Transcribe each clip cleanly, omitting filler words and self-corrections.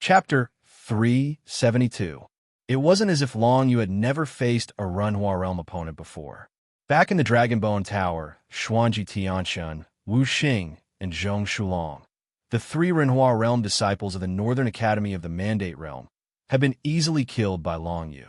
Chapter 372. It wasn't as if Long Yu had never faced a Renhua realm opponent before. Back in the Dragonbone Tower, Xuanji Tianxun, Wu Xing, and Zhong Shulong, the three Renhua realm disciples of the Northern Academy of the Mandate Realm, had been easily killed by Long Yu.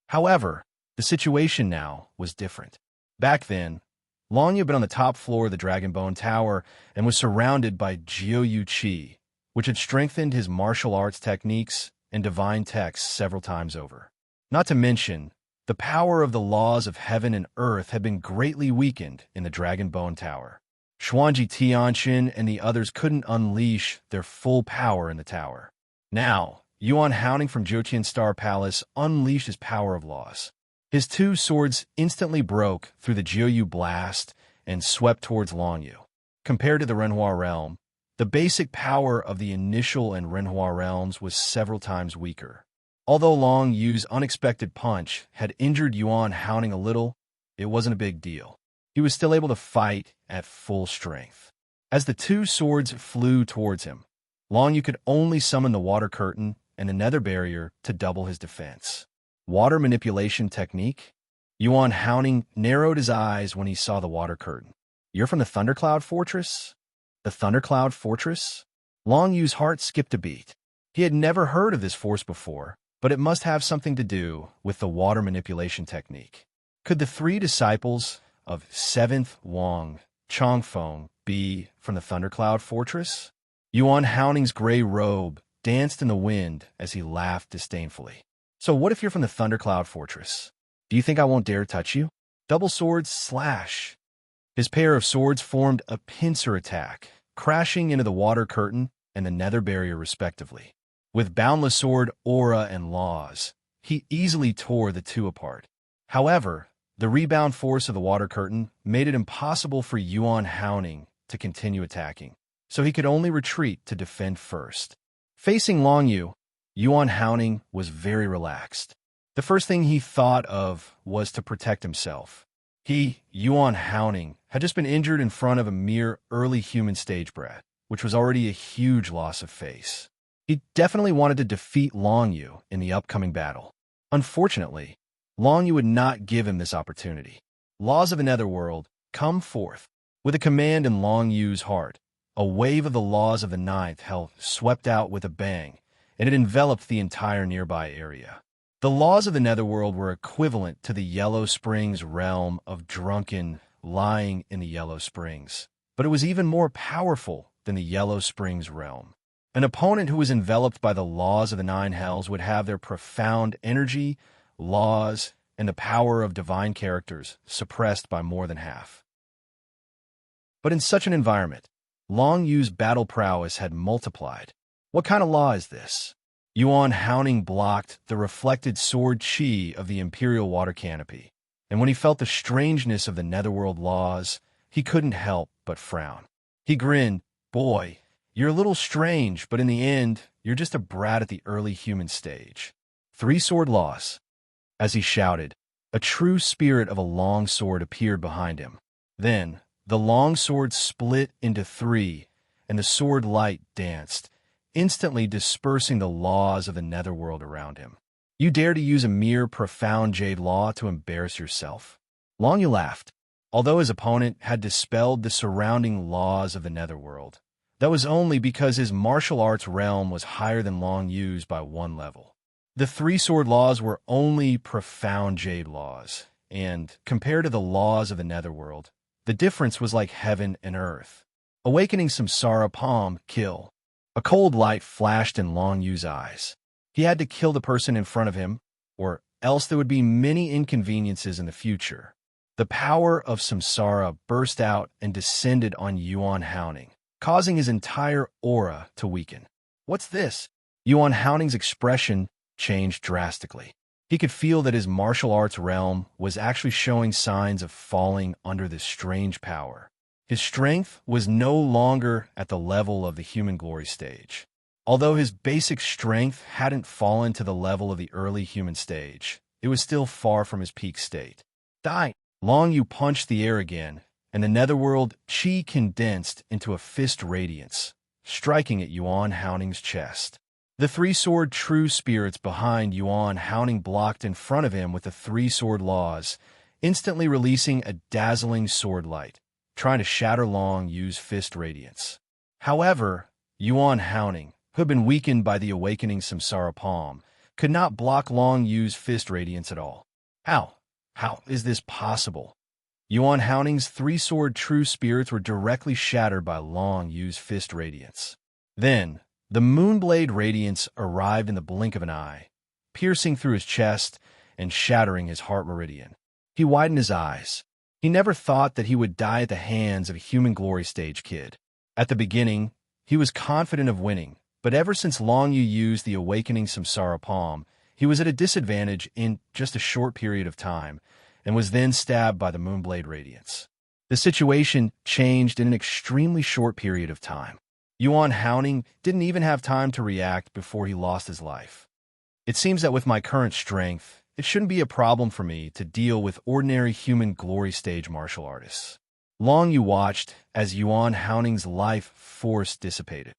However, the situation now was different. Back then, Long Yu had been on the top floor of the Dragonbone Tower and was surrounded by Jiu Qi, which had strengthened his martial arts techniques and divine texts several times over. Not to mention, the power of the laws of heaven and earth had been greatly weakened in the Dragonbone Tower. Xuanji Tianxun and the others couldn't unleash their full power in the tower. Now, Yuan Hounding from Joqian Star Palace unleashed his power of laws. His two swords instantly broke through the Jiu blast and swept towards Long Yu. Compared to the Renhua realm, the basic power of the initial and Renhua realms was several times weaker. Although Long Yu's unexpected punch had injured Yuan Hounding a little, it wasn't a big deal. He was still able to fight at full strength. As the two swords flew towards him, Long Yu could only summon the water curtain and the nether barrier to double his defense. Water manipulation technique? Yuan Hounding narrowed his eyes when he saw the water curtain. You're from the Thundercloud Fortress? The Thundercloud Fortress? Long Yu's heart skipped a beat. He had never heard of this force before, but it must have something to do with the water manipulation technique. Could the three disciples of 7th Wang Chongfeng be from the Thundercloud Fortress? Yuan Hounding's gray robe danced in the wind as he laughed disdainfully. So what if you're from the Thundercloud Fortress? Do you think I won't dare touch you? Double swords slash. His pair of swords formed a pincer attack, crashing into the water curtain and the nether barrier respectively. With boundless sword, aura, and laws, he easily tore the two apart. However, the rebound force of the water curtain made it impossible for Yuan Hounding to continue attacking, so he could only retreat to defend first. Facing Long Yu, Yuan Hounding was very relaxed. The first thing he thought of was to protect himself. He, Yuan Hounding, had just been injured in front of a mere early human stage brat, which was already a huge loss of face. He definitely wanted to defeat Long Yu in the upcoming battle. Unfortunately, Long Yu would not give him this opportunity. Laws of the Netherworld, come forth. With a command in Long Yu's heart, a wave of the laws of the Ninth Hell swept out with a bang, and it enveloped the entire nearby area. The laws of the Netherworld were equivalent to the Yellow Springs realm of Drunken lying in the Yellow Springs, but it was even more powerful than the Yellow Springs realm. An opponent who was enveloped by the laws of the Nine Hells would have their profound energy, laws, and the power of divine characters suppressed by more than half. But in such an environment, Long Yu's battle prowess had multiplied. What kind of law is this? Yuan Hounding blocked the reflected sword chi of the Imperial Water Canopy, and when he felt the strangeness of the Netherworld laws, he couldn't help but frown. He grinned. Boy, you're a little strange, but in the end, you're just a brat at the early human stage. Three sword laws. As he shouted, a true spirit of a long sword appeared behind him. Then, the long sword split into three, and the sword light danced, instantly dispersing the laws of the Netherworld around him. You dare to use a mere profound jade law to embarrass yourself? Long Yu laughed. Although his opponent had dispelled the surrounding laws of the Netherworld, that was only because his martial arts realm was higher than Long Yu's by one level. The three sword laws were only profound jade laws, and, compared to the laws of the Netherworld, the difference was like heaven and earth. Awakening Samsara Palm, kill. A cold light flashed in Long Yu's eyes. He had to kill the person in front of him, or else there would be many inconveniences in the future. The power of Samsara burst out and descended on Yuan Hounding, causing his entire aura to weaken. What's this? Yuan Hounding's expression changed drastically. He could feel that his martial arts realm was actually showing signs of falling under this strange power. His strength was no longer at the level of the human glory stage. Although his basic strength hadn't fallen to the level of the early human stage, it was still far from his peak state. Die! Long Yu punched the air again, and the Netherworld chi condensed into a fist radiance, striking at Yuan Hounding's chest. The three-sword true spirits behind Yuan Haoning blocked in front of him with the three-sword laws, instantly releasing a dazzling sword light, trying to shatter Long Yu's fist radiance. However, Yuan Haoning, who had been weakened by the awakening samsara palm, could not block Long Yu's fist radiance at all. How? How is this possible? Yuan Haoning's three-sword true spirits were directly shattered by Long Yu's fist radiance. Then, the moonblade radiance arrived in the blink of an eye, piercing through his chest and shattering his heart meridian. He widened his eyes. He never thought that he would die at the hands of a human glory stage kid. At the beginning, he was confident of winning, but ever since Long Yu used the awakening samsara palm, he was at a disadvantage in just a short period of time, and was then stabbed by the moonblade radiance. The situation changed in an extremely short period of time. Yuan Haoning didn't even have time to react before he lost his life. It seems that with my current strength, it shouldn't be a problem for me to deal with ordinary human glory stage martial artists. Long Yu watched as Yuan Haoning's life force dissipated.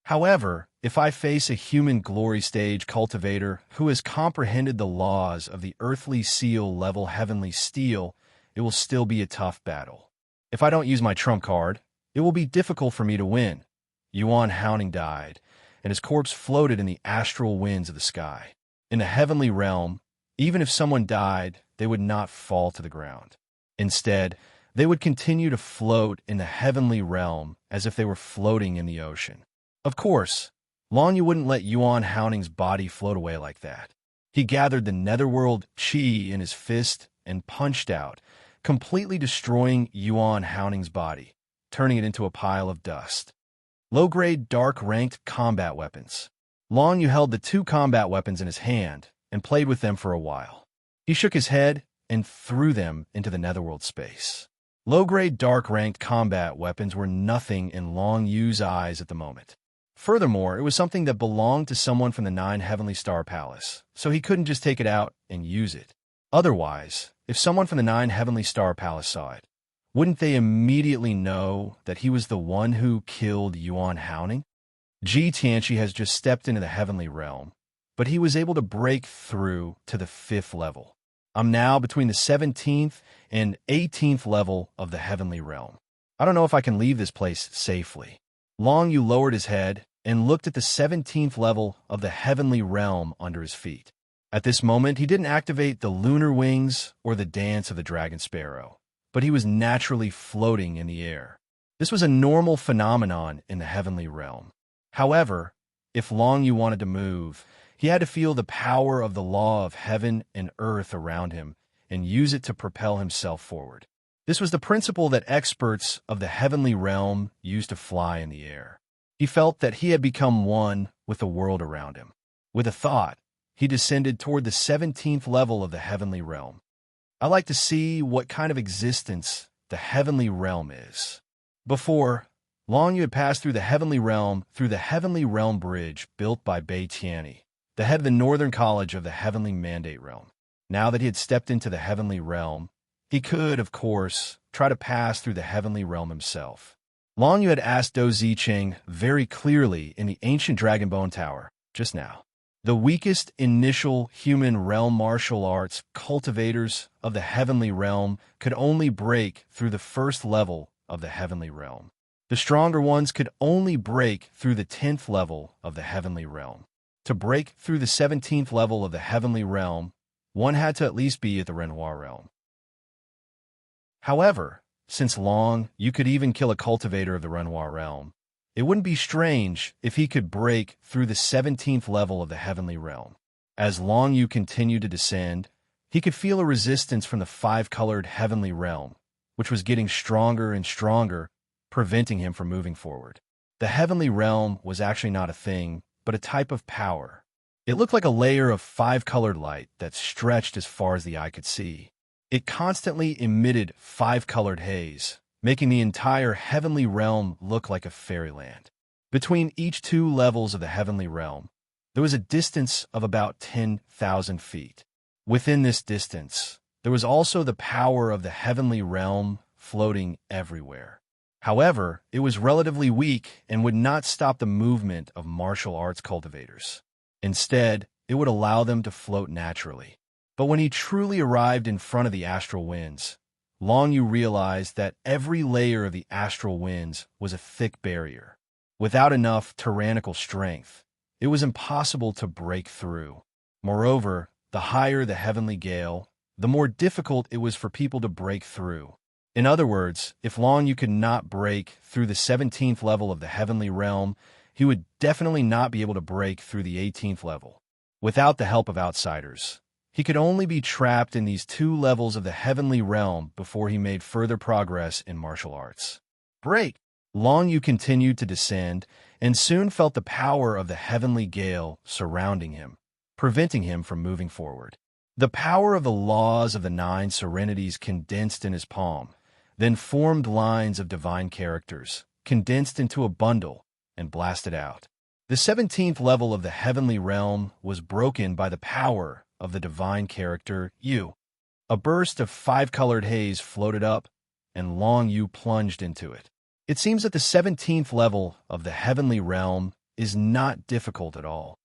However, if I face a human glory stage cultivator who has comprehended the laws of the earthly seal level heavenly steel, it will still be a tough battle. If I don't use my trump card, it will be difficult for me to win. Yuan Haoning died, and his corpse floated in the astral winds of the sky. In the heavenly realm, even if someone died, they would not fall to the ground. Instead, they would continue to float in the heavenly realm as if they were floating in the ocean. Of course, Long Yu wouldn't let Yuan Haoning's body float away like that. He gathered the netherworld qi in his fist and punched out, completely destroying Yuan Haoning's body, turning it into a pile of dust. Low-grade dark-ranked combat weapons. Long Yu held the two combat weapons in his hand and played with them for a while. He shook his head and threw them into the netherworld space. Low-grade dark-ranked combat weapons were nothing in Long Yu's eyes at the moment. Furthermore, it was something that belonged to someone from the 9 Heavenly Star Palace, so he couldn't just take it out and use it. Otherwise, if someone from the 9 Heavenly Star Palace saw it, wouldn't they immediately know that he was the one who killed Yuan Haoning? Ji Tianqi has just stepped into the heavenly realm, but he was able to break through to the 5th level. I'm now between the 17th and 18th level of the heavenly realm. I don't know if I can leave this place safely. Long Yu lowered his head and looked at the 17th level of the heavenly realm under his feet. At this moment, he didn't activate the lunar wings or the dance of the dragon sparrow, but he was naturally floating in the air. This was a normal phenomenon in the heavenly realm. However, if Long Yu wanted to move, he had to feel the power of the law of heaven and earth around him and use it to propel himself forward. This was the principle that experts of the heavenly realm used to fly in the air. He felt that he had become one with the world around him. With a thought, he descended toward the 17th level of the heavenly realm. I like to see what kind of existence the heavenly realm is. Before, Long Yu had passed through the heavenly realm bridge built by Bei Tianyi, the head of the Northern College of the Heavenly Mandate Realm. Now that he had stepped into the heavenly realm, he could, of course, try to pass through the heavenly realm himself. Long Yu had asked Do Zicheng very clearly in the ancient Dragonbone Tower just now. The weakest initial human realm martial arts cultivators of the heavenly realm could only break through the 1st level of the heavenly realm. The stronger ones could only break through the 10th level of the heavenly realm. To break through the 17th level of the heavenly realm, one had to at least be at the Renoir realm. However, since Long Yu could even kill a cultivator of the Renoir realm, it wouldn't be strange if he could break through the 17th level of the heavenly realm. As Long Yu continued to descend, he could feel a resistance from the 5-colored heavenly realm, which was getting stronger and stronger, preventing him from moving forward. The heavenly realm was actually not a thing, but a type of power. It looked like a layer of 5-colored light that stretched as far as the eye could see. It constantly emitted 5-colored haze, making the entire heavenly realm look like a fairyland. Between each 2 levels of the heavenly realm, there was a distance of about 10,000 feet. Within this distance, there was also the power of the heavenly realm floating everywhere. However, it was relatively weak and would not stop the movement of martial arts cultivators. Instead, it would allow them to float naturally. But when he truly arrived in front of the astral winds, Long Yu realized that every layer of the astral winds was a thick barrier. Without enough tyrannical strength, it was impossible to break through. Moreover, the higher the heavenly gale, the more difficult it was for people to break through. In other words, if Long Yu could not break through the 17th level of the heavenly realm, he would definitely not be able to break through the 18th level. Without the help of outsiders, he could only be trapped in these 2 levels of the heavenly realm before he made further progress in martial arts. Break! Long Yu continued to descend and soon felt the power of the heavenly gale surrounding him, preventing him from moving forward. The power of the laws of the 9 serenities condensed in his palm, then formed lines of divine characters, condensed into a bundle, and blasted out. The 17th level of the heavenly realm was broken by the power of the divine character Yu. A burst of 5-colored haze floated up, and Long Yu plunged into it. It seems that the 17th level of the heavenly realm is not difficult at all.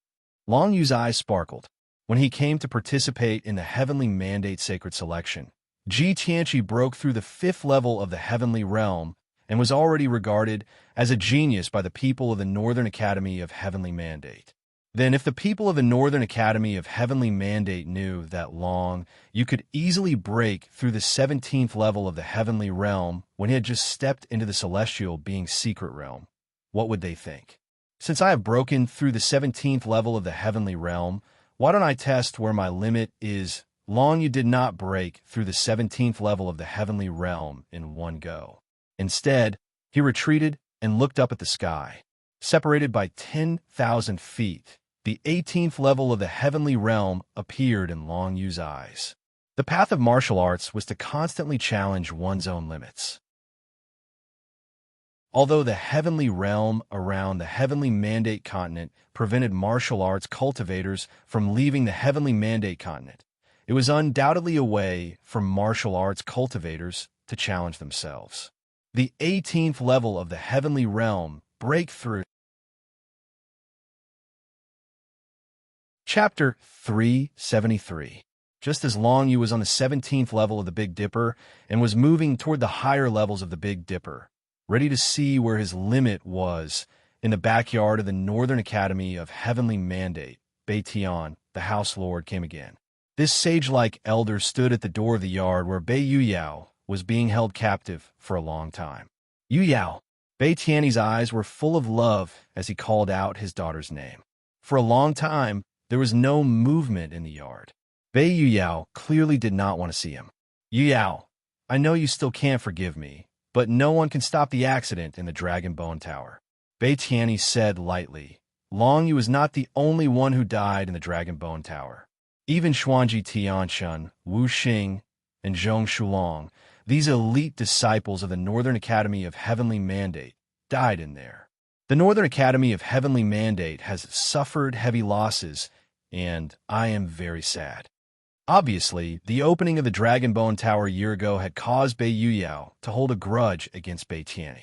Long Yu's eyes sparkled. When he came to participate in the Heavenly Mandate Sacred Selection, Ji Tianqi broke through the 5th level of the heavenly realm and was already regarded as a genius by the people of the Northern Academy of Heavenly Mandate. Then, if the people of the Northern Academy of Heavenly Mandate knew that Long Yu could easily break through the 17th level of the heavenly realm when he had just stepped into the celestial being's secret realm, what would they think? Since I have broken through the 17th level of the heavenly realm, why don't I test where my limit is? Long Yu did not break through the 17th level of the heavenly realm in one go. Instead, he retreated and looked up at the sky. Separated by 10,000 feet, the 18th level of the heavenly realm appeared in Long Yu's eyes. The path of martial arts was to constantly challenge one's own limits. Although the heavenly realm around the Heavenly Mandate continent prevented martial arts cultivators from leaving the Heavenly Mandate continent, it was undoubtedly a way for martial arts cultivators to challenge themselves. The 18th level of the heavenly realm breakthrough. Chapter 373. Just as Long Yu was on the 17th level of the Big Dipper and was moving toward the higher levels of the Big Dipper, ready to see where his limit was, in the backyard of the Northern Academy of Heavenly Mandate, Bei Tian, the House Lord, came again. This sage-like elder stood at the door of the yard where Bei Yuyao was being held captive for a long time. Yuyao. Bei Tian's eyes were full of love as he called out his daughter's name. For a long time, there was no movement in the yard. Bei Yuyao clearly did not want to see him. Yuyao, I know you still can't forgive me, but no one can stop the accident in the Dragon Bone Tower. Bei Tian said lightly. Long Yu was not the only one who died in the Dragon Bone Tower. Even Xuanji Tianshun, Wu Xing, and Zhong Shulong, these elite disciples of the Northern Academy of Heavenly Mandate, died in there. The Northern Academy of Heavenly Mandate has suffered heavy losses, and I am very sad. Obviously, the opening of the Dragon Bone Tower a year ago had caused Bei Yuyao to hold a grudge against Bei Tian.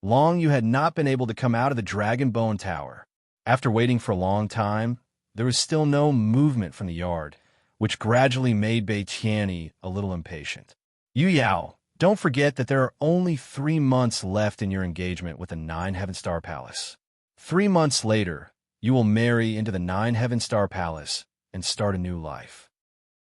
Long Yu had not been able to come out of the Dragon Bone Tower. After waiting for a long time, there was still no movement from the yard, which gradually made Bei Tian a little impatient. Yuyao, don't forget that there are only 3 months left in your engagement with the 9 Heaven Star Palace. 3 months later, you will marry into the 9 Heaven Star Palace and start a new life.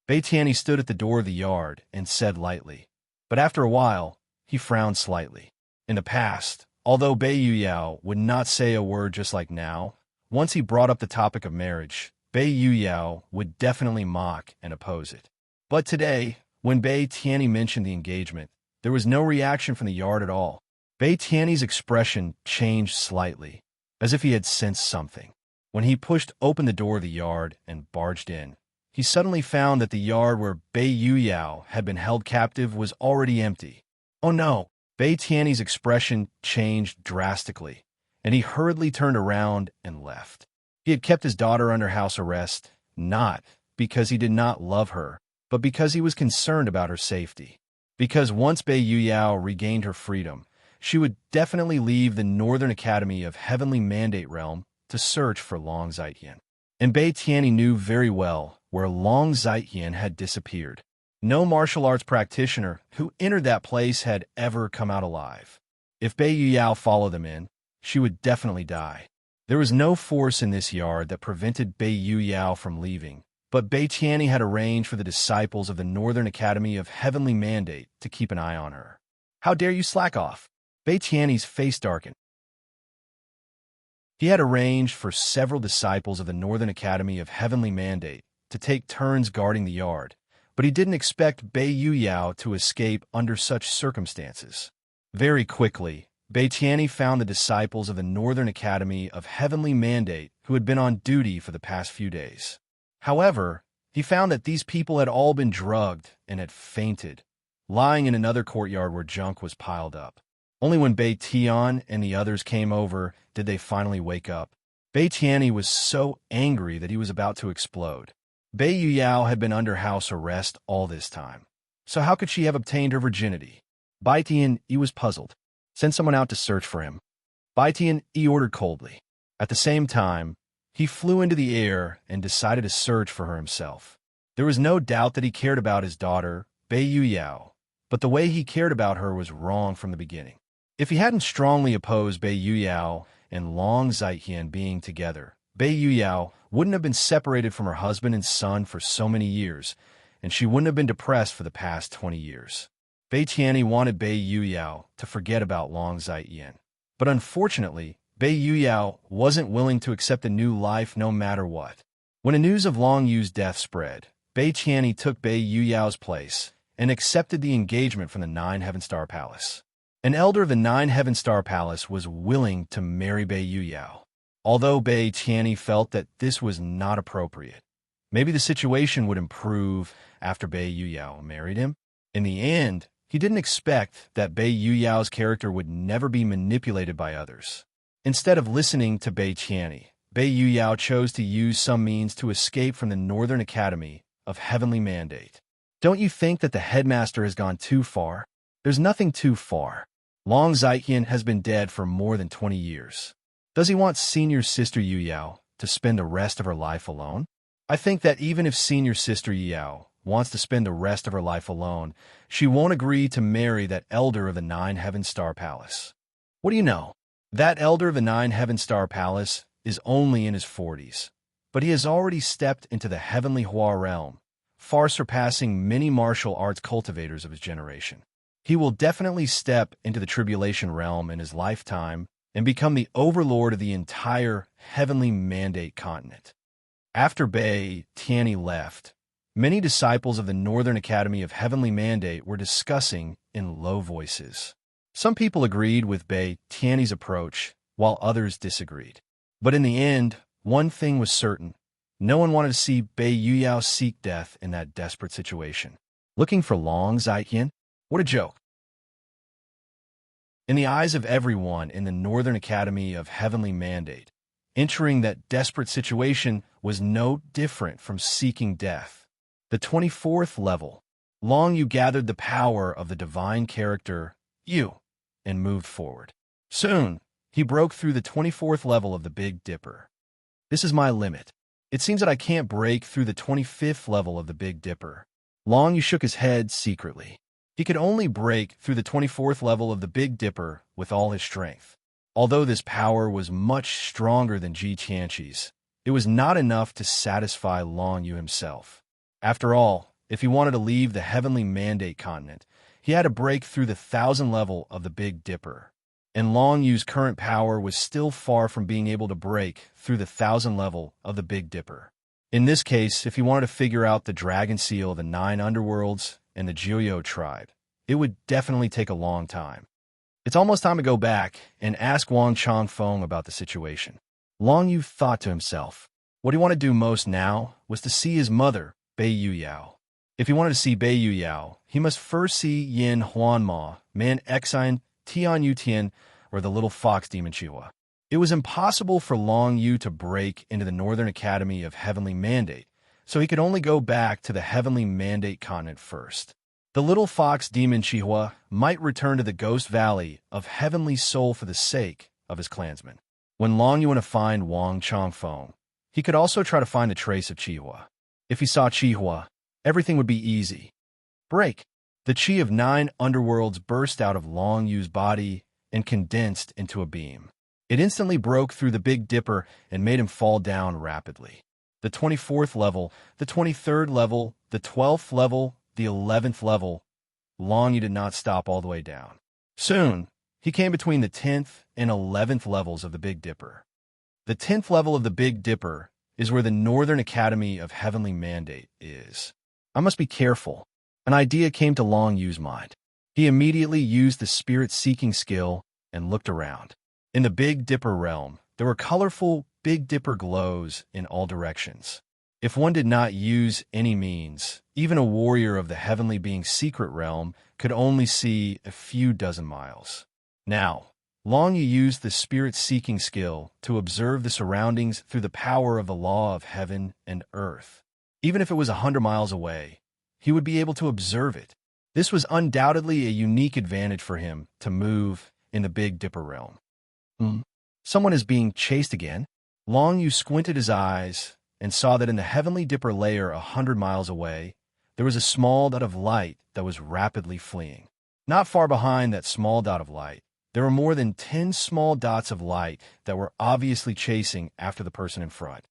Bei Tian stood at the door of the yard and said lightly, but after a while, he frowned slightly. In the past, although Bei Yuyao would not say a word just like now, once he brought up the topic of marriage, Bei Yuyao would definitely mock and oppose it. But today, when Bei Tian mentioned the engagement, there was no reaction from the yard at all. Bei Tian's expression changed slightly, as if he had sensed something. When he pushed open the door of the yard and barged in, he suddenly found that the yard where Bei Yuyao had been held captive was already empty. Oh no! Bei Tian's expression changed drastically, and he hurriedly turned around and left. He had kept his daughter under house arrest, not because he did not love her, but because he was concerned about her safety. Because once Bei Yuyao regained her freedom, she would definitely leave the Northern Academy of Heavenly Mandate Realm to search for Long Zetian. And Bei Tianyi knew very well where Long Zetian had disappeared. No martial arts practitioner who entered that place had ever come out alive. If Bei Yuyao followed them in, she would definitely die. There was no force in this yard that prevented Bei Yuyao from leaving, but Bei Tianyi had arranged for the disciples of the Northern Academy of Heavenly Mandate to keep an eye on her. How dare you slack off? Bei Tianyi's face darkened. He had arranged for several disciples of the Northern Academy of Heavenly Mandate to take turns guarding the yard, but he didn't expect Bei Yuyao to escape under such circumstances. Very quickly, Bei Tianyi found the disciples of the Northern Academy of Heavenly Mandate who had been on duty for the past few days. However, he found that these people had all been drugged and had fainted, lying in another courtyard where junk was piled up. Only when Bei Tian and the others came over did they finally wake up. Bei Tianyi was so angry that he was about to explode. Bei Yuyao had been under house arrest all this time. So how could she have obtained her virginity? Bei Tianyi was puzzled. Send someone out to search for him. Bei Tianyi ordered coldly. At the same time, he flew into the air and decided to search for her himself. There was no doubt that he cared about his daughter, Bei Yuyao, but the way he cared about her was wrong from the beginning. If he hadn't strongly opposed Bei Yuyao and Long Zetian being together, Bei Yuyao wouldn't have been separated from her husband and son for so many years, and she wouldn't have been depressed for the past 20 years. Bei Tianyi wanted Bei Yuyao to forget about Long Zetian, but unfortunately, Bei Yuyao wasn't willing to accept a new life no matter what. When the news of Long Yu's death spread, Bei Tianyi took Bei Yuyao's place and accepted the engagement from the Nine Heaven Star Palace. An elder of the Nine Heaven Star Palace was willing to marry Bei Yuyao. Although Bei Tianyi felt that this was not appropriate, maybe the situation would improve after Bei Yuyao married him. In the end, he didn't expect that Bei Yuyao's character would never be manipulated by others. Instead of listening to Bei Tianyi, Bei Yuyao chose to use some means to escape from the Northern Academy of Heavenly Mandate. Don't you think that the headmaster has gone too far? There's nothing too far. Long Zetian has been dead for more than 20 years. Does he want senior sister Yuyao to spend the rest of her life alone? I think that even if senior sister Yuyao wants to spend the rest of her life alone, she won't agree to marry that elder of the Nine Heaven Star Palace. What do you know? That elder of the Nine Heaven Star Palace is only in his 40s, but he has already stepped into the Heavenly Hua realm, far surpassing many martial arts cultivators of his generation. He will definitely step into the Tribulation realm in his lifetime and become the overlord of the entire Heavenly Mandate continent. After Bei Tianyi left, many disciples of the Northern Academy of Heavenly Mandate were discussing in low voices. Some people agreed with Bei Tianyi's approach, while others disagreed. But in the end, one thing was certain. No one wanted to see Bei Yuyao seek death in that desperate situation. Looking for Long Zetian? What a joke. In the eyes of everyone in the Northern Academy of Heavenly Mandate, entering that desperate situation was no different from seeking death. The 24th level. Long Yu gathered the power of the divine character, Yu, and moved forward. Soon, he broke through the 24th level of the Big Dipper. This is my limit. It seems that I can't break through the 25th level of the Big Dipper. Long Yu shook his head secretly. He could only break through the 24th level of the Big Dipper with all his strength. Although this power was much stronger than Ji Tianqi's, it was not enough to satisfy Long Yu himself. After all, if he wanted to leave the Heavenly Mandate continent, he had to break through the 1,000 level of the Big Dipper. And Long Yu's current power was still far from being able to break through the 1,000 level of the Big Dipper. In this case, if he wanted to figure out the Dragon Seal of the 9 Underworlds and the Jiuyo tribe, it would definitely take a long time. It's almost time to go back and ask Wang Changfeng about the situation. Long Yu thought to himself. What he wanted to do most now was to see his mother, Bei Yuyao. If he wanted to see Bei Yuyao, he must first see Yin Huanma, Man Exine, Tian Yutian, or the little fox demon Chihuahua. It was impossible for Long Yu to break into the Northern Academy of Heavenly Mandate, so he could only go back to the Heavenly Mandate continent first. The little fox demon Chihua might return to the Ghost Valley of Heavenly Soul for the sake of his clansmen. When Long Yu went to find Wang Chongfeng, he could also try to find a trace of Chihua. If he saw Chihua, everything would be easy. Break. The chi of 9 underworlds burst out of Long Yu's body and condensed into a beam. It instantly broke through the Big Dipper and made him fall down rapidly. The 24th level, the 23rd level, the 12th level, the 11th level. Long Yu did not stop all the way down. Soon, he came between the 10th and 11th levels of the Big Dipper. The 10th level of the Big Dipper is where the Northern Academy of Heavenly Mandate is. I must be careful. An idea came to Long Yu's mind. He immediately used the spirit-seeking skill and looked around. In the Big Dipper realm, there were colorful Big Dipper glows in all directions. If one did not use any means, even a warrior of the Heavenly Being's secret realm could only see a few dozen miles. Now, Long Yu used the spirit-seeking skill to observe the surroundings through the power of the law of heaven and earth. Even if it was 100 miles away, he would be able to observe it. This was undoubtedly a unique advantage for him to move in the Big Dipper realm. Someone is being chased again. Long Yu squinted his eyes and saw that in the Heavenly Dipper layer 100 miles away, there was a small dot of light that was rapidly fleeing. Not far behind that small dot of light, there were more than 10 small dots of light that were obviously chasing after the person in front.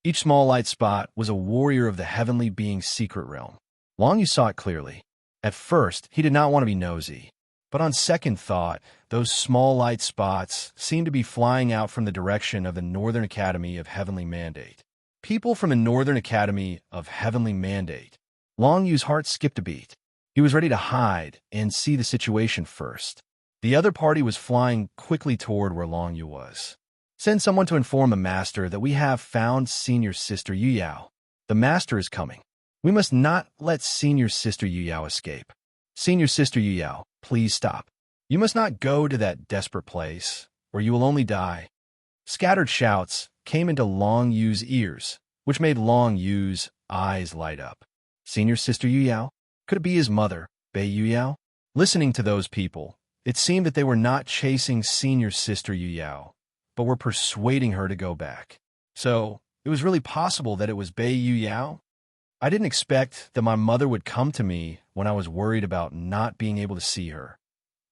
Each small light spot was a warrior of the Heavenly Being's secret realm. Long Yu saw it clearly. At first, he did not want to be nosy. But on second thought, those small light spots seemed to be flying out from the direction of the Northern Academy of Heavenly Mandate. People from the Northern Academy of Heavenly Mandate. Long Yu's heart skipped a beat. He was ready to hide and see the situation first. The other party was flying quickly toward where Long Yu was. Send someone to inform the master that we have found Senior Sister Yu Yao. The master is coming. We must not let Senior Sister Yu Yao escape. Senior Sister Yu Yao, please stop. You must not go to that desperate place, or you will only die. Scattered shouts came into Long Yu's ears, which made Long Yu's eyes light up. Senior Sister Yu Yao? Could it be his mother, Bei Yu Yao? Listening to those people, it seemed that they were not chasing Senior Sister Yu Yao, but were persuading her to go back. So, it was really possible that it was Bei Yu Yao? I didn't expect that my mother would come to me when I was worried about not being able to see her.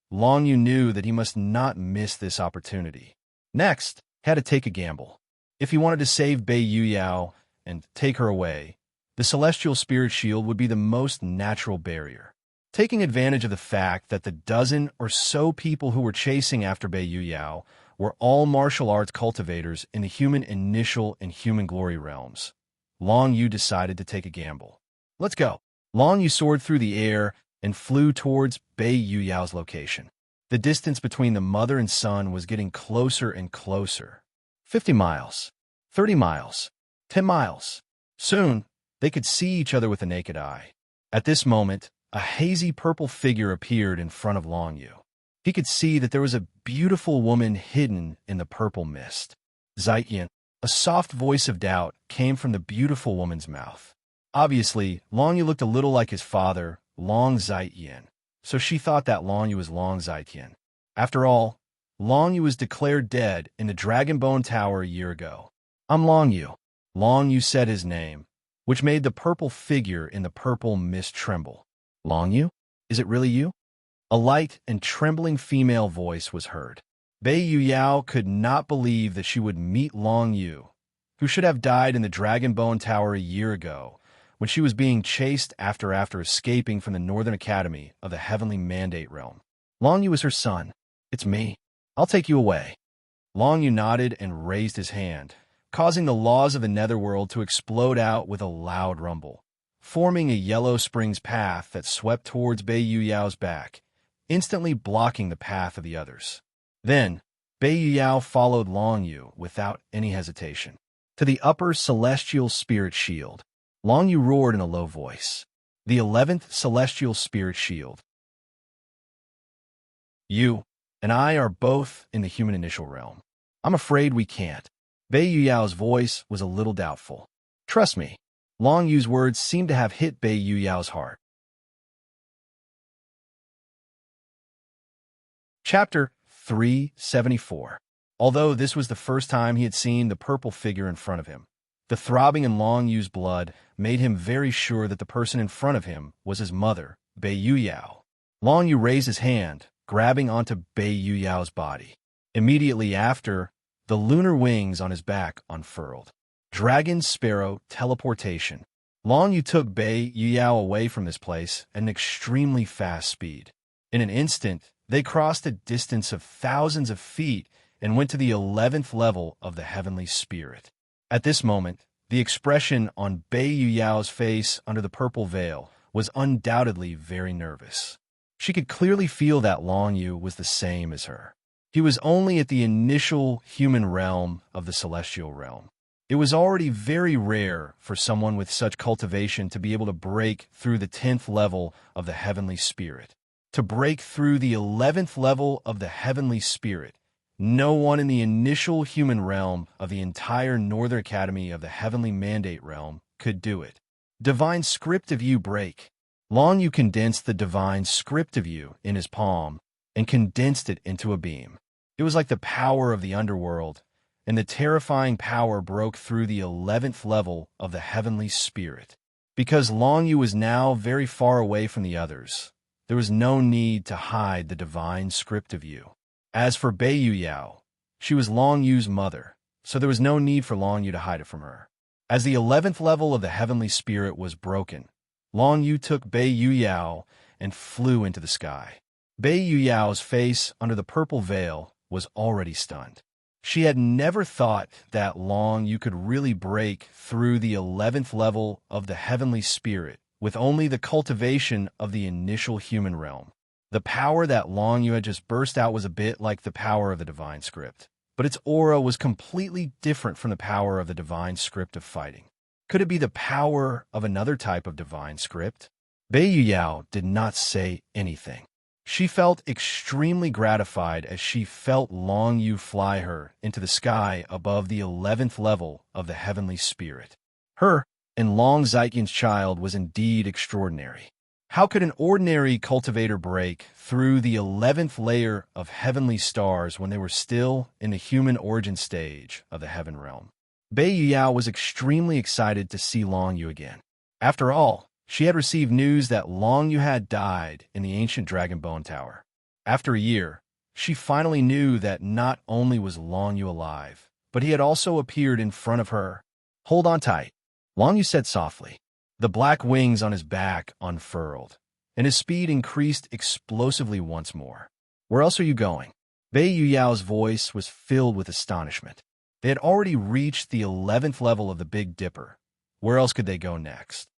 Long Yu knew that he must not miss this opportunity. Next, he had to take a gamble. If he wanted to save Bei Yu Yao and take her away, the Celestial Spirit Shield would be the most natural barrier. Taking advantage of the fact that the dozen or so people who were chasing after Bei Yu Yao were all martial arts cultivators in the human initial and human glory realms, Long Yu decided to take a gamble. Let's go. Long Yu soared through the air and flew towards Bei Yu Yao's location. The distance between the mother and son was getting closer and closer. 50 miles, 30 miles, 10 miles. Soon, they could see each other with the naked eye. At this moment, a hazy purple figure appeared in front of Long Yu. He could see that there was a beautiful woman hidden in the purple mist. Zaiyan. A soft voice of doubt came from the beautiful woman's mouth. Obviously, Long Yu looked a little like his father, Long Zaiyan, so she thought that Long Yu was Long Zaiyan. After all, Long Yu was declared dead in the Dragonbone Tower a year ago. I'm Long Yu. Long Yu said his name, which made the purple figure in the purple mist tremble. Long Yu? Is it really you? A light and trembling female voice was heard. Bei Yu Yao could not believe that she would meet Long Yu, who should have died in the Dragonbone Tower a year ago, when she was being chased after escaping from the Northern Academy of the Heavenly Mandate realm. Long Yu is her son. It's me. I'll take you away. Long Yu nodded and raised his hand, causing the laws of the Netherworld to explode out with a loud rumble, forming a yellow springs path that swept towards Bei Yu Yao's back, instantly blocking the path of the others. Then, Bei Yu Yao followed Long Yu without any hesitation. To the upper Celestial Spirit Shield, Long Yu roared in a low voice. The 11th Celestial Spirit Shield. You and I are both in the human initial realm. I'm afraid we can't. Bei Yu Yao's voice was a little doubtful. Trust me, Long Yu's words seemed to have hit Bei Yuyao's heart. Chapter 374. Although this was the first time he had seen the purple figure in front of him, the throbbing in Long Yu's blood made him very sure that the person in front of him was his mother, Bei Yuyao. Long Yu raised his hand, grabbing onto Bei Yuyao's body. Immediately after, the lunar wings on his back unfurled. Dragon Sparrow Teleportation. Long Yu took Bei Yuyao away from this place at an extremely fast speed. In an instant, they crossed a distance of thousands of feet and went to the 11th level of the heavenly spirit. At this moment, the expression on Bei Yuyao's face under the purple veil was undoubtedly very nervous. She could clearly feel that Long Yu was the same as her. He was only at the initial human realm of the celestial realm. It was already very rare for someone with such cultivation to be able to break through the 10th level of the heavenly spirit. To break through the 11th level of the heavenly spirit, no one in the initial human realm of the entire Northern Academy of the Heavenly Mandate realm could do it. Divine Script of You break. Long Yu condensed the Divine Script of You in his palm and condensed it into a beam. It was like the power of the underworld, and the terrifying power broke through the 11th level of the heavenly spirit. Because Long Yu was now very far away from the others, there was no need to hide the Divine Script of You. As for Bei Yuyao, she was Long Yu's mother, so there was no need for Long Yu to hide it from her. As the 11th level of the heavenly spirit was broken, Long Yu took Bei Yuyao and flew into the sky. Bei Yuyao's face under the purple veil was already stunned. She had never thought that Long Yu could really break through the 11th level of the heavenly spirit with only the cultivation of the initial human realm. The power that Long Yu had just burst out was a bit like the power of the Divine Script, but its aura was completely different from the power of the Divine Script of fighting. Could it be the power of another type of Divine Script? Bei Yuyao did not say anything. She felt extremely gratified as she felt Long Yu fly her into the sky above the 11th level of the heavenly spirit. Her and Long Zaiqian's child was indeed extraordinary. How could an ordinary cultivator break through the 11th layer of heavenly stars when they were still in the human origin stage of the heaven realm? Bei Yuyao was extremely excited to see Long Yu again. After all, she had received news that Long Yu had died in the ancient Dragon Bone Tower. After a year, she finally knew that not only was Long Yu alive, but he had also appeared in front of her. "Hold on tight," Long Yu said softly. The black wings on his back unfurled, and his speed increased explosively once more. "Where else are you going?" Bei Yuyao's voice was filled with astonishment. They had already reached the 11th level of the Big Dipper. Where else could they go next?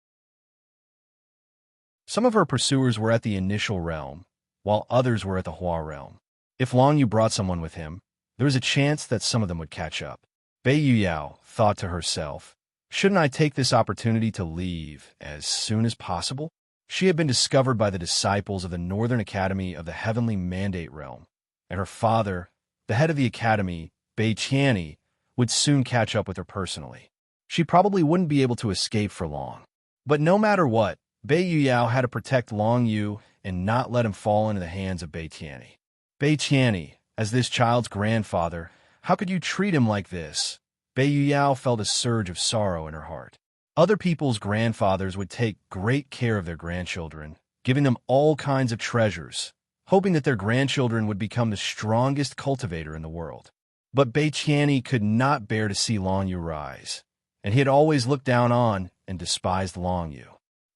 Some of her pursuers were at the initial realm, while others were at the Hua realm. If Long Yu brought someone with him, there was a chance that some of them would catch up. Bei Yuyao thought to herself, "Shouldn't I take this opportunity to leave as soon as possible?" She had been discovered by the disciples of the Northern Academy of the Heavenly Mandate Realm, and her father, the head of the academy, Bei Qiani, would soon catch up with her personally. She probably wouldn't be able to escape for long. But no matter what, Bei Yuyao had to protect Long Yu and not let him fall into the hands of Bei Qiani. "Bei Qiani, as this child's grandfather, how could you treat him like this?" Bei Yuyao felt a surge of sorrow in her heart. Other people's grandfathers would take great care of their grandchildren, giving them all kinds of treasures, hoping that their grandchildren would become the strongest cultivator in the world. But Bei Qiani could not bear to see Long Yu rise, and he had always looked down on and despised Long Yu.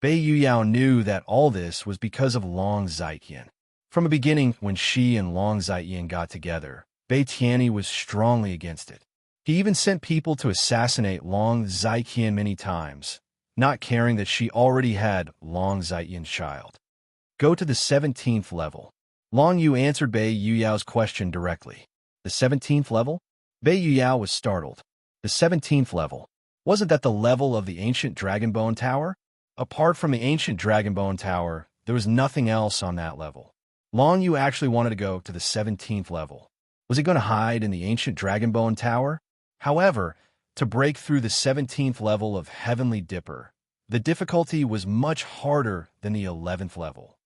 Bei Yuyao knew that all this was because of Long Zaiqian. From the beginning, when she and Long Zaiqian got together, Bei Qiani was strongly against it. He even sent people to assassinate Long Zaiqian many times, not caring that she already had Long Zaiqian's child. "Go to the 17th level." Long Yu answered Bei Yuyao's question directly. "The 17th level?" Bei Yuyao was startled. "The 17th level? Wasn't that the level of the ancient Dragon Bone Tower?" Apart from the ancient Dragon Bone Tower, there was nothing else on that level. Long Yu actually wanted to go to the 17th level. Was he going to hide in the ancient Dragon Bone Tower? However, to break through the 17th level of Heavenly Dipper, the difficulty was much harder than the 11th level.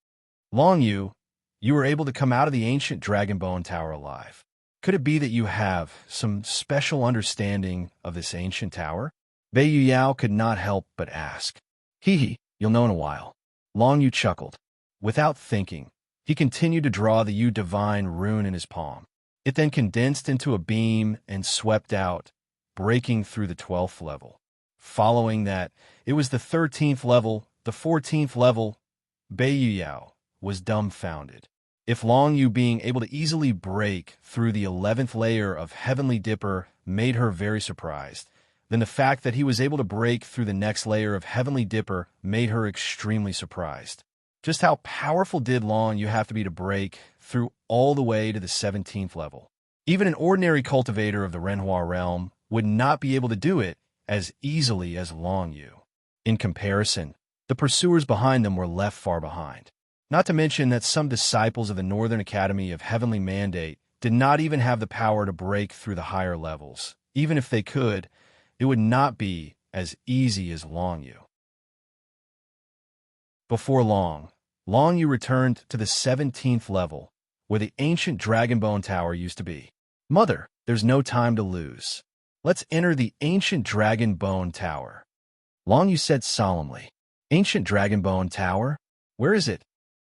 Long Yu, you were able to come out of the ancient Dragonbone Tower alive. Could it be that you have some special understanding of this ancient tower? Bei Yao could not help but ask. Hee, you'll know in a while. Long Yu chuckled. Without thinking, he continued to draw the Yu Divine rune in his palm. It then condensed into a beam and swept out, breaking through the 12th level. Following that, it was the 13th level, the 14th level. Bei Yao was dumbfounded. If Long Yu being able to easily break through the 11th layer of Heavenly Dipper made her very surprised, then the fact that he was able to break through the next layer of Heavenly Dipper made her extremely surprised. Just how powerful did Long Yu have to be to break through all the way to the 17th level? Even an ordinary cultivator of the Renhua realm would not be able to do it as easily as Long Yu. In comparison, the pursuers behind them were left far behind. Not to mention that some disciples of the Northern Academy of Heavenly Mandate did not even have the power to break through the higher levels. Even if they could, it would not be as easy as Long Yu. Before long, Long Yu returned to the 17th level, where the ancient Dragonbone Tower used to be. Mother, there's no time to lose. Let's enter the ancient Dragonbone Tower. Long Yu said solemnly. Ancient Dragonbone Tower? Where is it?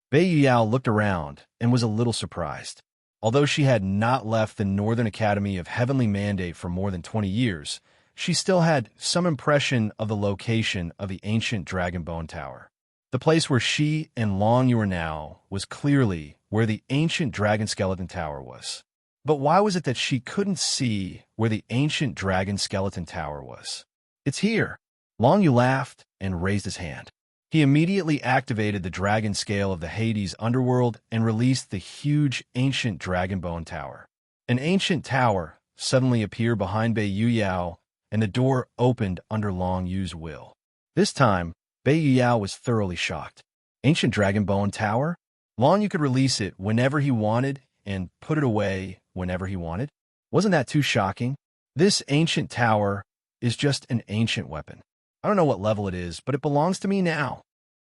Bei Yao looked around and was a little surprised. Although she had not left the Northern Academy of Heavenly Mandate for more than 20 years, she still had some impression of the location of the ancient Dragonbone Tower. The place where she and Long Yu were now was clearly where the ancient Dragon Skeleton Tower was. But why was it that she couldn't see where the ancient Dragon Skeleton Tower was? It's here. Long Yu laughed and raised his hand. He immediately activated the dragon scale of the Hades underworld and released the huge ancient Dragonbone Tower. An ancient tower suddenly appeared behind Bei Yao, and the door opened under Long Yu's will. This time, Bei Yao was thoroughly shocked. Ancient Dragonbone Tower? Long Yu could release it whenever he wanted and put it away whenever he wanted? Wasn't that too shocking? This ancient tower is just an ancient weapon. I don't know what level it is, but it belongs to me now.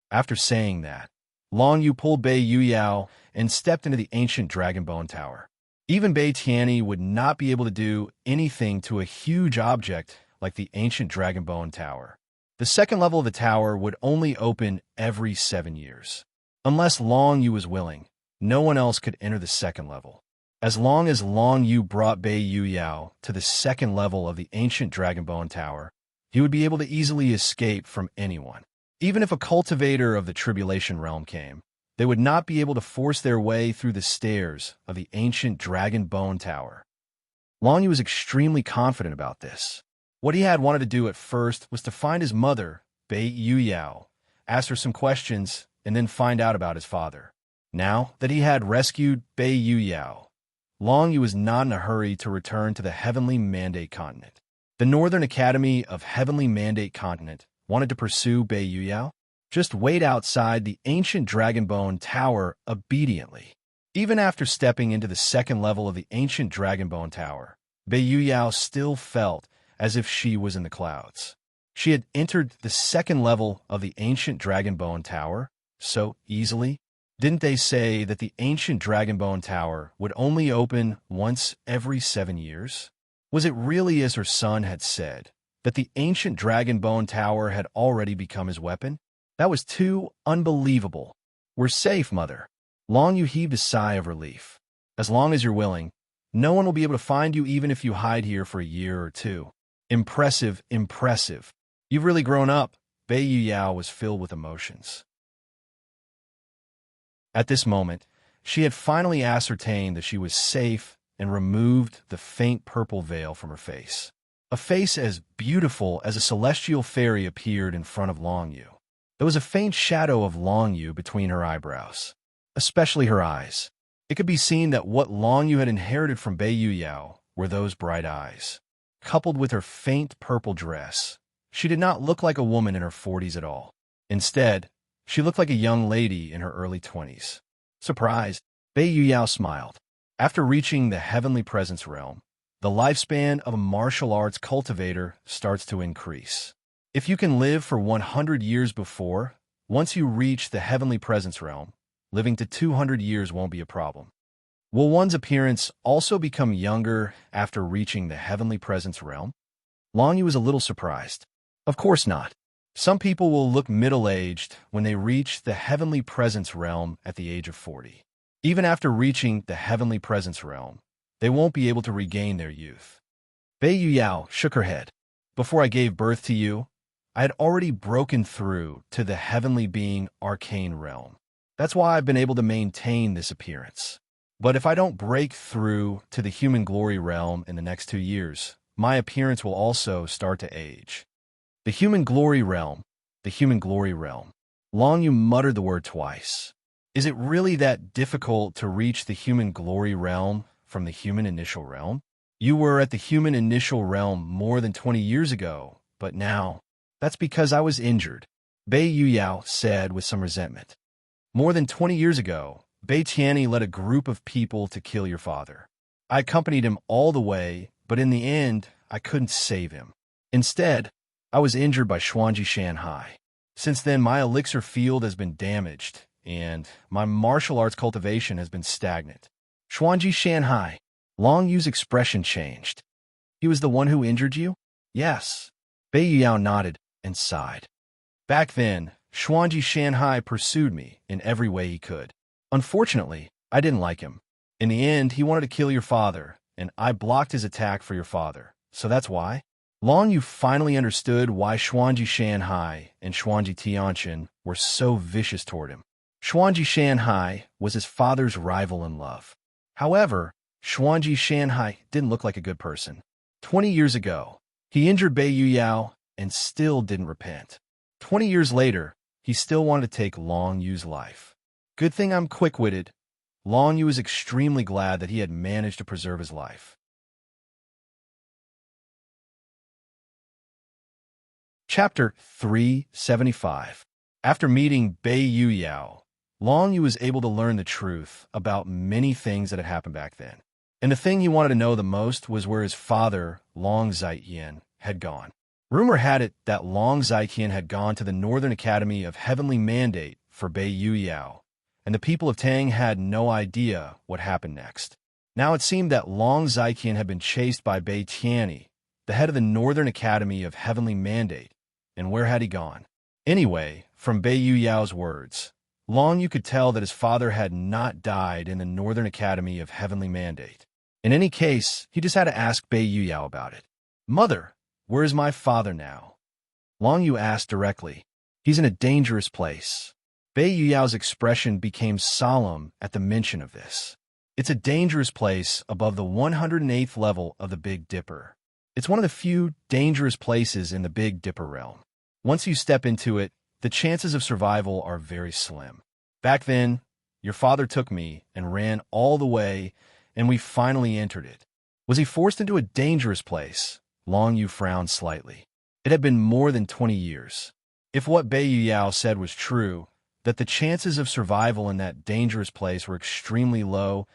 After saying that, Long Yu pulled Bei Yao and stepped into the ancient Dragonbone Tower. Even Bei Tianyi would not be able to do anything to a huge object like the ancient Dragonbone Tower. The second level of the tower would only open every 7 years. Unless Long Yu was willing, no one else could enter the second level. As long as Long Yu brought Bei Yao to the second level of the ancient Dragonbone Tower, he would be able to easily escape from anyone. Even if a cultivator of the Tribulation Realm came, they would not be able to force their way through the stairs of the ancient Dragonbone Tower. Long Yu was extremely confident about this. What he had wanted to do at first was to find his mother, Bei Yao, ask her some questions, and then find out about his father. Now that he had rescued Bei Yao, Long Yu was not in a hurry to return to the Heavenly Mandate Continent. The Northern Academy of Heavenly Mandate Continent wanted to pursue Bei Yao. Just wait outside the ancient Dragonbone Tower obediently. Even after stepping into the second level of the ancient Dragonbone Tower, Bei Yao still felt as if she was in the clouds. She had entered the second level of the ancient Dragonbone Tower so easily. Didn't they say that the ancient Dragonbone Tower would only open once every 7 years? Was it really as her son had said, that the ancient Dragonbone Tower had already become his weapon? That was too unbelievable. We're safe, Mother. Long Yu heaved a sigh of relief. As long as you're willing, no one will be able to find you even if you hide here for a year or two. Impressive, impressive. You've really grown up. Bei Yao was filled with emotions. At this moment, she had finally ascertained that she was safe and removed the faint purple veil from her face. A face as beautiful as a celestial fairy appeared in front of Long Yu. There was a faint shadow of Long Yu between her eyebrows, especially her eyes. It could be seen that what Long Yu had inherited from Bei Yao were those bright eyes. Coupled with her faint purple dress, she did not look like a woman in her 40s at all. Instead, she looked like a young lady in her early 20s. Surprised, Bei Yao smiled. After reaching the Heavenly Presence realm, the lifespan of a martial arts cultivator starts to increase. If you can live for 100 years before, once you reach the heavenly presence realm, living to 200 years won't be a problem. Will one's appearance also become younger after reaching the heavenly presence realm? Long Yu was a little surprised. Of course not. Some people will look middle-aged when they reach the heavenly presence realm at the age of 40. Even after reaching the heavenly presence realm, they won't be able to regain their youth. Bei Yuyao shook her head. Before I gave birth to you, I had already broken through to the heavenly being arcane realm. That's why I've been able to maintain this appearance. But if I don't break through to the human glory realm in the next 2 years, my appearance will also start to age. The human glory realm, the human glory realm. Long Yu muttered the word twice. Is it really that difficult to reach the human glory realm from the human initial realm? You were at the human initial realm more than 20 years ago, but now, that's because I was injured, Bei Yuyao said with some resentment. More than 20 years ago, Bei Tianyi led a group of people to kill your father. I accompanied him all the way, but in the end, I couldn't save him. Instead, I was injured by Xuanji Shanhai. Since then, my elixir field has been damaged, and my martial arts cultivation has been stagnant. Xuanji Shanhai. Long Yu's expression changed. He was the one who injured you? Yes. Bei Yuyao nodded and sighed. Back then, Xuanji Shanhai pursued me in every way he could. Unfortunately, I didn't like him. In the end, he wanted to kill your father, and I blocked his attack for your father. So that's why? Long Yu finally understood why Xuanji Shanhai and Xuanji Tianqian were so vicious toward him. Xuanji Shanhai was his father's rival in love. However, Xuanji Shanhai didn't look like a good person. 20 years ago, he injured Bei Yuyao and still didn't repent. 20 years later, he still wanted to take Long Yu's life. Good thing I'm quick-witted. Long Yu was extremely glad that he had managed to preserve his life. Chapter 375. After meeting Bei Yuyao, Long Yu was able to learn the truth about many things that had happened back then. And the thing he wanted to know the most was where his father, Long Zaiqian, had gone. Rumor had it that Long Zaiqian had gone to the Northern Academy of Heavenly Mandate for Bei Yuyao, and the people of Tang had no idea what happened next. Now it seemed that Long Zaiqian had been chased by Bei Tianyi, the head of the Northern Academy of Heavenly Mandate, and where had he gone? Anyway, from Bei Yuyao's words, Long Yu could tell that his father had not died in the Northern Academy of Heavenly Mandate. In any case, he just had to ask Bei Yuyao about it. Mother, where is my father now? Long Yu asked directly. He's in a dangerous place. Bei Yuyao's expression became solemn at the mention of this. It's a dangerous place above the 108th level of the Big Dipper. It's one of the few dangerous places in the Big Dipper realm. Once you step into it, the chances of survival are very slim. Back then, your father took me and ran all the way, and we finally entered it. Was he forced into a dangerous place? Long Yu frowned slightly. It had been more than 20 years. If what Bei Yuyao said was true, that the chances of survival in that dangerous place were extremely low,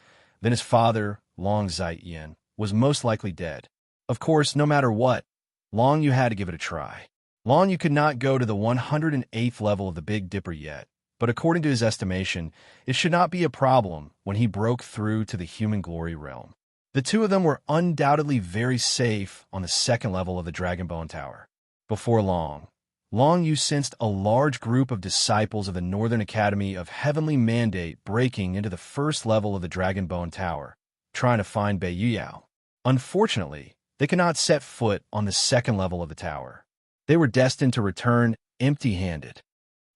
then his father, Long Zaiqian, was most likely dead. Of course, no matter what, Long Yu had to give it a try. Long Yu could not go to the 108th level of the Big Dipper yet, but according to his estimation, it should not be a problem when he broke through to the human glory realm. The two of them were undoubtedly very safe on the second level of the Dragonbone Tower. Before long, Long Yu sensed a large group of disciples of the Northern Academy of Heavenly Mandate breaking into the first level of the Dragonbone Tower, trying to find Bei Yuyao. Unfortunately, they could not set foot on the second level of the tower. They were destined to return empty-handed.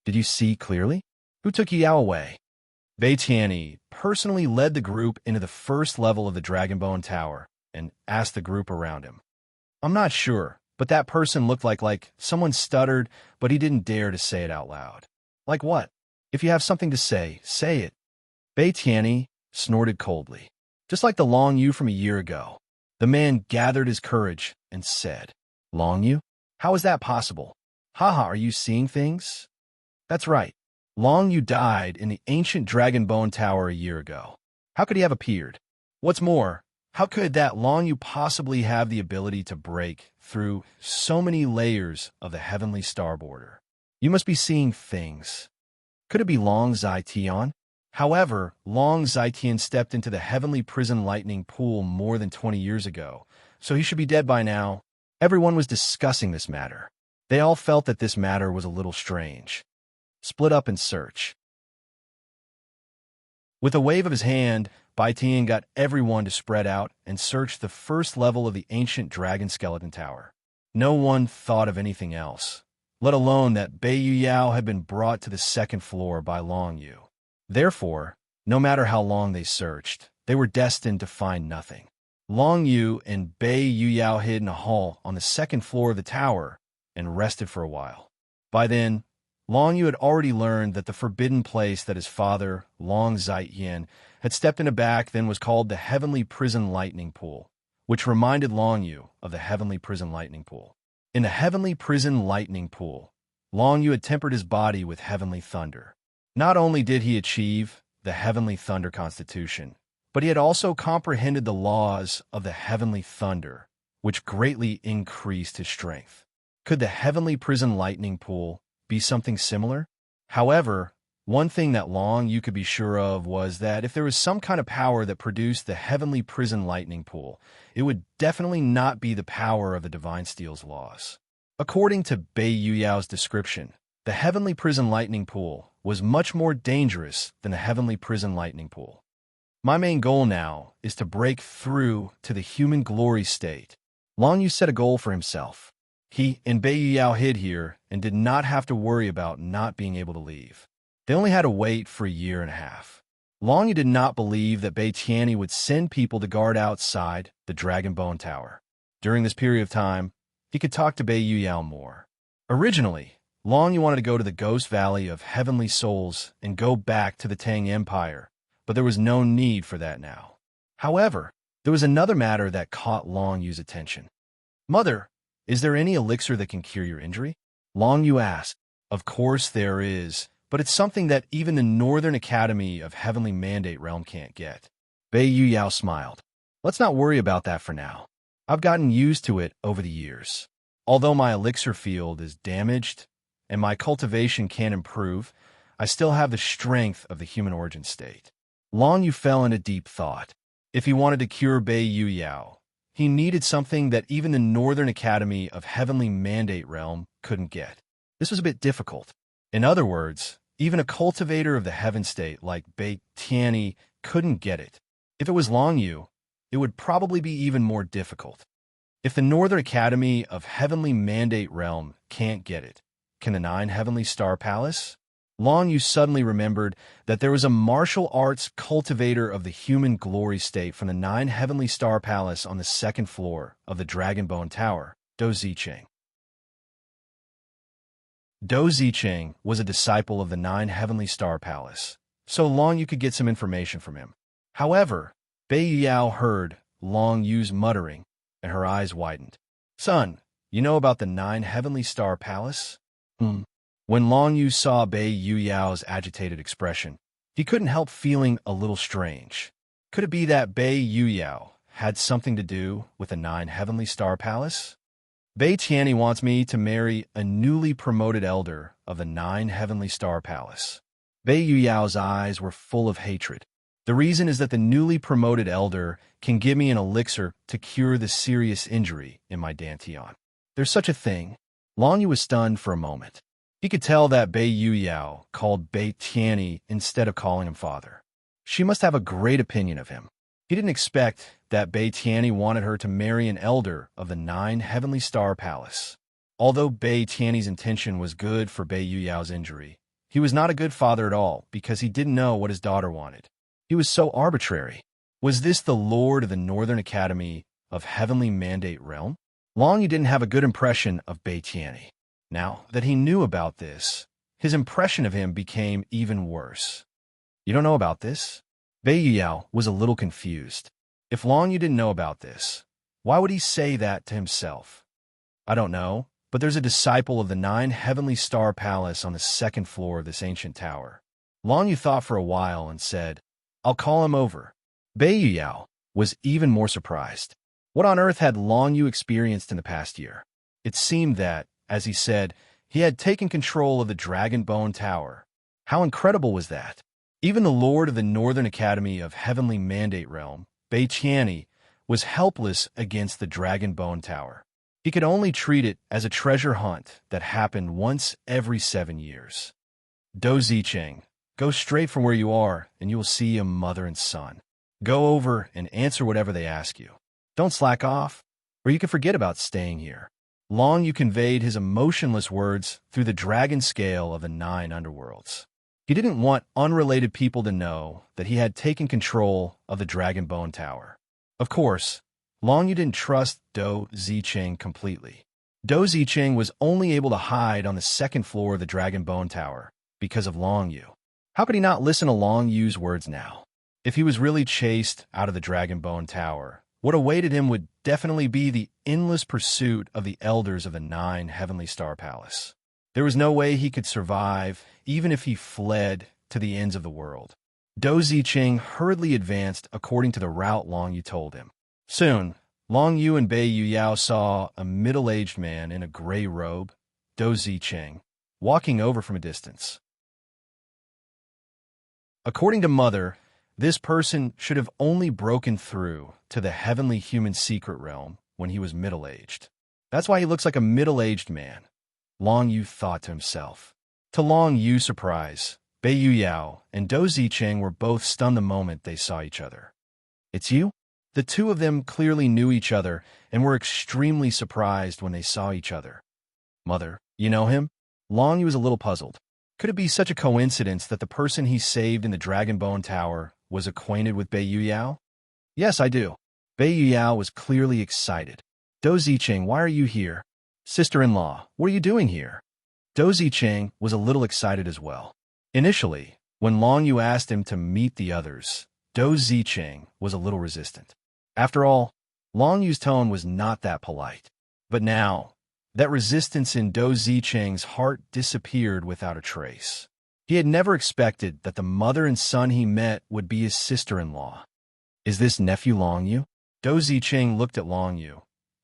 Did you see clearly? Who took Yuyao away? Bei Tianyi personally led the group into the first level of the Dragonbone Tower and asked the group around him. I'm not sure, but that person looked like someone stuttered, but he didn't dare to say it out loud. Like what? If you have something to say, say it. Bei Tianyi snorted coldly. Just like the Long Yu from a year ago. The man gathered his courage and said, Long Yu? How is that possible? Haha, are you seeing things? That's right. Long Yu died in the ancient Dragonbone Tower a year ago. How could he have appeared? What's more, How could that Long Yu possibly have the ability to break through so many layers of the heavenly star border? You must be seeing things. Could it be Long Zai-Tian? However, Long Zai-Tian stepped into the heavenly prison lightning pool more than 20 years ago, so he should be dead by now. Everyone was discussing this matter. They all felt that this matter was a little strange. Split up and search. With a wave of his hand, Bai Tian got everyone to spread out and search the first level of the ancient dragon skeleton tower. No one thought of anything else, let alone that Bei Yu Yao had been brought to the second floor by Long Yu. Therefore, no matter how long they searched, they were destined to find nothing. Long Yu and Bei Yu Yao hid in a hall on the second floor of the tower and rested for a while. By then, Long Yu had already learned that the forbidden place that his father, Long Zai-Yin, had stepped into back then was called the Heavenly Prison Lightning Pool, which reminded Long Yu of the Heavenly Prison Lightning Pool. In the Heavenly Prison Lightning Pool, Long Yu had tempered his body with heavenly thunder. Not only did he achieve the Heavenly Thunder Constitution, but he had also comprehended the laws of the Heavenly Thunder, which greatly increased his strength. Could the Heavenly Prison Lightning Pool be something similar? However, one thing that Long Yu could be sure of was that if there was some kind of power that produced the Heavenly Prison Lightning Pool, it would definitely not be the power of the Divine Steel's laws. According to Bei Yu Yao's description, the Heavenly Prison Lightning Pool was much more dangerous than the Heavenly Prison Lightning Pool. My main goal now is to break through to the human glory state. Long Yu set a goal for himself. He and Bei Yu Yao hid here and did not have to worry about not being able to leave. They only had to wait for a year and a half. Long Yu did not believe that Bei Tianyi would send people to guard outside the Dragon Bone Tower. During this period of time, he could talk to Bei Yu Yao more. Originally, Long Yu wanted to go to the Ghost Valley of Heavenly Souls and go back to the Tang Empire, but there was no need for that now. However, there was another matter that caught Long Yu's attention. "Mother, is there any elixir that can cure your injury?" Long Yu asked. "Of course there is, but it's something that even the Northern Academy of Heavenly Mandate Realm can't get." Bei Yu Yao smiled. "Let's not worry about that for now. I've gotten used to it over the years. Although my elixir field is damaged and my cultivation can improve, I still have the strength of the human origin state." Long Yu fell into deep thought. If he wanted to cure Bei Yu Yao, he needed something that even the Northern Academy of Heavenly Mandate Realm couldn't get. This was a bit difficult. In other words, even a cultivator of the heaven state like Bei Tianyi couldn't get it. If it was Long Yu, it would probably be even more difficult. If the Northern Academy of Heavenly Mandate Realm can't get it, can the 9 Heavenly Star Palace? Long Yu suddenly remembered that there was a martial arts cultivator of the human glory state from the 9 Heavenly Star Palace on the second floor of the Dragon Bone Tower, Do Zicheng. Do Zicheng was a disciple of the 9 Heavenly Star Palace, so Long Yu could get some information from him. However, Bei Yu Yao heard Long Yu's muttering, and her eyes widened. "Son, you know about the 9 Heavenly Star Palace?" When Long Yu saw Bei Yu Yao's agitated expression, he couldn't help feeling a little strange. Could it be that Bei Yu Yao had something to do with the 9 Heavenly Star Palace? Bei Tianyi wants me to marry a newly promoted elder of the 9 Heavenly Star Palace. Bei Yu Yao's eyes were full of hatred. The reason is that the newly promoted elder can give me an elixir to cure the serious injury in my dantian. There's such a thing. Long Yu was stunned for a moment. He could tell that Bei Yu Yao called Bei Tianyi instead of calling him father. She must have a great opinion of him. He didn't expect that Bei Tianyi wanted her to marry an elder of the 9 Heavenly Star Palace. Although Bei Tianyi's intention was good for Bei Yu Yao's injury, he was not a good father at all because he didn't know what his daughter wanted. He was so arbitrary. Was this the Lord of the Northern Academy of Heavenly Mandate Realm? Long Yu didn't have a good impression of Bei Tianyi. Now that he knew about this, his impression of him became even worse. "You don't know about this?" Bei Yu Yao was a little confused. If Long Yu didn't know about this, why would he say that to himself? "I don't know, but there's a disciple of the 9 Heavenly Star Palace on the second floor of this ancient tower." Long Yu thought for a while and said, "I'll call him over." Bei Yu Yao, was even more surprised. What on earth had Long Yu experienced in the past year? It seemed that, as he said, he had taken control of the Dragon Bone Tower. How incredible was that? Even the Lord of the Northern Academy of Heavenly Mandate Realm, Bei Tianyi, was helpless against the Dragon Bone Tower. He could only treat it as a treasure hunt that happened once every 7 years. Do Zicheng, go straight from where you are, and you will see a mother and son. Go over and answer whatever they ask you. Don't slack off, or you can forget about staying here. Long Yu conveyed his emotionless words through the dragon scale of the 9 underworlds. He didn't want unrelated people to know that he had taken control of the Dragon Bone Tower. Of course, Long Yu didn't trust Do Zicheng completely. Do Zicheng was only able to hide on the 2nd floor of the Dragon Bone Tower because of Long Yu. How could he not listen to Long Yu's words now? If he was really chased out of the Dragon Bone Tower, what awaited him would definitely be the endless pursuit of the elders of the 9 Heavenly Star Palace. There was no way he could survive, even if he fled to the ends of the world. Do Zicheng hurriedly advanced according to the route Long Yu told him. Soon, Long Yu and Bei Yuyao saw a middle-aged man in a gray robe, Do Zicheng, walking over from a distance. According to Mother, this person should have only broken through to the heavenly human secret realm when he was middle-aged. That's why he looks like a middle-aged man, Long Yu thought to himself. To Long Yu's surprise, Bei Yuyao and Do Zicheng were both stunned the moment they saw each other. It's you? The two of them clearly knew each other and were extremely surprised when they saw each other. Mother, you know him? Long Yu was a little puzzled. Could it be such a coincidence that the person he saved in the Dragon Bone Tower was acquainted with Bei Yuyao? Yes, I do. Bei Yuyao was clearly excited. Do Zicheng, why are you here? Sister-in-law, what are you doing here? Do Zicheng was a little excited as well. Initially, when Long Yu asked him to meet the others, Do Zicheng was a little resistant. After all, Long Yu's tone was not that polite. But now, that resistance in Do Zicheng's heart disappeared without a trace. He had never expected that the mother and son he met would be his sister-in-law. Is this nephew Long Yu? Do Zicheng looked at Long Yu,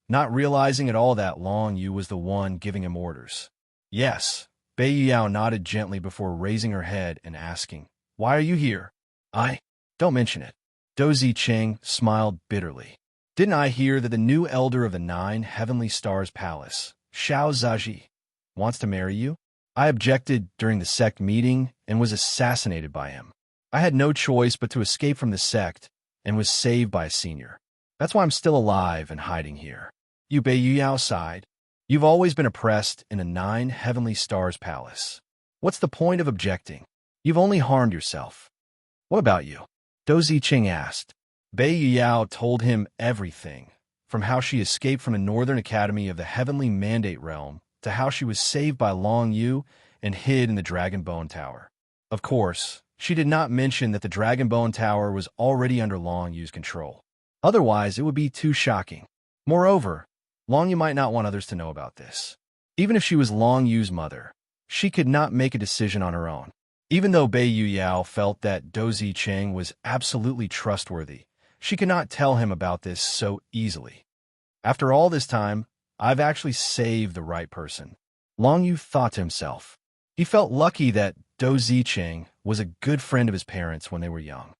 not realizing at all that Long Yu was the one giving him orders. Yes, Bei Yuyao nodded gently before raising her head and asking, Why are you here? Don't mention it. Do Zicheng smiled bitterly. Didn't I hear that the new elder of the 9 Heavenly Stars Palace, Xiao Zaji, wants to marry you? I objected during the sect meeting and was assassinated by him. I had no choice but to escape from the sect and was saved by a senior. That's why I'm still alive and hiding here. You Bei Yuyao sighed. You've always been oppressed in the 9 Heavenly Stars Palace. What's the point of objecting? You've only harmed yourself. What about you? Do Zicheng asked. Bei Yuyao told him everything, from how she escaped from the Northern Academy of the Heavenly Mandate Realm to how she was saved by Long Yu and hid in the Dragon Bone Tower. Of course, she did not mention that the Dragon Bone Tower was already under Long Yu's control. Otherwise, it would be too shocking. Moreover, Long Yu might not want others to know about this. Even if she was Long Yu's mother, she could not make a decision on her own. Even though Bei Yuyao felt that Do Zicheng was absolutely trustworthy, she could not tell him about this so easily. After all this time, I've actually saved the right person, Long Yu thought to himself. He felt lucky that Do Zicheng was a good friend of his parents when they were young.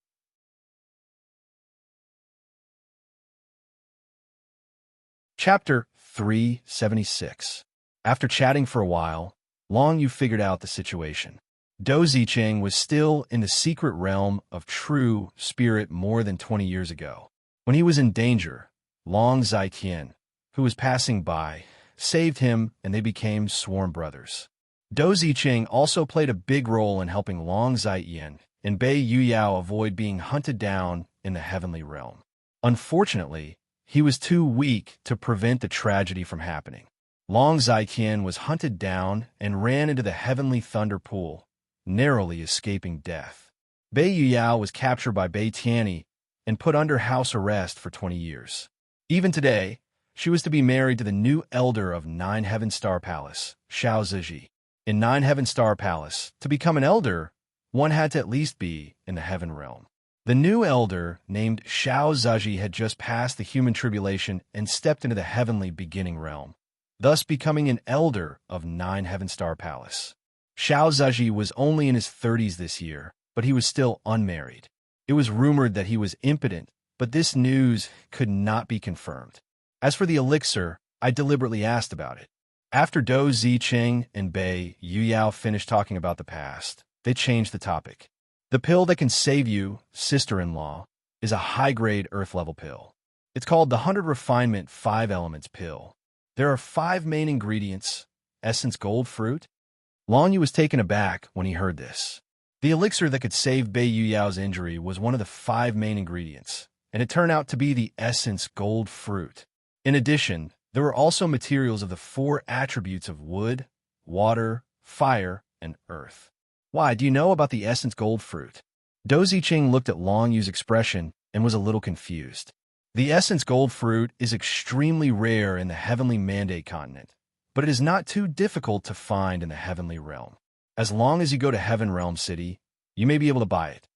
Chapter 376. After chatting for a while, Long Yu figured out the situation. Do Zicheng was still in the secret realm of true spirit more than 20 years ago. When he was in danger, Long Zaiqian, who was passing by, saved him and they became sworn brothers. Do Zicheng also played a big role in helping Long Zaiqian and Bei Yuyao avoid being hunted down in the heavenly realm. Unfortunately, he was too weak to prevent the tragedy from happening. Long Zaiqian was hunted down and ran into the heavenly thunder pool, narrowly escaping death. Bei Yuyao was captured by Bei Tianyi and put under house arrest for 20 years. Even today, she was to be married to the new elder of 9 Heaven Star Palace, Xiao Ziji. In 9 Heaven Star Palace, to become an elder, one had to at least be in the heaven realm. The new elder, named Xiao Zhaji, had just passed the human tribulation and stepped into the heavenly beginning realm, thus becoming an elder of 9 Heaven Star Palace. Xiao Zhaji was only in his 30s this year, but he was still unmarried. It was rumored that he was impotent, but this news could not be confirmed. As for the elixir, I deliberately asked about it. After Dou Ziqing and Bei Yuyao finished talking about the past, they changed the topic. The pill that can save you, sister-in-law, is a high-grade earth-level pill. It's called the 100 Refinement 5 Elements pill. There are 5 main ingredients: essence gold fruit. Long Yu was taken aback when he heard this. The elixir that could save Bei Yuyao's injury was one of the 5 main ingredients, and it turned out to be the essence gold fruit. In addition, there were also materials of the 4 attributes of wood, water, fire, and earth. Why, do you know about the essence gold fruit? Dou Ziqing looked at Long Yu's expression and was a little confused. The essence gold fruit is extremely rare in the heavenly Mandate continent, but it is not too difficult to find in the heavenly realm. As long as you go to Heaven Realm City, you may be able to buy it.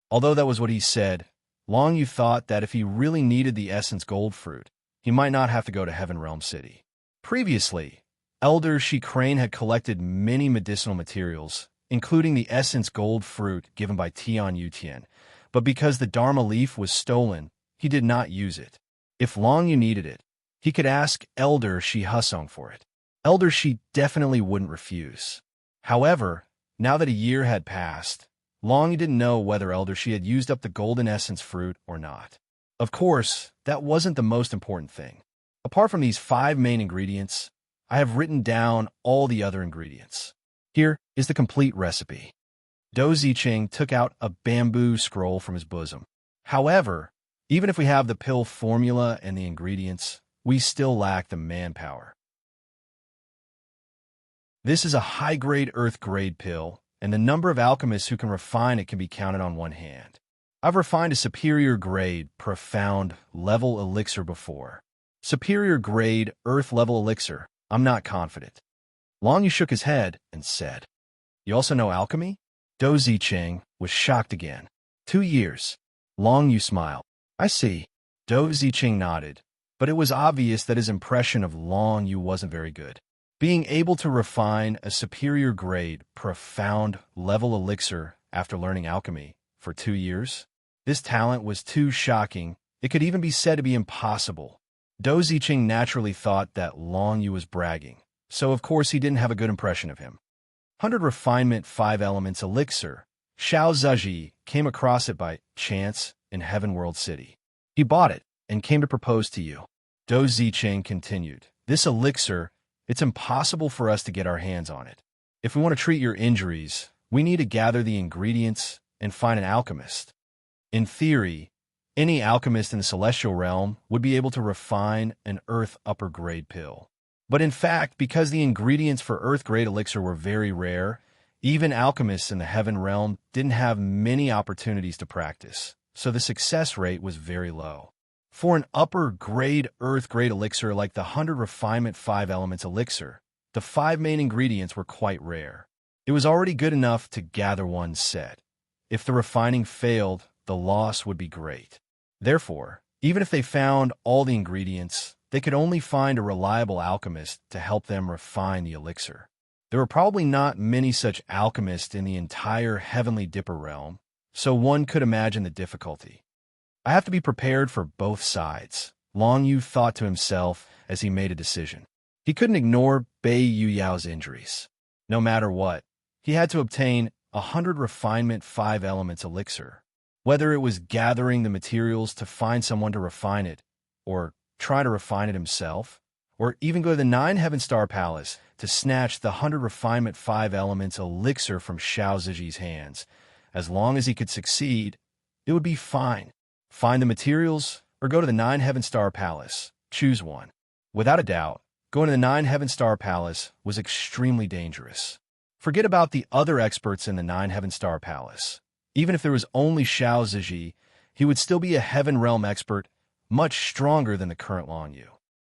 Although that was what he said, Long Yu thought that if he really needed the essence gold fruit, he might not have to go to Heaven Realm City. Previously, Elder Shi Crane had collected many medicinal materials, including the essence gold fruit given by Tian Yutian, but because the Dharma leaf was stolen, he did not use it. If Long Yu needed it, he could ask Elder Shi Husong for it. Elder Shi definitely wouldn't refuse. However, now that a year had passed, Long Yu didn't know whether Elder Shi had used up the golden essence fruit or not. Of course, that wasn't the most important thing. Apart from these 5 main ingredients, I have written down all the other ingredients. Here is the complete recipe. Dou Ziqing took out a bamboo scroll from his bosom. However, even if we have the pill formula and the ingredients, we still lack the manpower. This is a high-grade earth-grade pill, and the number of alchemists who can refine it can be counted on one hand. I've refined a superior-grade, profound level elixir before. Superior-grade, earth-level elixir, I'm not confident. Long Yu shook his head and said, "You also know alchemy?" Dou Ziqing was shocked again. 2 years. Long Yu smiled. "I see." Dou Ziqing nodded, but it was obvious that his impression of Long Yu wasn't very good. Being able to refine a superior-grade, profound level elixir after learning alchemy for 2 years? This talent was too shocking. It could even be said to be impossible. Dou Ziqing naturally thought that Long Yu was bragging, so of course he didn't have a good impression of him. 100 Refinement 5 Elements Elixir. Xiao Zhaji came across it by chance in Heaven World City. He bought it and came to propose to you. Dou Ziqing continued, "This elixir, it's impossible for us to get our hands on it. If we want to treat your injuries, we need to gather the ingredients and find an alchemist. In theory, any alchemist in the celestial realm would be able to refine an earth upper-grade pill. But in fact, because the ingredients for earth-grade elixir were very rare, even alchemists in the heaven realm didn't have many opportunities to practice, so the success rate was very low. For an upper-grade earth-grade elixir like the 100 Refinement 5 Elements elixir, the 5 main ingredients were quite rare. It was already good enough to gather one set. If the refining failed, the loss would be great. Therefore, even if they found all the ingredients, they could only find a reliable alchemist to help them refine the elixir. There were probably not many such alchemists in the entire Heavenly Dipper realm, so one could imagine the difficulty. I have to be prepared for both sides, Long Yu thought to himself as he made a decision. He couldn't ignore Bei Yuyao's injuries. No matter what, he had to obtain 100 Refinement 5 Elements elixir. Whether it was gathering the materials to find someone to refine it, or try to refine it himself, or even go to the 9 Heaven Star Palace to snatch the 100 Refinement 5 Elements elixir from Xiao Ziji's hands. As long as he could succeed, it would be fine. Find the materials, or go to the 9 Heaven Star Palace. Choose one. Without a doubt, going to the 9 Heaven Star Palace was extremely dangerous. Forget about the other experts in the 9 Heaven Star Palace. Even if there was only Xiao Ziji, he would still be a Heaven Realm expert, much stronger than the current Long Yu.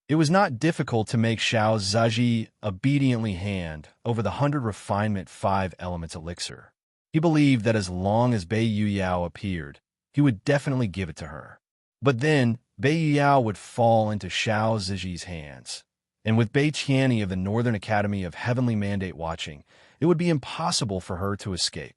It was not difficult to make Xiao Ziji obediently hand over the 100 Refinement 5 Elements elixir. He believed that as long as Bei Yuyao appeared, he would definitely give it to her. But then, Bei Yao would fall into Xiao Ziji's hands. And with Bei Qiani of the Northern Academy of Heavenly Mandate watching, it would be impossible for her to escape.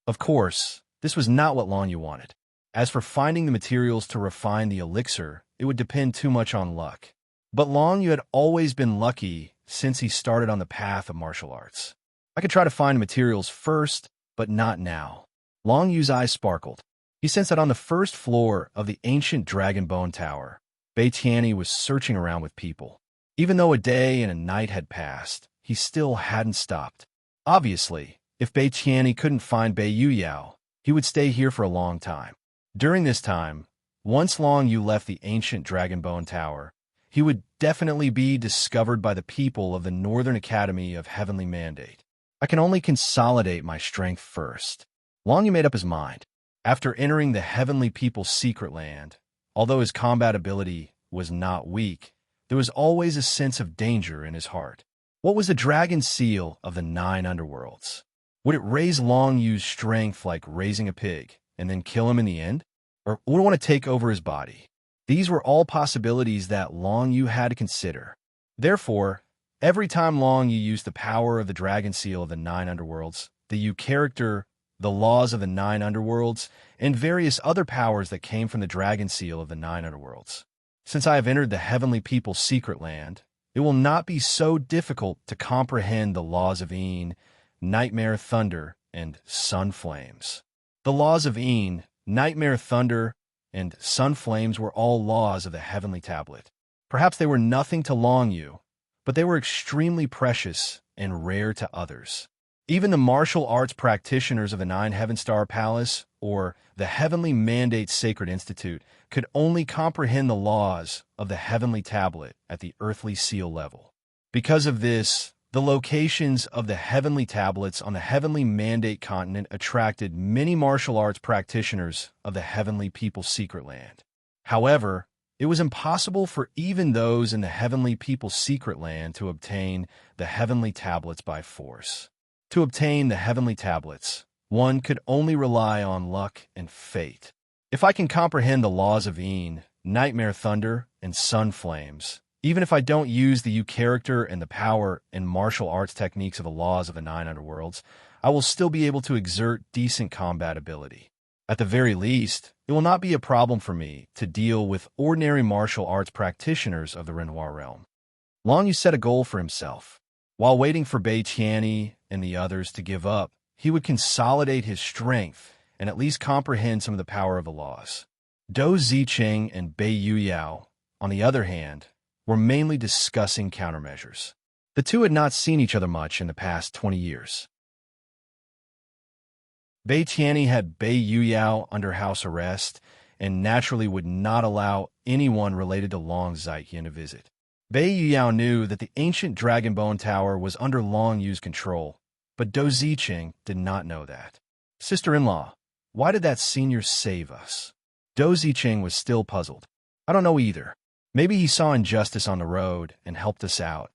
Of course, this was not what Long Yu wanted. As for finding the materials to refine the elixir, it would depend too much on luck. But Long Yu had always been lucky since he started on the path of martial arts. I could try to find materials first, but not now. Long Yu's eyes sparkled. He sensed that on the first floor of the ancient Dragon Bone Tower, Bei Tianyi was searching around with people. Even though a day and a night had passed, he still hadn't stopped. Obviously, if Bei Tianyi couldn't find Bei Yuyao, he would stay here for a long time. During this time, once Long Yu left the ancient Dragon Bone Tower, he would definitely be discovered by the people of the Northern Academy of Heavenly Mandate. I can only consolidate my strength first. Long Yu made up his mind. After entering the Heavenly People's secret land, although his combat ability was not weak, there was always a sense of danger in his heart. What was the dragon seal of the 9 underworlds? Would it raise Long Yu's strength like raising a pig, and then kill him in the end? Or would it want to take over his body? These were all possibilities that Long Yu had to consider. Therefore, every time Long Yu used the power of the dragon seal of the 9 underworlds, the Yu character, the laws of the 9 underworlds, and various other powers that came from the dragon seal of the 9 underworlds. Since I have entered the Heavenly People's secret land, it will not be so difficult to comprehend the laws of Een, Nightmare Thunder, and Sun Flames. The laws of Een, Nightmare Thunder, and Sun Flames were all laws of the Heavenly Tablet. Perhaps they were nothing to Long Yu, but they were extremely precious and rare to others. Even the martial arts practitioners of the 9 Heaven Star Palace or the Heavenly Mandate Sacred Institute could only comprehend the laws of the Heavenly Tablet at the earthly seal level. Because of this, the locations of the Heavenly Tablets on the Heavenly Mandate continent attracted many martial arts practitioners of the Heavenly People's secret land. However, it was impossible for even those in the Heavenly People's secret land to obtain the Heavenly Tablets by force. To obtain the Heavenly Tablets, one could only rely on luck and fate. If I can comprehend the laws of Een, Nightmare Thunder, and Sun Flames, even if I don't use the Yu character and the power and martial arts techniques of the laws of the 9 underworlds, I will still be able to exert decent combat ability. At the very least, it will not be a problem for me to deal with ordinary martial arts practitioners of the Renoir realm. Long Yu set a goal for himself. While waiting for Bei Tianyi and the others to give up, he would consolidate his strength and at least comprehend some of the power of the laws. Dou Ziqing and Bei Yuyao, on the other hand, were mainly discussing countermeasures. The two had not seen each other much in the past 20 years. Bei Tianyi had Bei Yuyao under house arrest and naturally would not allow anyone related to Long Ziqian to visit. Bei Yuyao knew that the ancient Dragon Bone Tower was under Long Yu's control, but Dou Ziqing did not know that. Sister-in-law, why did that senior save us? Dou Ziqing was still puzzled. I don't know either. Maybe he saw injustice on the road and helped us out.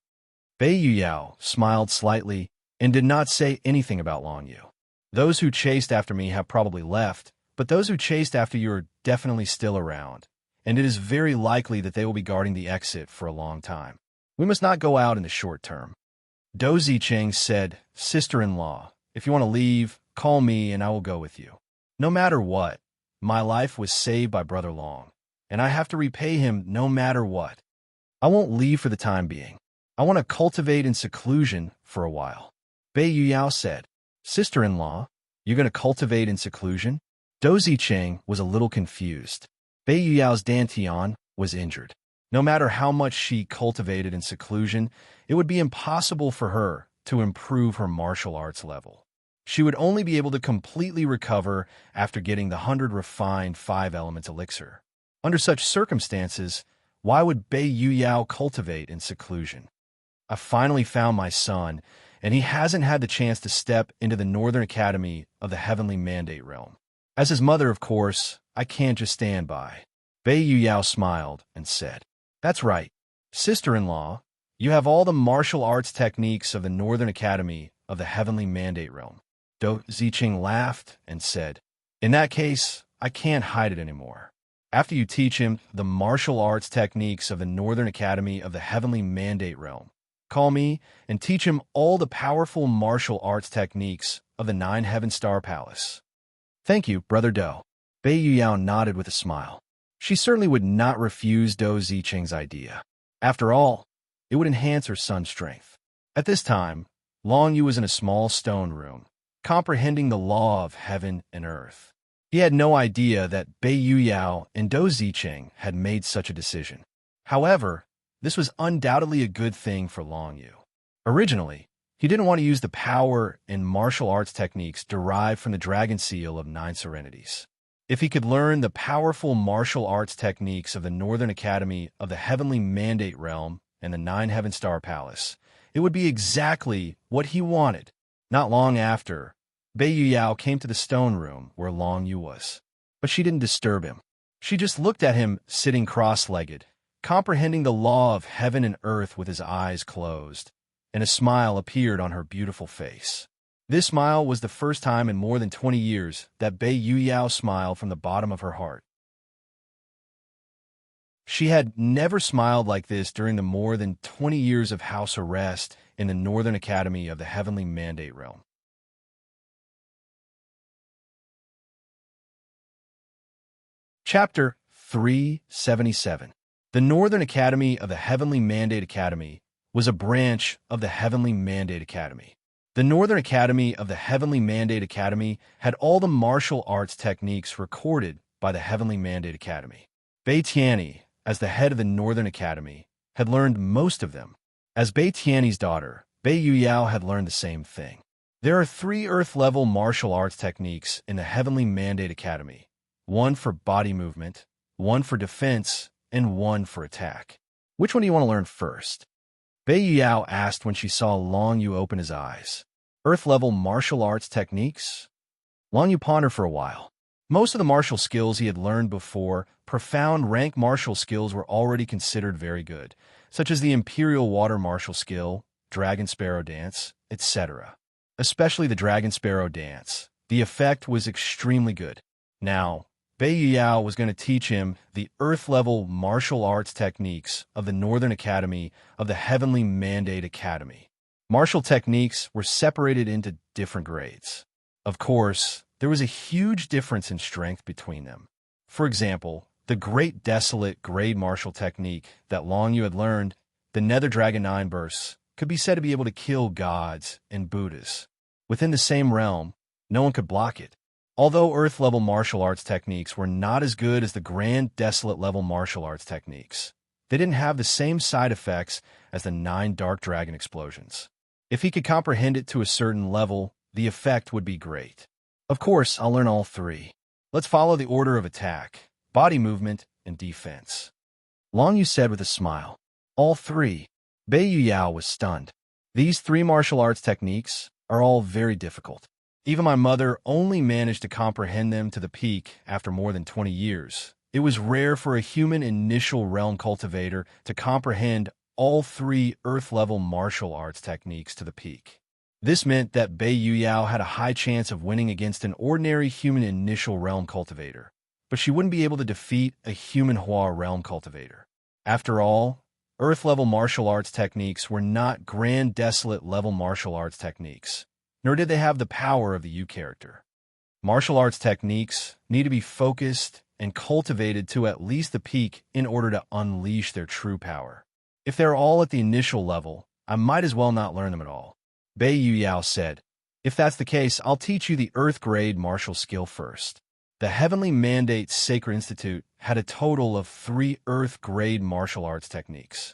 Bei Yuyao smiled slightly and did not say anything about Long Yu. Those who chased after me have probably left, but those who chased after you are definitely still around, and it is very likely that they will be guarding the exit for a long time. We must not go out in the short term. Dou Ziqing said, Sister-in-law, if you want to leave, call me and I will go with you. No matter what, my life was saved by Brother Long, and I have to repay him no matter what. I won't leave for the time being. I want to cultivate in seclusion for a while. Bei Yuyao said, Sister-in-law, you're going to cultivate in seclusion? Dou Ziqing was a little confused. Bei Yuyao's dantian was injured. No matter how much she cultivated in seclusion, it would be impossible for her to improve her martial arts level. She would only be able to completely recover after getting the 100 refined 5 elements elixir. Under such circumstances, why would Bei Yuyao cultivate in seclusion? I finally found my son, and he hasn't had the chance to step into the Northern Academy of the Heavenly Mandate realm. As his mother, of course, I can't just stand by. Bei Yuyao smiled and said, That's right. Sister-in-law, you have all the martial arts techniques of the Northern Academy of the Heavenly Mandate realm. Dou Ziqing laughed and said, In that case, I can't hide it anymore. After you teach him the martial arts techniques of the Northern Academy of the Heavenly Mandate Realm, call me and teach him all the powerful martial arts techniques of the Nine Heaven Star Palace. Thank you, Brother Do. Bei Yuyao nodded with a smile. She certainly would not refuse Do Zicheng's idea. After all, it would enhance her son's strength. At this time, Long Yu was in a small stone room, comprehending the law of heaven and earth. He had no idea that Bei Yuyao and Do Zicheng had made such a decision. However, this was undoubtedly a good thing for Long Yu. Originally, he didn't want to use the power and martial arts techniques derived from the Dragon Seal of Nine Serenities. If he could learn the powerful martial arts techniques of the Northern Academy of the Heavenly Mandate Realm and the Nine Heaven Star Palace, it would be exactly what he wanted. Not long after, Bei Yuyao came to the stone room where Long Yu was. But she didn't disturb him. She just looked at him sitting cross-legged, comprehending the law of heaven and earth with his eyes closed, and a smile appeared on her beautiful face. This smile was the first time in more than 20 years that Bei Yuyao smiled from the bottom of her heart. She had never smiled like this during the more than 20 years of house arrest in the Northern Academy of the Heavenly Mandate Realm. Chapter 377. The Northern Academy of the Heavenly Mandate Academy was a branch of the Heavenly Mandate Academy. The Northern Academy of the Heavenly Mandate Academy had all the martial arts techniques recorded by the Heavenly Mandate Academy. Bei Tianyi, as the head of the Northern Academy, had learned most of them. As Bei Tianyi's daughter, Bei Yuyao had learned the same thing. There are 3 Earth-level martial arts techniques in the Heavenly Mandate Academy. 1 for body movement, 1 for defense, and 1 for attack. Which one do you want to learn first? Bei Yuyao asked when she saw Long Yu open his eyes. Earth-level martial arts techniques? Long Yu pondered for a while. Most of the martial skills he had learned before, profound rank martial skills, were already considered very good, such as the Imperial Water martial skill, Dragon Sparrow Dance, etc. Especially the Dragon Sparrow Dance. The effect was extremely good. Now, Bei Yuyao was going to teach him the Earth-level martial arts techniques of the Northern Academy of the Heavenly Mandate Academy. Martial techniques were separated into different grades. Of course, there was a huge difference in strength between them. For example, the Great Desolate grade martial technique that Long Yu had learned, the Nether Dragon 9 bursts, could be said to be able to kill gods and Buddhas. Within the same realm, no one could block it. Although Earth-level martial arts techniques were not as good as the Grand Desolate-level martial arts techniques, they didn't have the same side effects as the 9 Dark Dragon explosions. If he could comprehend it to a certain level, the effect would be great. Of course, I'll learn all 3. Let's follow the order of attack, body movement, and defense. Long Yu said with a smile. All 3. Bei Yuyao was stunned. These 3 martial arts techniques are all very difficult. Even my mother only managed to comprehend them to the peak after more than 20 years. It was rare for a human initial realm cultivator to comprehend all 3 Earth-level martial arts techniques to the peak. This meant that Bei Yuyao had a high chance of winning against an ordinary human initial realm cultivator, but she wouldn't be able to defeat a human Hua realm cultivator. After all, Earth-level martial arts techniques were not Grand Desolate-level martial arts techniques, nor did they have the power of the Yu character. Martial arts techniques need to be focused and cultivated to at least the peak in order to unleash their true power. If they're all at the initial level, I might as well not learn them at all. Bei Yuyao said, if that's the case, I'll teach you the Earth-grade martial skill first. The Heavenly Mandate Sacred Institute had a total of 3 Earth-grade martial arts techniques.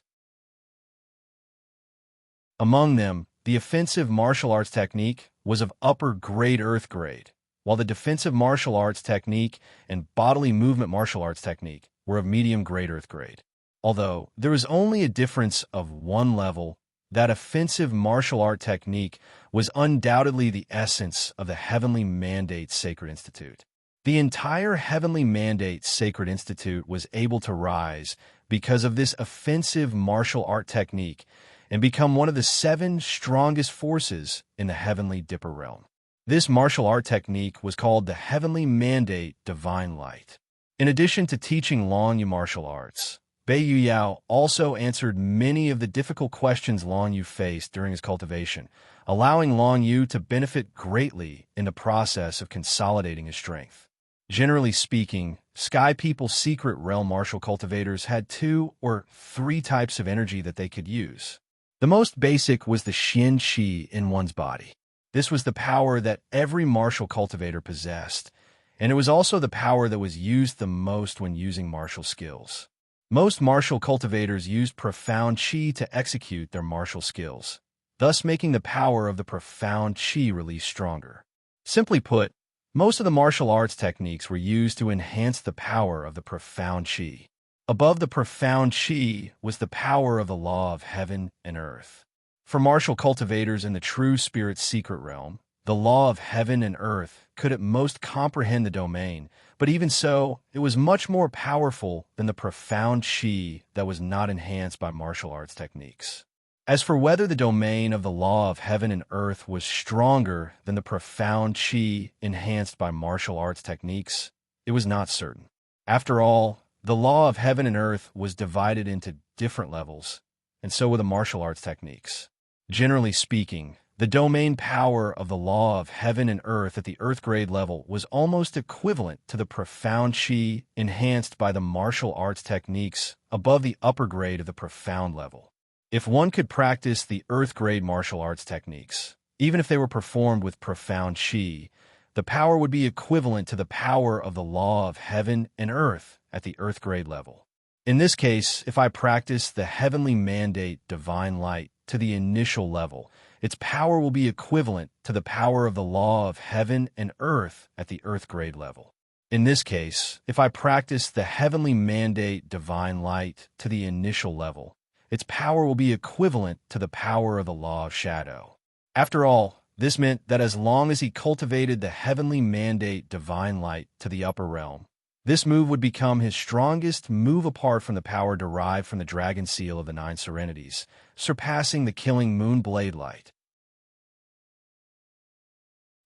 Among them, the offensive martial arts technique was of upper grade Earth grade, while the defensive martial arts technique and bodily movement martial arts technique were of medium grade Earth grade. Although there was only a difference of 1 level, that offensive martial art technique was undoubtedly the essence of the Heavenly Mandate Sacred Institute. The entire Heavenly Mandate Sacred Institute was able to rise because of this offensive martial art technique and become one of the 7 strongest forces in the Heavenly Dipper realm. This martial art technique was called the Heavenly Mandate Divine Light. In addition to teaching Long Yu martial arts, Bei Yu Yao also answered many of the difficult questions Long Yu faced during his cultivation, allowing Long Yu to benefit greatly in the process of consolidating his strength. Generally speaking, Sky People's secret realm martial cultivators had 2 or 3 types of energy that they could use. The most basic was the Xian Qi in one's body. This was the power that every martial cultivator possessed, and it was also the power that was used the most when using martial skills. Most martial cultivators used profound Qi to execute their martial skills, thus making the power of the profound Qi release stronger. Simply put, most of the martial arts techniques were used to enhance the power of the profound Qi. Above the profound Qi was the power of the law of heaven and earth. For martial cultivators in the true spirit secret realm, the law of heaven and earth could at most comprehend the domain, but even so, it was much more powerful than the profound Qi that was not enhanced by martial arts techniques. As for whether the domain of the law of heaven and earth was stronger than the profound Qi enhanced by martial arts techniques, it was not certain. After all, the law of heaven and earth was divided into different levels, and so were the martial arts techniques. Generally speaking, the domain power of the law of heaven and earth at the earth grade level was almost equivalent to the profound Qi enhanced by the martial arts techniques above the upper grade of the profound level. If one could practice the earth grade martial arts techniques, even if they were performed with profound Qi, the power would be equivalent to the power of the law of heaven and earth at the earth grade level. In this case, if I practice the heavenly mandate divine light to the initial level, its power will be equivalent to the power of the law of heaven and earth at the earth grade level. In this case, if I practice the heavenly mandate divine light to the initial level, its power will be equivalent to the power of the law of shadow. After all, this meant that as long as he cultivated the heavenly mandate divine light to the upper realm, this move would become his strongest move apart from the power derived from the dragon seal of the 9 serenities, surpassing the killing moon blade light.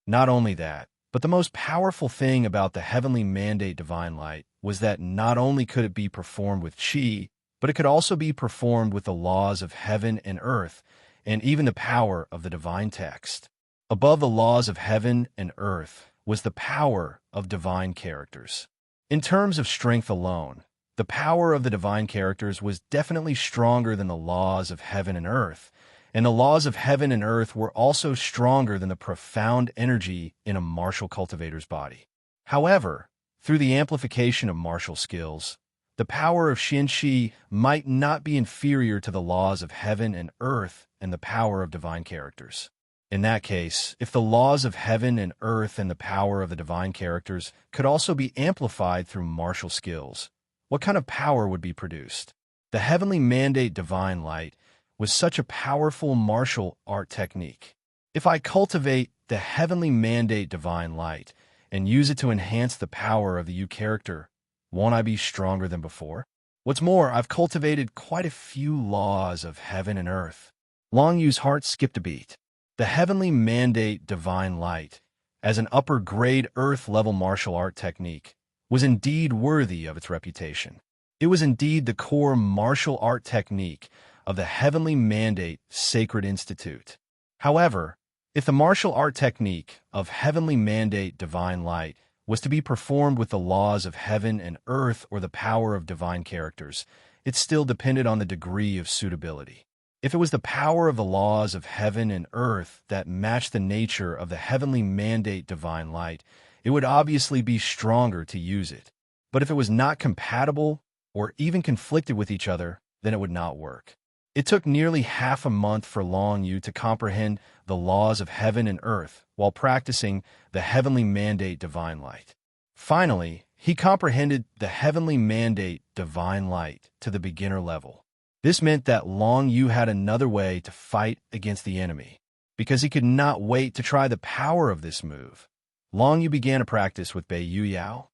Not only that, but the most powerful thing about the heavenly mandate divine light was that not only could it be performed with Qi, but it could also be performed with the laws of heaven and earth, and even the power of the divine text. Above the laws of heaven and earth was the power of divine characters. In terms of strength alone, the power of the divine characters was definitely stronger than the laws of heaven and earth, and the laws of heaven and earth were also stronger than the profound energy in a martial cultivator's body. However, through the amplification of martial skills, the power of Xian Qi might not be inferior to the laws of heaven and earth and the power of divine characters. In that case, if the laws of heaven and earth and the power of the divine characters could also be amplified through martial skills, what kind of power would be produced? The heavenly mandate divine light was such a powerful martial art technique. If I cultivate the heavenly mandate divine light and use it to enhance the power of the Yu character, won't I be stronger than before? What's more, I've cultivated quite a few laws of heaven and earth. Long Yu's heart skipped a beat. The heavenly mandate divine light, as an upper-grade earth-level martial art technique, was indeed worthy of its reputation. It was indeed the core martial art technique of the heavenly mandate sacred institute. However, if the martial art technique of heavenly mandate divine light was to be performed with the laws of heaven and earth or the power of divine characters, it still depended on the degree of suitability. If it was the power of the laws of heaven and earth that matched the nature of the heavenly mandate divine light, it would obviously be stronger to use it. But if it was not compatible or even conflicted with each other, then it would not work. It took nearly half a month for Long Yu to comprehend the laws of heaven and earth while practicing the heavenly mandate divine light. Finally, he comprehended the heavenly mandate divine light to the beginner level. This meant that Long Yu had another way to fight against the enemy. Because he could not wait to try the power of this move, Long Yu began to practice with Bei Yu Yao.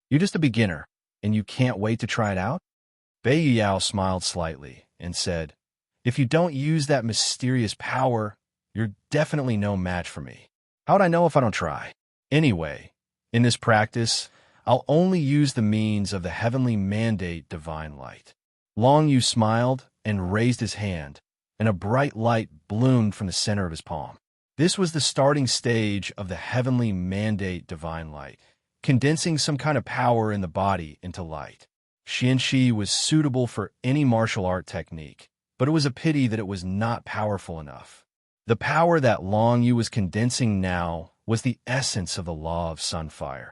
You're just a beginner, and you can't wait to try it out? Bei Yu Yao smiled slightly and said, if you don't use that mysterious power, you're definitely no match for me. How'd I know if I don't try? Anyway, in this practice, I'll only use the means of the heavenly mandate divine light. Long Yu smiled and raised his hand, and a bright light bloomed from the center of his palm. This was the starting stage of the heavenly mandate divine light, condensing some kind of power in the body into light. Xianxi was suitable for any martial art technique, but it was a pity that it was not powerful enough. The power that Long Yu was condensing now was the essence of the law of sunfire.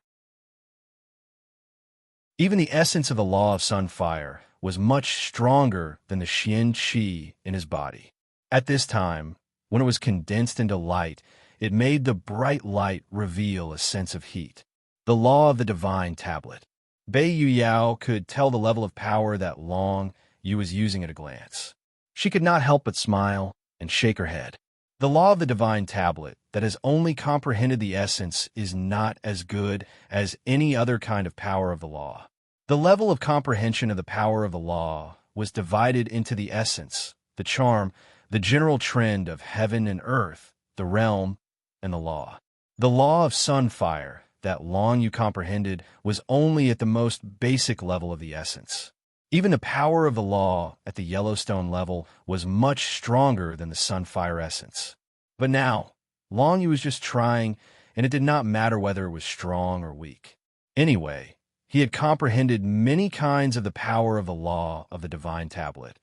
Even the essence of the law of sunfire was much stronger than the Xianxi in his body. At this time, when it was condensed into light, it made the bright light reveal a sense of heat. The law of the divine tablet. Bei Yuyao could tell the level of power that Long Yu was using at a glance. She could not help but smile and shake her head. The law of the divine tablet that has only comprehended the essence is not as good as any other kind of power of the law. The level of comprehension of the power of the law was divided into the essence, the charm, the general trend of heaven and earth, the realm, and the law. The law of sunfire that Long Yu comprehended was only at the most basic level of the essence. Even the power of the law at the Yellowstone level was much stronger than the sunfire essence. But now, Long Yu was just trying, and it did not matter whether it was strong or weak. Anyway, he had comprehended many kinds of the power of the law of the divine tablet,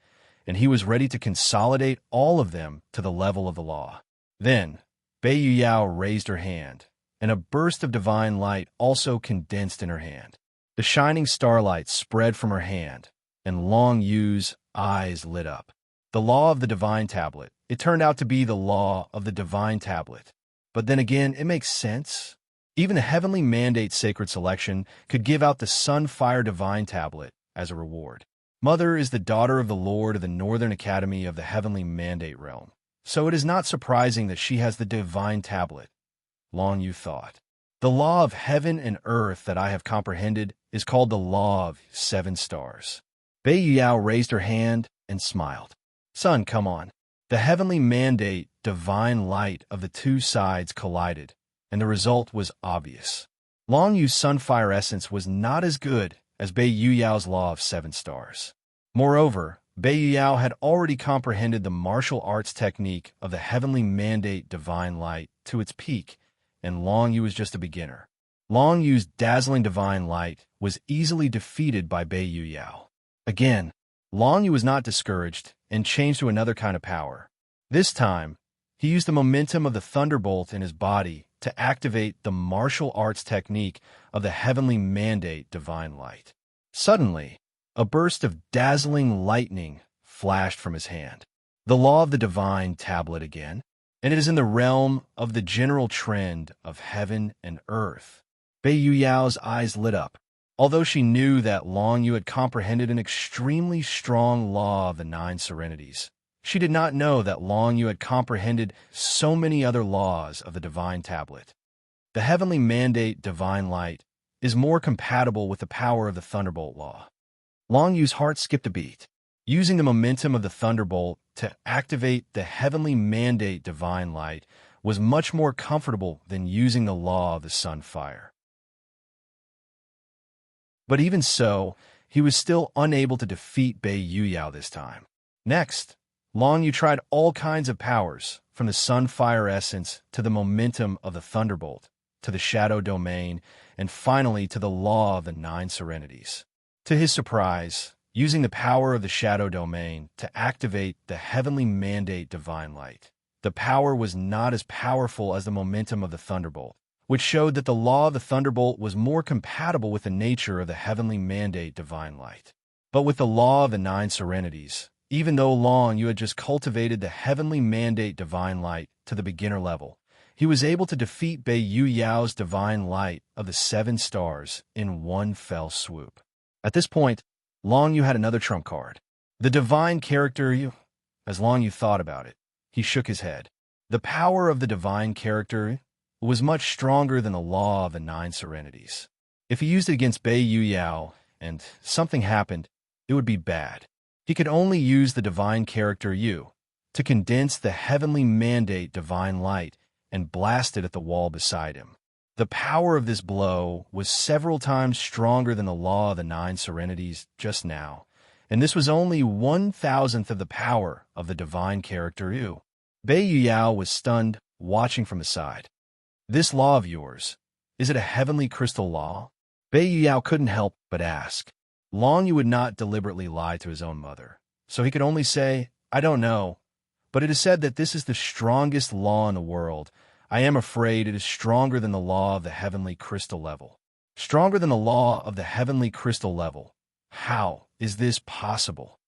and he was ready to consolidate all of them to the level of the law. Then, Bei Yuyao raised her hand, and a burst of divine light also condensed in her hand. The shining starlight spread from her hand, and Long Yu's eyes lit up. The law of the divine tablet. It turned out to be the law of the divine tablet. But then again, it makes sense. Even the heavenly mandate sacred selection could give out the sunfire divine tablet as a reward. Mother is the daughter of the Lord of the Northern Academy of the heavenly mandate realm, so it is not surprising that she has the divine tablet. Long Yu thought. The law of heaven and earth that I have comprehended is called the law of 7 stars. Bei Yuyao raised her hand and smiled. Son, come on. The heavenly mandate, divine light of the two sides collided, and the result was obvious. Long Yu's sunfire essence was not as good as Bei Yuyao's law of 7 stars. Moreover, Bei Yuyao had already comprehended the martial arts technique of the heavenly mandate divine light to its peak, and Long Yu was just a beginner. Long Yu's dazzling divine light was easily defeated by Bei Yuyao. Again, Long Yu was not discouraged and changed to another kind of power. This time, he used the momentum of the thunderbolt in his body to activate the martial arts technique of the heavenly mandate divine light. Suddenly, a burst of dazzling lightning flashed from his hand. The law of the divine tablet again, and it is in the realm of the general trend of heaven and earth. Bei Yuyao's eyes lit up. Although she knew that Long Yu had comprehended an extremely strong law of the 9 serenities, she did not know that Long Yu had comprehended so many other laws of the divine tablet. The heavenly mandate divine light is more compatible with the power of the thunderbolt law. Long Yu's heart skipped a beat. Using the momentum of the thunderbolt to activate the heavenly mandate divine light was much more comfortable than using the law of the sunfire. But even so, he was still unable to defeat Bei Yuyao this time. Next, Long Yu tried all kinds of powers, from the sunfire essence to the momentum of the thunderbolt, to the shadow domain, and finally to the law of the 9 serenities. To his surprise, using the power of the shadow domain to activate the heavenly mandate divine light, the power was not as powerful as the momentum of the thunderbolt, which showed that the law of the thunderbolt was more compatible with the nature of the heavenly mandate divine light. But with the law of the 9 serenities, even though Long Yu had just cultivated the heavenly mandate divine light to the beginner level, he was able to defeat Bei Yuyao's divine light of the 7 stars in one fell swoop. At this point, Long Yu had another trump card. The divine character Yu. As Long Yu thought about it, he shook his head. The power of the divine character was much stronger than the law of the 9 serenities. If he used it against Bei Yuyao and something happened, it would be bad. He could only use the divine character Yu to condense the heavenly mandate divine light and blasted at the wall beside him. The power of this blow was several times stronger than the law of the 9 serenities just now, and this was only 1,000th of the power of the divine character Yu. Bei Yuyao was stunned, watching from the side. "This law of yours, is it a heavenly crystal law?" Bei Yuyao couldn't help but ask. Long Yu would not deliberately lie to his own mother, so he could only say, "I don't know, but it is said that this is the strongest law in the world. I am afraid it is stronger than the law of the heavenly crystal level." Stronger than the law of the heavenly crystal level. How is this possible?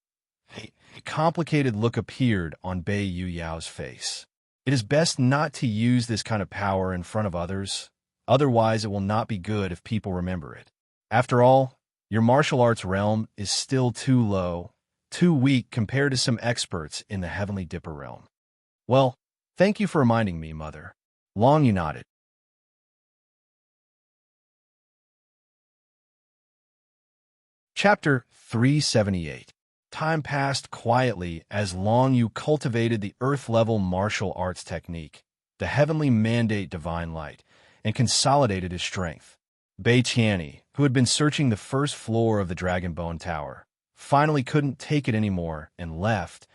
A complicated look appeared on Bei Yuyao's face. It is best not to use this kind of power in front of others, otherwise it will not be good if people remember it. After all, your martial arts realm is still too low, too weak compared to some experts in the Heavenly Dipper realm. Well, thank you for reminding me, Mother. Long Yu nodded. Chapter 378. Time passed quietly as Long Yu cultivated the earth-level martial arts technique, the heavenly mandate divine light, and consolidated his strength. Bei Qianni, who had been searching the first floor of the Dragonbone Tower, finally couldn't take it anymore and left,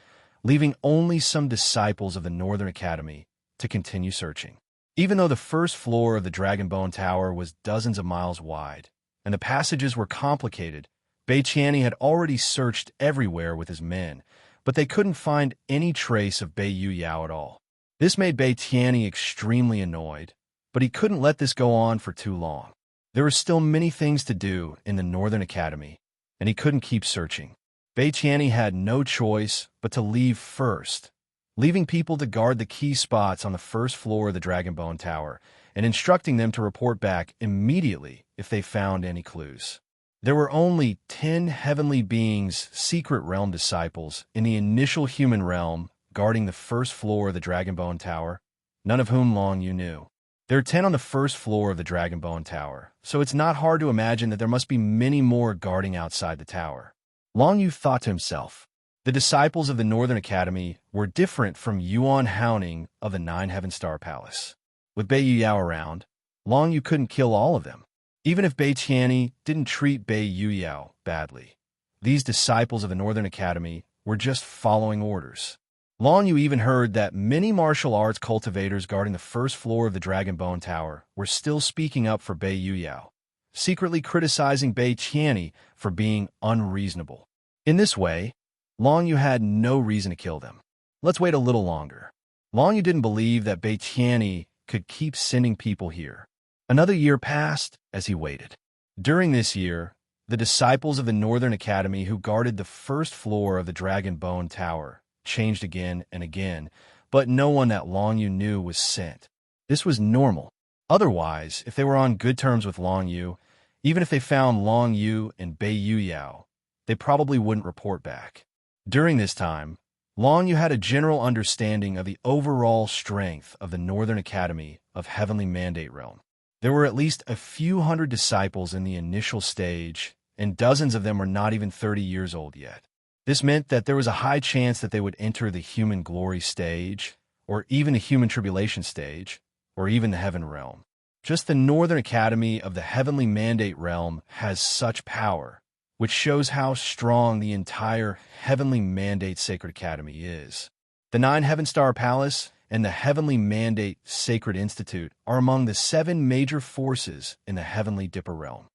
leaving only some disciples of the Northern Academy to continue searching. Even though the first floor of the Dragonbone Tower was dozens of miles wide, and the passages were complicated, Bei Qianni had already searched everywhere with his men, but they couldn't find any trace of Bei Yuyao at all. This made Bei Qianni extremely annoyed, but he couldn't let this go on for too long. There were still many things to do in the Northern Academy, and he couldn't keep searching. Bei Qianni had no choice but to leave first, leaving people to guard the key spots on the first floor of the Dragonbone Tower and instructing them to report back immediately if they found any clues. There were only 10 heavenly beings, secret realm disciples, in the initial human realm guarding the first floor of the Dragonbone Tower, none of whom Long Yu knew. There are 10 on the first floor of the Dragonbone Tower, so it's not hard to imagine that there must be many more guarding outside the tower. Long Yu thought to himself. The disciples of the Northern Academy were different from Yuan Haoning of the 9 Heaven Star Palace. With Bei Yuyao around, Long Yu couldn't kill all of them. Even if Bei Qianni didn't treat Bei Yuyao badly, these disciples of the Northern Academy were just following orders. Long Yu even heard that many martial arts cultivators guarding the first floor of the Dragonbone Tower were still speaking up for Bei Yuyao, secretly criticizing Bei Qianni for being unreasonable. In this way, Long Yu had no reason to kill them. Let's wait a little longer. Long Yu didn't believe that Bei Qianni could keep sending people here. Another year passed as he waited. During this year, the disciples of the Northern Academy who guarded the first floor of the Dragonbone Tower changed again and again, but no one that Long Yu knew was sent. This was normal. Otherwise, if they were on good terms with Long Yu, even if they found Long Yu and Bei Yuyao, they probably wouldn't report back. During this time, Long Yu had a general understanding of the overall strength of the Northern Academy of Heavenly Mandate Realm. There were at least a few hundred disciples in the initial stage, and dozens of them were not even 30 years old yet. This meant that there was a high chance that they would enter the human glory stage, or even the human tribulation stage, or even the heaven realm. Just the Northern Academy of the Heavenly Mandate Realm has such power, which shows how strong the entire Heavenly Mandate Sacred Academy is. The 9 Heaven Star Palace and the Heavenly Mandate Sacred Institute are among the 7 major forces in the Heavenly Dipper Realm.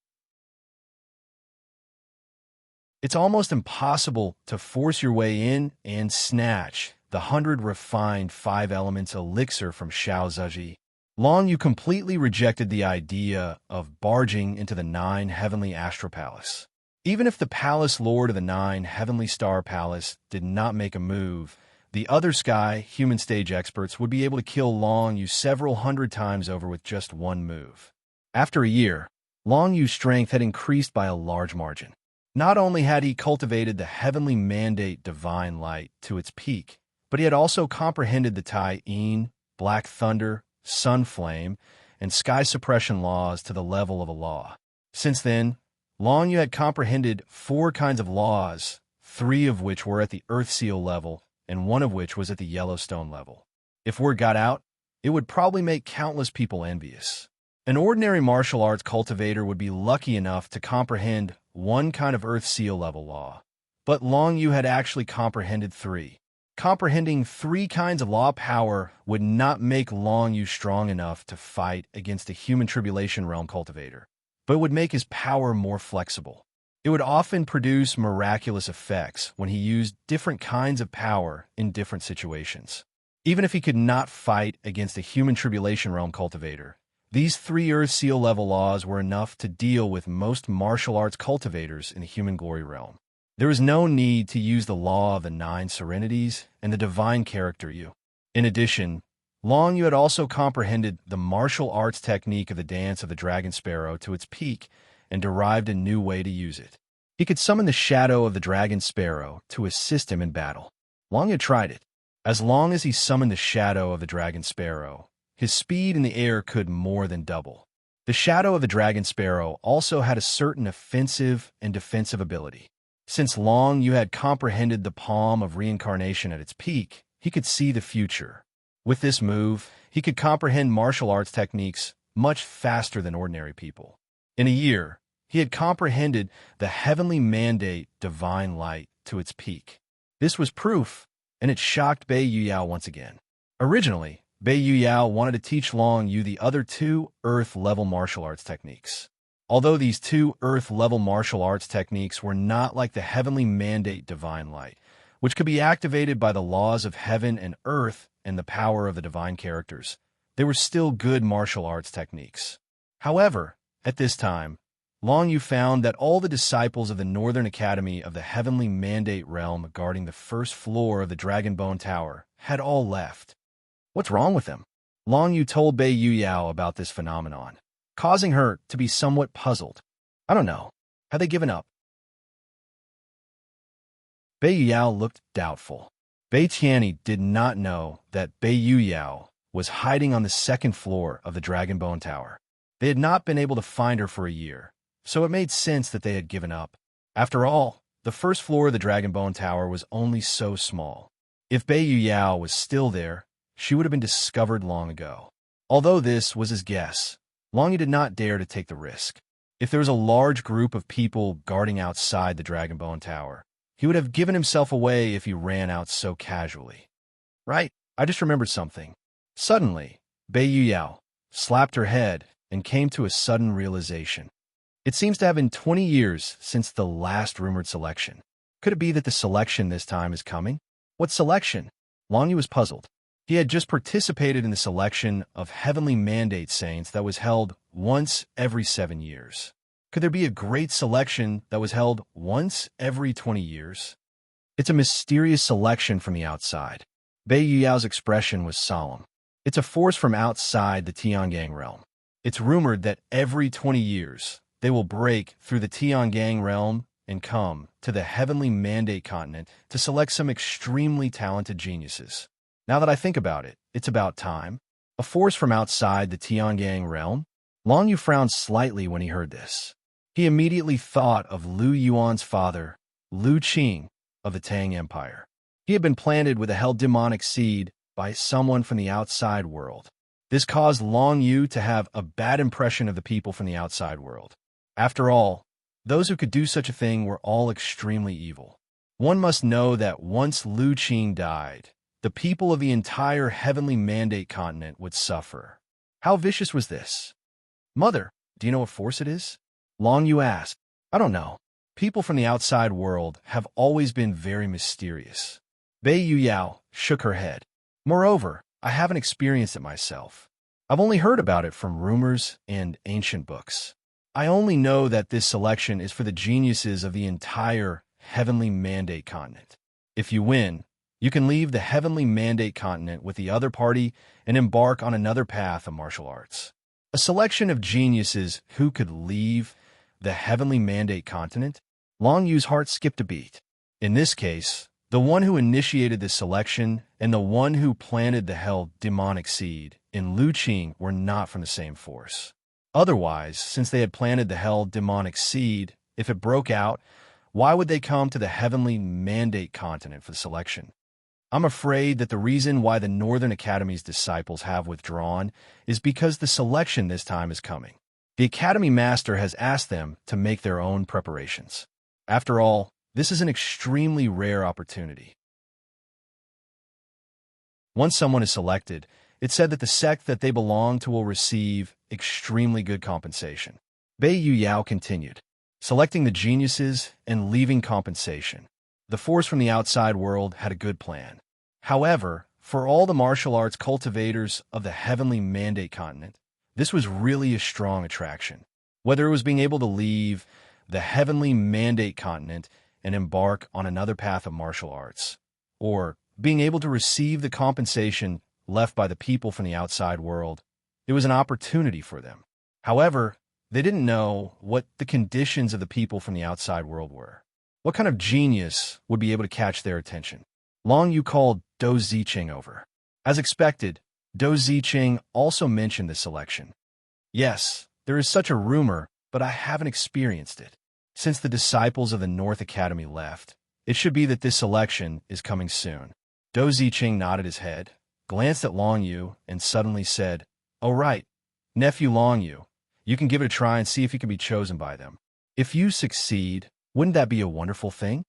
It's almost impossible to force your way in and snatch the 100 refined 5 elements elixir from Xiao Ziji. Long Yu completely rejected the idea of barging into the 9 Heavenly Astral Palace. Even if the Palace Lord of the 9 Heavenly Star Palace did not make a move, the other Sky human stage experts would be able to kill Long Yu several hundred times over with just one move. After a year, Long Yu's strength had increased by a large margin. Not only had he cultivated the Heavenly Mandate Divine Light to its peak, but he had also comprehended the Tai Yin, Black Thunder, Sun Flame, and Sky Suppression laws to the level of a law. Since then, Long Yu had comprehended 4 kinds of laws, 3 of which were at the Earth Seal level, and 1 of which was at the Yellowstone level. If word got out, it would probably make countless people envious. An ordinary martial arts cultivator would be lucky enough to comprehend one kind of Earth Seal level law, but Long Yu had actually comprehended three. Comprehending three kinds of law power would not make Long Yu strong enough to fight against a human tribulation realm cultivator, but it would make his power more flexible. It would often produce miraculous effects when he used different kinds of power in different situations. Even if he could not fight against a human tribulation realm cultivator, these three Earth Seal level laws were enough to deal with most martial arts cultivators in the human glory realm. There is no need to use the law of the 9 serenities and the divine character Yu. In addition, Long Yu had also comprehended the martial arts technique of the dance of the dragon sparrow to its peak and derived a new way to use it. He could summon the shadow of the dragon sparrow to assist him in battle. Long Yu tried it. As long as he summoned the shadow of the dragon sparrow, his speed in the air could more than double. The shadow of the dragon sparrow also had a certain offensive and defensive ability. Since Long Yu had comprehended the palm of reincarnation at its peak, he could see the future. With this move, he could comprehend martial arts techniques much faster than ordinary people. In a year, he had comprehended the heavenly mandate divine light to its peak. This was proof, and it shocked Bei Yuyao once again. Originally, Bei Yuyao wanted to teach Long Yu the other 2 Earth-level martial arts techniques. Although these 2 Earth-level martial arts techniques were not like the heavenly mandate divine light, which could be activated by the laws of heaven and earth and the power of the divine characters, they were still good martial arts techniques. However, at this time, Long Yu found that all the disciples of the Northern Academy of the Heavenly Mandate Realm guarding the first floor of the Dragonbone Tower had all left. What's wrong with them? Long Yu told Bei Yuyao about this phenomenon, causing her to be somewhat puzzled. I don't know. Have they given up? Bei Yuyao looked doubtful. Bei Tianyi did not know that Bei Yuyao was hiding on the 2nd floor of the Dragonbone Tower. They had not been able to find her for a year, so it made sense that they had given up. After all, the 1st floor of the Dragonbone Tower was only so small. If Bei Yuyao was still there, she would have been discovered long ago. Although this was his guess, Long Yu did not dare to take the risk. If there was a large group of people guarding outside the Dragonbone Tower, he would have given himself away if he ran out so casually. Right, I just remembered something. Suddenly, Bei Yuyao slapped her head and came to a sudden realization. It seems to have been 20 years since the last rumored selection. Could it be that the selection this time is coming? What selection? Long Yu was puzzled. He had just participated in the selection of Heavenly Mandate Saints that was held once every 7 years. Could there be a great selection that was held once every 20 years? It's a mysterious selection from the outside. Bei Yuyao's expression was solemn. It's a force from outside the Tiangang realm. It's rumored that every 20 years, they will break through the Tiangang realm and come to the Heavenly Mandate continent to select some extremely talented geniuses. Now that I think about it, it's about time. A force from outside the Tiangang realm? Long Yu frowned slightly when he heard this. He immediately thought of Lu Yuan's father, Lu Qing, of the Tang Empire. He had been planted with a held demonic seed by someone from the outside world. This caused Long Yu to have a bad impression of the people from the outside world. After all, those who could do such a thing were all extremely evil. One must know that once Lu Qing died, the people of the entire Heavenly Mandate continent would suffer. How vicious was this? Mother, do you know what force it is? Long Yu asked. I don't know. People from the outside world have always been very mysterious. Bei Yuyao shook her head. Moreover, I haven't experienced it myself. I've only heard about it from rumors and ancient books. I only know that this selection is for the geniuses of the entire Heavenly Mandate continent. If you win, you can leave the Heavenly Mandate continent with the other party and embark on another path of martial arts. A selection of geniuses who could leave the Heavenly Mandate continent? Long Yu's heart skipped a beat. In this case, the one who initiated this selection and the one who planted the held demonic seed in Lu Qing were not from the same force. Otherwise, since they had planted the held demonic seed, if it broke out, why would they come to the Heavenly Mandate continent for the selection? I'm afraid that the reason why the Northern Academy's disciples have withdrawn is because the selection this time is coming. The Academy Master has asked them to make their own preparations. After all, this is an extremely rare opportunity. Once someone is selected, it's said that the sect that they belong to will receive extremely good compensation. Bei Yu Yao continued, selecting the geniuses and leaving compensation. The force from the outside world had a good plan. However, for all the martial arts cultivators of the heavenly mandate continent, this was really a strong attraction. Whether it was being able to leave the heavenly mandate continent and embark on another path of martial arts, or being able to receive the compensation left by the people from the outside world, it was an opportunity for them. However, they didn't know what the conditions of the people from the outside world were. What kind of genius would be able to catch their attention? Long Yu called Dou Ziqing over. As expected, Dou Ziqing also mentioned this selection. Yes, there is such a rumor, but I haven't experienced it. Since the disciples of the North Academy left, it should be that this selection is coming soon. Dou Ziqing nodded his head, glanced at Long Yu, and suddenly said, "Oh right, nephew Long Yu, you can give it a try and see if you can be chosen by them. If you succeed, wouldn't that be a wonderful thing?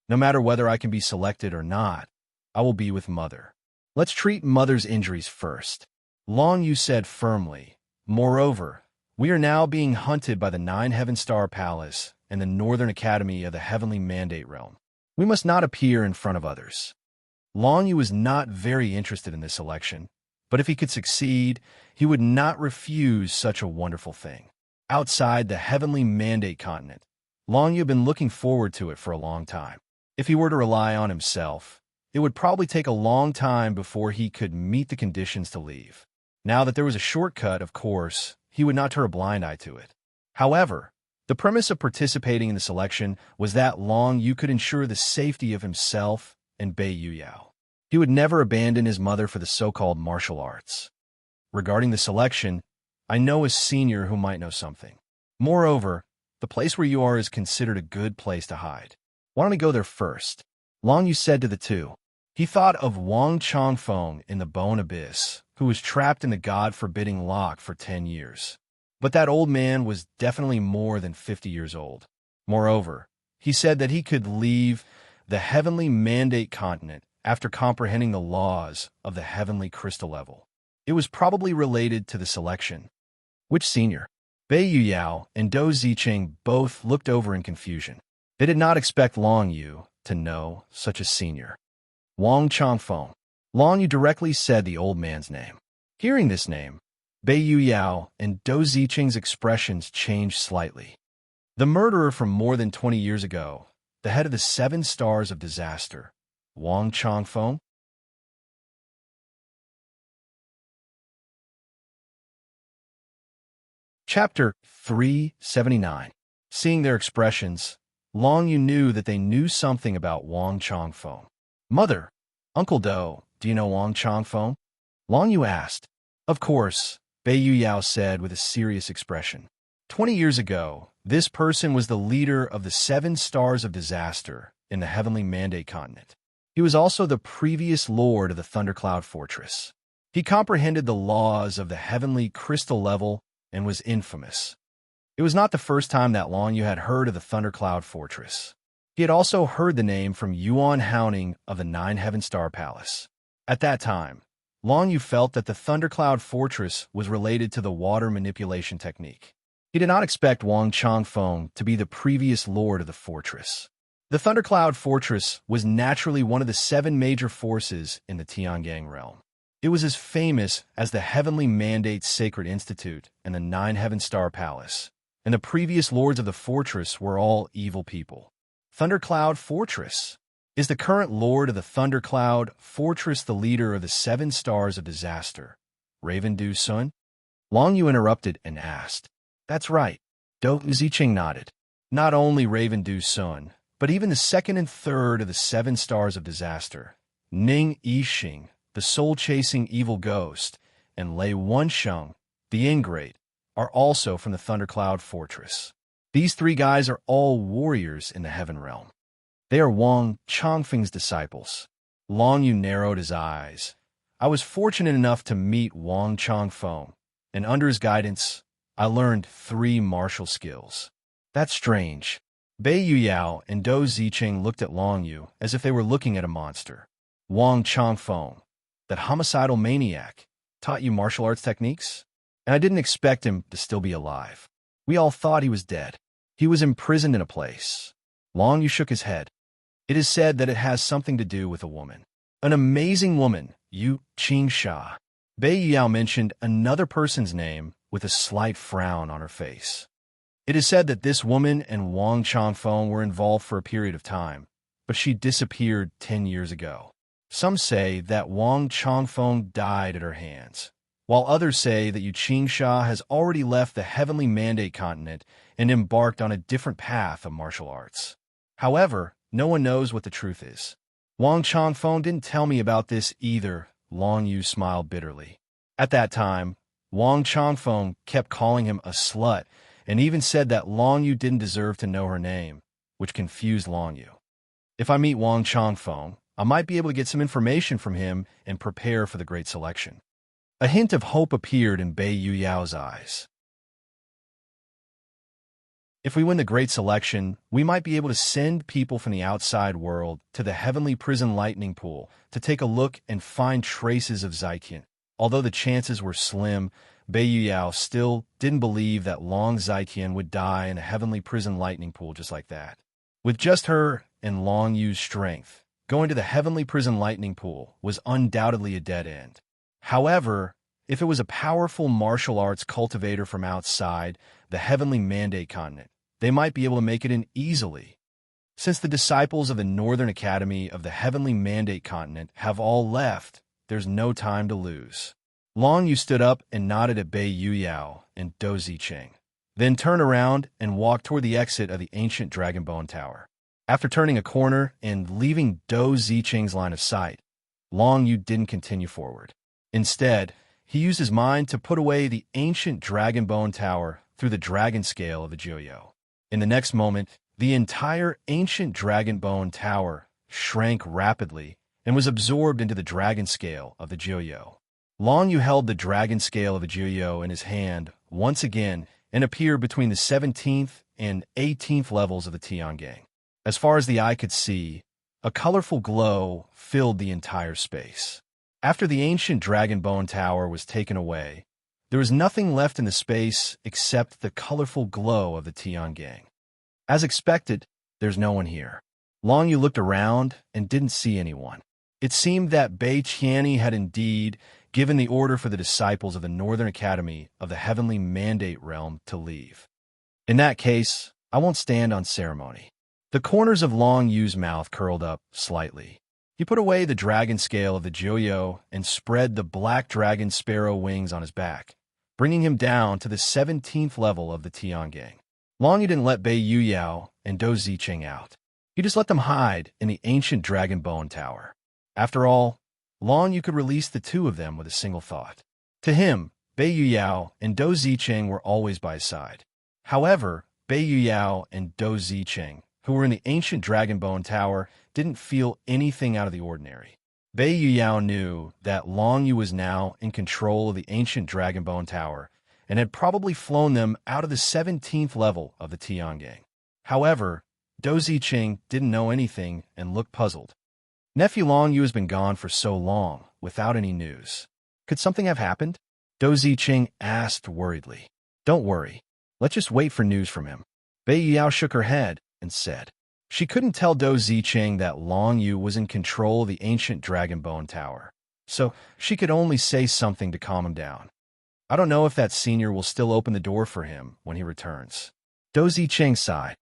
No matter whether I can be selected or not, I will be with Mother. Let's treat Mother's injuries first," Long Yu said firmly. Moreover, we are now being hunted by the 9 Heaven Star Palace and the Northern Academy of the Heavenly Mandate Realm. We must not appear in front of others. Long Yu was not very interested in this election, but if he could succeed, he would not refuse such a wonderful thing. Outside the Heavenly Mandate continent, Long Yu had been looking forward to it for a long time. If he were to rely on himself, it would probably take a long time before he could meet the conditions to leave. Now that there was a shortcut, of course, he would not turn a blind eye to it. However, the premise of participating in the selection was that Long Yu could ensure the safety of himself and Bei Yu Yao. He would never abandon his mother for the so-called martial arts. Regarding the selection, I know a senior who might know something. Moreover, the place where you are is considered a good place to hide. Why don't we go there first? Long Yu said to the two. He thought of Wang Chongfeng in the Bone Abyss, who was trapped in the God-forbidding lock for 10 years. But that old man was definitely more than 50 years old. Moreover, he said that he could leave the Heavenly Mandate continent after comprehending the laws of the Heavenly Crystal level. It was probably related to the selection. Which senior? Bei Yu Yao and Dou Ziqing both looked over in confusion. They did not expect Long Yu to know such a senior. Wang Chongfeng. Long Yu directly said the old man's name. Hearing this name, Bei Yu Yao and Dou Ziqing's expressions changed slightly. The murderer from more than 20 years ago, the head of the 7 Stars of Disaster, Wang Chongfeng? Chapter 379. Seeing their expressions, Long Yu knew that they knew something about Wang Chongfeng. Mother, Uncle Dou, do you know Wang Chongfeng? Long Yu asked. Of course, Bei Yu Yao said with a serious expression. 20 years ago, this person was the leader of the 7 Stars of Disaster in the Heavenly Mandate continent. He was also the previous lord of the Thundercloud Fortress. He comprehended the laws of the Heavenly Crystal level and was infamous. It was not the first time that Long Yu had heard of the Thundercloud Fortress. He had also heard the name from Yuan Haoning of the 9 Heaven Star Palace. At that time, Long Yu felt that the Thundercloud Fortress was related to the water manipulation technique. He did not expect Wang Chongfeng to be the previous lord of the fortress. The Thundercloud Fortress was naturally one of the 7 major forces in the Tiangang realm. It was as famous as the Heavenly Mandate Sacred Institute and the 9 Heaven Star Palace, and the previous lords of the fortress were all evil people. Thundercloud Fortress. Is the current lord of the Thundercloud Fortress the leader of the 7 Stars of Disaster, Raven Du Sun? Long Yu interrupted and asked. That's right. Dou Ziqing nodded. Not only Raven Du Sun, but even the 2nd and 3rd of the 7 Stars of Disaster, Ning Yixing, the soul-chasing evil ghost, and Lei Wensheng, the ingrate, are also from the Thundercloud Fortress. These 3 guys are all warriors in the Heaven Realm. They are Wang Chongfeng's disciples. Long Yu narrowed his eyes. I was fortunate enough to meet Wang Changfeng, and under his guidance, I learned 3 martial skills. That's strange. Bei Yuyao and Dou Ziqing looked at Long Yu as if they were looking at a monster. Wang Changfeng, that homicidal maniac, taught you martial arts techniques? And I didn't expect him to still be alive. We all thought he was dead. He was imprisoned in a place. Long Yu shook his head. It is said that it has something to do with a woman. An amazing woman, Yu Qingsha. Bei Yuyao mentioned another person's name with a slight frown on her face. It is said that this woman and Wang Changfeng were involved for a period of time, but she disappeared 10 years ago. Some say that Wang Changfeng died at her hands, while others say that Yu Qingsha has already left the Heavenly Mandate continent and embarked on a different path of martial arts. However, no one knows what the truth is. Wang Changfeng didn't tell me about this either, Long Yu smiled bitterly. At that time, Wang Changfeng kept calling him a slut and even said that Long Yu didn't deserve to know her name, which confused Long Yu. If I meet Wang Changfeng, I might be able to get some information from him and prepare for the great selection. A hint of hope appeared in Bei Yuyao's eyes. If we win the great selection, we might be able to send people from the outside world to the heavenly prison lightning pool to take a look and find traces of Ziqian. Although the chances were slim, Bei Yuyao still didn't believe that Long Ziqian would die in a heavenly prison lightning pool just like that. With just her and Long Yu's strength, going to the heavenly prison lightning pool was undoubtedly a dead end. However, if it was a powerful martial arts cultivator from outside the Heavenly Mandate continent, they might be able to make it in easily. Since the disciples of the Northern Academy of the Heavenly Mandate continent have all left, there's no time to lose. Long Yu stood up and nodded at Bei Yuyao and Dou Ziqing, then turned around and walked toward the exit of the ancient Dragonbone Tower. After turning a corner and leaving Dou Ziqing's line of sight, Long Yu didn't continue forward. Instead, he used his mind to put away the ancient Dragonbone Tower through the dragon scale of the Jiuyo. In the next moment, the entire ancient Dragonbone Tower shrank rapidly and was absorbed into the dragon scale of the Jiuyo. Long Yu held the dragon scale of the Jiuyo in his hand once again and appeared between the 17th and 18th levels of the Tiangang. As far as the eye could see, a colorful glow filled the entire space. After the ancient Dragonbone Tower was taken away, there was nothing left in the space except the colorful glow of the Tiangang. As expected, there's no one here. Long Yu looked around and didn't see anyone. It seemed that Bei Qiani had indeed given the order for the disciples of the Northern Academy of the Heavenly Mandate Realm to leave. In that case, I won't stand on ceremony. The corners of Long Yu's mouth curled up slightly. He put away the dragon scale of the Jiuyo and spread the black dragon sparrow wings on his back, bringing him down to the 17th level of the Tiangang. Long Yu didn't let Bei Yuyao and Dou Ziqing out. He just let them hide in the ancient Dragonbone Tower. After all, Long Yu could release the two of them with a single thought. To him, Bei Yuyao and Dou Ziqing were always by his side. However, Bei Yuyao and Dou Ziqing, who were in the ancient Dragonbone Tower, didn't feel anything out of the ordinary. Bei Yuyao knew that Long Yu was now in control of the ancient Dragonbone Tower and had probably flown them out of the 17th level of the Tiangang. However, Dou Ziqing didn't know anything and looked puzzled. Nephew Long Yu has been gone for so long, without any news. Could something have happened? Dou Ziqing asked worriedly. Don't worry. Let's just wait for news from him. Bei Yuyao shook her head and said. She couldn't tell Dou Ziqing that Long Yu was in control of the ancient Dragonbone Tower, so she could only say something to calm him down. I don't know if that senior will still open the door for him when he returns. Dou Ziqing sighed.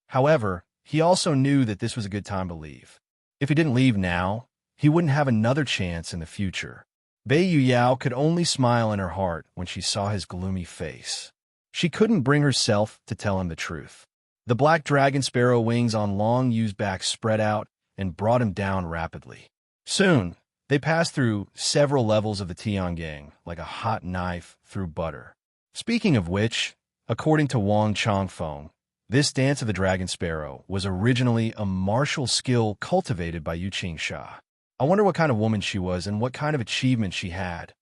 However, he also knew that this was a good time to leave. If he didn't leave now, he wouldn't have another chance in the future. Bei Yuyao could only smile in her heart when she saw his gloomy face. She couldn't bring herself to tell him the truth. The black dragon sparrow wings on Long Yu's back spread out and brought him down rapidly. Soon, they passed through several levels of the Tiangang like a hot knife through butter. Speaking of which, according to Wang Changfeng, This dance of the dragon sparrow was originally a martial skill cultivated by Yu Sha. I wonder what kind of woman she was and what kind of achievement she had.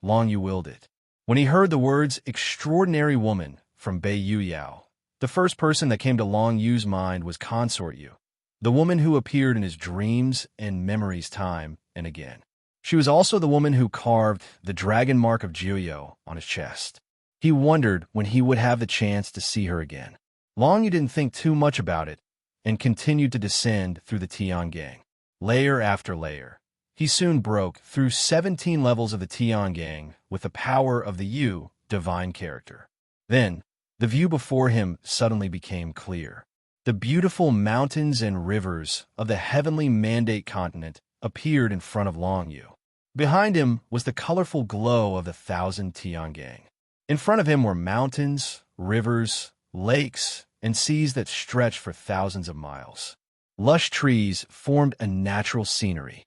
Long Yu willed it. When he heard the words extraordinary woman from Bei Yu Yao, the first person that came to Long Yu's mind was Consort Yu, the woman who appeared in his dreams and memories time and again. She was also the woman who carved the dragon mark of Jiuyo on his chest. He wondered when he would have the chance to see her again. Long Yu didn't think too much about it and continued to descend through the Tiangang, layer after layer. He soon broke through 17 levels of the Tiangang with the power of the Yu divine character. Then, the view before him suddenly became clear. The beautiful mountains and rivers of the heavenly mandate continent appeared in front of Long Yu. Behind him was the colorful glow of the 1,000 Tiangang. In front of him were mountains, rivers, lakes, and seas that stretched for thousands of miles. Lush trees formed a natural scenery.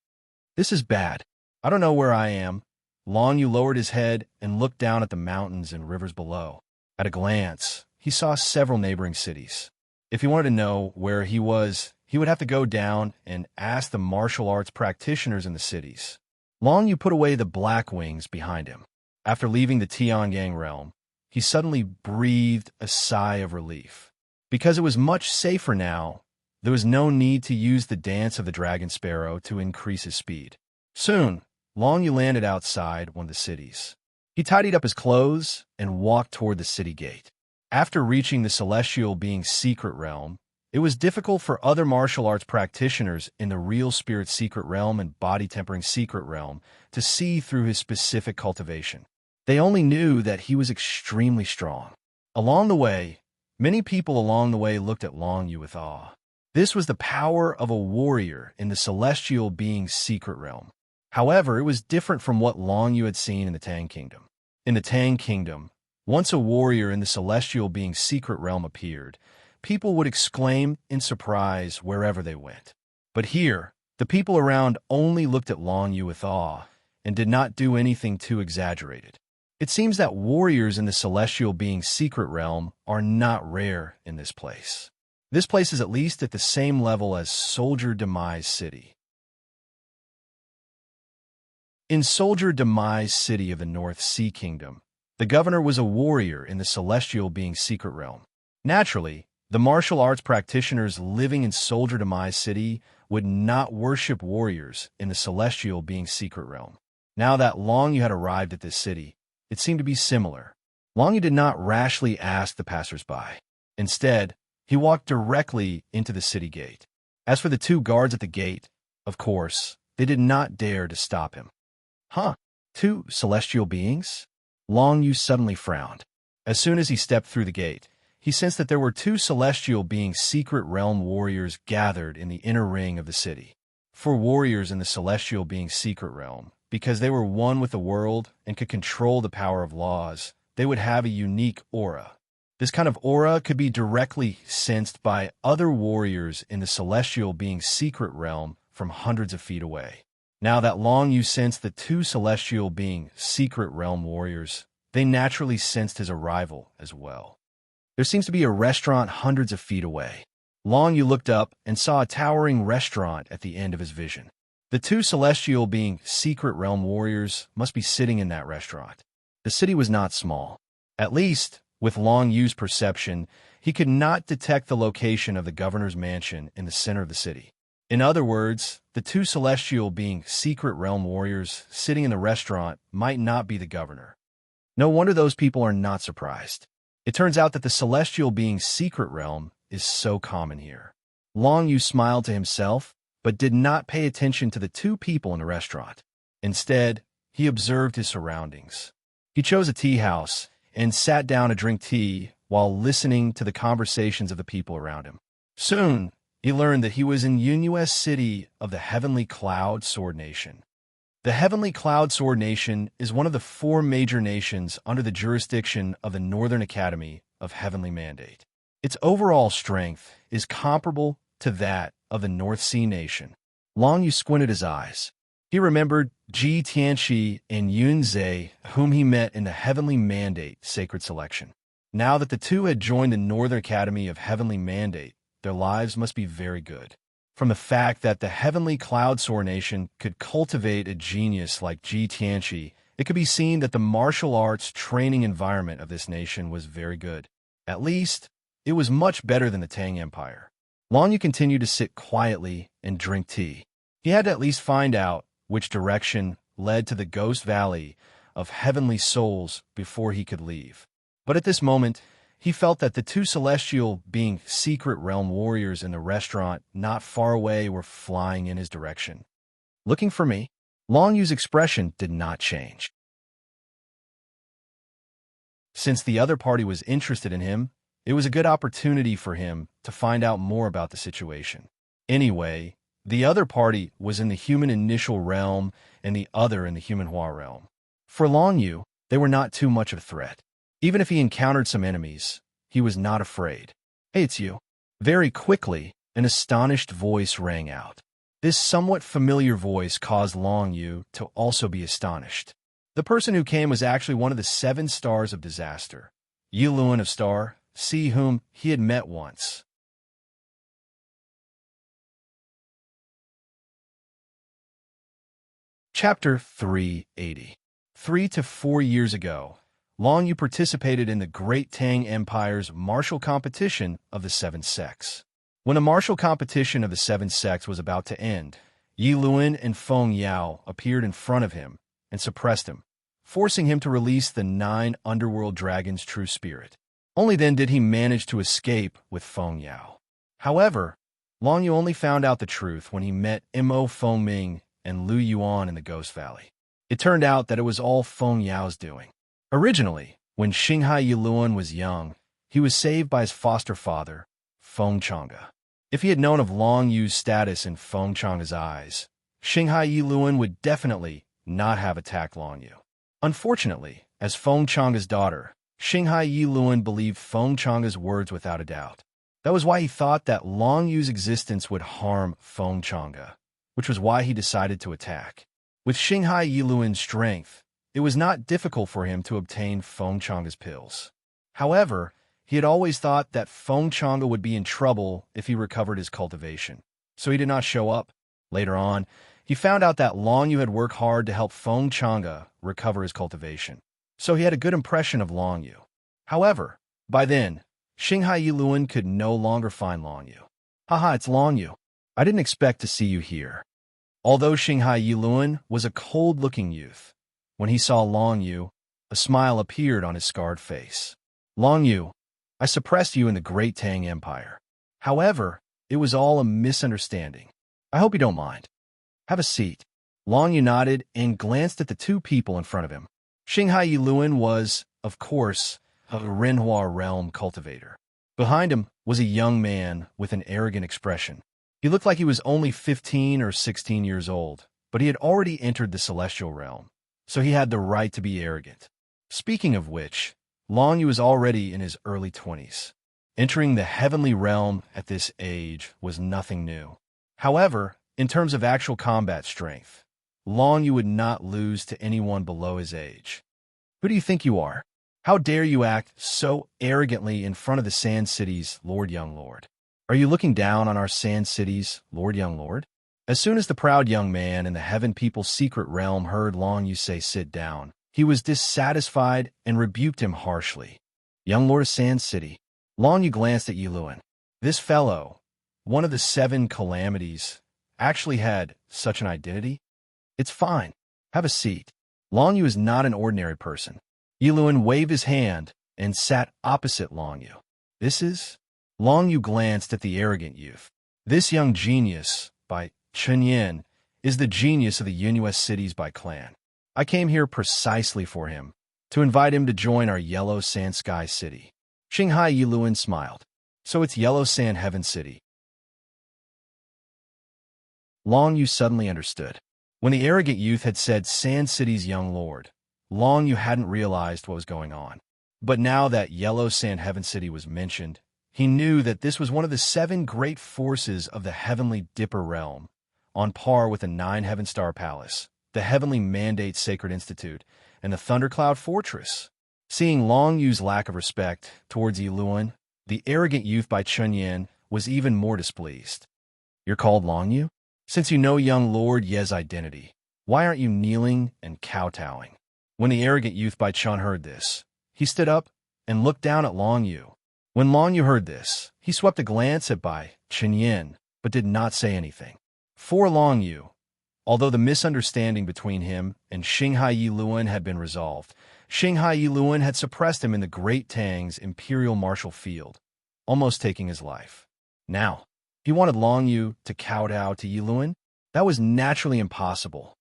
This is bad. I don't know where I am. Long Yu lowered his head and looked down at the mountains and rivers below. At a glance, he saw several neighboring cities. If he wanted to know where he was, he would have to go down and ask the martial arts practitioners in the cities. Long Yu put away the black wings behind him. After leaving the Tiangang realm, he suddenly breathed a sigh of relief. Because it was much safer now, there was no need to use the dance of the dragon sparrow to increase his speed. Soon, Long Yu landed outside one of the cities. He tidied up his clothes and walked toward the city gate. After reaching the celestial being's secret realm, it was difficult for other martial arts practitioners in the real spirit secret realm and body tempering secret realm to see through his specific cultivation. They only knew that he was extremely strong. Along the way, many people along the way looked at Long Yu with awe. This was the power of a warrior in the celestial being's secret realm. However, it was different from what Long Yu had seen in the Tang Kingdom. In the Tang Kingdom, once a warrior in the celestial being's secret realm appeared, people would exclaim in surprise wherever they went. But here, the people around only looked at Long Yu with awe and did not do anything too exaggerated. It seems that warriors in the celestial being's secret realm are not rare in this place. This place is at least at the same level as Soldier Demise City. In Soldier Demise City of the North Sea Kingdom, the governor was a warrior in the celestial being's secret realm. Naturally, the martial arts practitioners living in Soldier Demise City would not worship warriors in the celestial being's secret realm. Now that Long Yu had arrived at this city, it seemed to be similar. Long Yu did not rashly ask the passersby. Instead, he walked directly into the city gate. As for the two guards at the gate, of course, they did not dare to stop him. Huh? Two celestial beings? Long Yu suddenly frowned. As soon as he stepped through the gate, he sensed that there were two celestial beings' secret realm warriors gathered in the inner ring of the city. For warriors in the celestial being's secret realm, because they were one with the world and could control the power of laws, they would have a unique aura. This kind of aura could be directly sensed by other warriors in the celestial being's secret realm from hundreds of feet away. Now that Long Yu sensed the two celestial being secret realm warriors, they naturally sensed his arrival as well. There seems to be a restaurant hundreds of feet away. Long Yu looked up and saw a towering restaurant at the end of his vision. The two celestial being secret realm warriors must be sitting in that restaurant. The city was not small. At least, with Long Yu's perception, he could not detect the location of the governor's mansion in the center of the city. In other words, the two celestial being secret realm warriors sitting in the restaurant might not be the governor. No wonder those people are not surprised. It turns out that the celestial being's secret realm is so common here. Long Yu smiled to himself, but did not pay attention to the two people in the restaurant. Instead, he observed his surroundings. He chose a tea house and sat down to drink tea while listening to the conversations of the people around him. Soon, he learned that he was in Yunyu's city of the Heavenly Cloud Sword Nation. The Heavenly Cloud Sword Nation is one of the 4 major nations under the jurisdiction of the Northern Academy of Heavenly Mandate. Its overall strength is comparable to that of the North Sea Nation. Long Yu squinted his eyes. He remembered Ji Tianxi and Yun Zhe, whom he met in the Heavenly Mandate Sacred Selection. Now that the two had joined the Northern Academy of Heavenly Mandate, their lives must be very good. From the fact that the Heavenly Cloud Soar Nation could cultivate a genius like Ji Tianqi, it could be seen that the martial arts training environment of this nation was very good. At least, it was much better than the Tang Empire. Long Yu continued to sit quietly and drink tea. He had to at least find out which direction led to the Ghost Valley of Heavenly Souls before he could leave. But at this moment, he felt that the two celestial being secret realm warriors in the restaurant not far away were flying in his direction. Looking for me? Long Yu's expression did not change. Since the other party was interested in him, it was a good opportunity for him to find out more about the situation. Anyway, the other party was in the human initial realm and the other in the human Hua realm. For Long Yu, they were not too much of a threat. Even if he encountered some enemies, he was not afraid. "Hey, it's you." Very quickly, an astonished voice rang out. This somewhat familiar voice caused Long Yu to also be astonished. The person who came was actually one of the 7 stars of disaster, Yi Luan of Star, see whom he had met once. Chapter 380. 3 to 4 years ago, Long Yu participated in the Great Tang Empire's martial competition of the 7 sects. When the martial competition of the 7 sects was about to end, Yi Luan and Feng Yao appeared in front of him and suppressed him, forcing him to release the 9 underworld dragons' true spirit. Only then did he manage to escape with Feng Yao. However, Long Yu only found out the truth when he met Mo Fengming and Lu Yuan in the Ghost Valley. It turned out that it was all Feng Yao's doing. Originally, when Xinghai Yiluan was young, he was saved by his foster father, Feng Chang'e. If he had known of Long Yu's status in Feng Chang'e's eyes, Xinghai Yiluan would definitely not have attacked Long Yu. Unfortunately, as Feng Chang'e's daughter, Xinghai Yiluan believed Feng Chang'e's words without a doubt. That was why he thought that Long Yu's existence would harm Feng Chang'e, which was why he decided to attack. With Xinghai Yiluan's strength, it was not difficult for him to obtain Feng Chang'e's pills. However, he had always thought that Feng Chang'e would be in trouble if he recovered his cultivation, so he did not show up. Later on, he found out that Long Yu had worked hard to help Feng Chang'e recover his cultivation, so he had a good impression of Long Yu. However, by then, Xinghai Yiluan could no longer find Long Yu. "Haha, it's Long Yu. I didn't expect to see you here." Although Xinghai Yiluan was a cold-looking youth, when he saw Long Yu, a smile appeared on his scarred face. "Long Yu, I suppressed you in the Great Tang Empire. However, it was all a misunderstanding. I hope you don't mind. Have a seat." Long Yu nodded and glanced at the 2 people in front of him. Xinghai Yiluan was, of course, a Renhua realm cultivator. Behind him was a young man with an arrogant expression. He looked like he was only 15 or 16 years old, but he had already entered the celestial realm, so he had the right to be arrogant. Speaking of which, Long Yu was already in his early 20s. Entering the heavenly realm at this age was nothing new. However, in terms of actual combat strength, Long Yu would not lose to anyone below his age. "Who do you think you are? How dare you act so arrogantly in front of the Sand City's Lord Young Lord? Are you looking down on our Sand City's Lord Young Lord?" As soon as the proud young man in the Heaven People's secret realm heard Long Yu say sit down, he was dissatisfied and rebuked him harshly. "Young Lord of Sand City." Long Yu glanced at Yiluan. This fellow, one of the 7 calamities, actually had such an identity? "It's fine. Have a seat." Long Yu is not an ordinary person. Yiluan waved his hand and sat opposite Long Yu. "This is..." Long Yu glanced at the arrogant youth. "This young genius, by Chen Yin, is the genius of the Yunus cities by clan. I came here precisely for him, to invite him to join our Yellow Sand Sky City." Xinghai Yiluan smiled. "So it's Yellow Sand Heaven City." Long Yu suddenly understood. When the arrogant youth had said Sand City's young lord, Long Yu hadn't realized what was going on. But now that Yellow Sand Heaven City was mentioned, he knew that this was one of the 7 great forces of the Heavenly Dipper realm, on par with the 9 Heaven Star Palace, the Heavenly Mandate Sacred Institute, and the Thundercloud Fortress. Seeing Long Yu's lack of respect towards Yi Luan, the arrogant youth by Chun Yin was even more displeased. You're called Long Yu? Since you know young Lord Ye's identity, why aren't you kneeling and kowtowing? When the arrogant youth by Chun heard this, he stood up and looked down at Long Yu. When Long Yu heard this, he swept a glance at Bai Chen Yin, but did not say anything. For Long Yu, although the misunderstanding between him and Xinghai Yi Luan had been resolved, Xinghai Yi Luan had suppressed him in the Great Tang's imperial martial field, almost taking his life. Now, he wanted Long Yu to kowtow to Yi Luan? That was naturally impossible.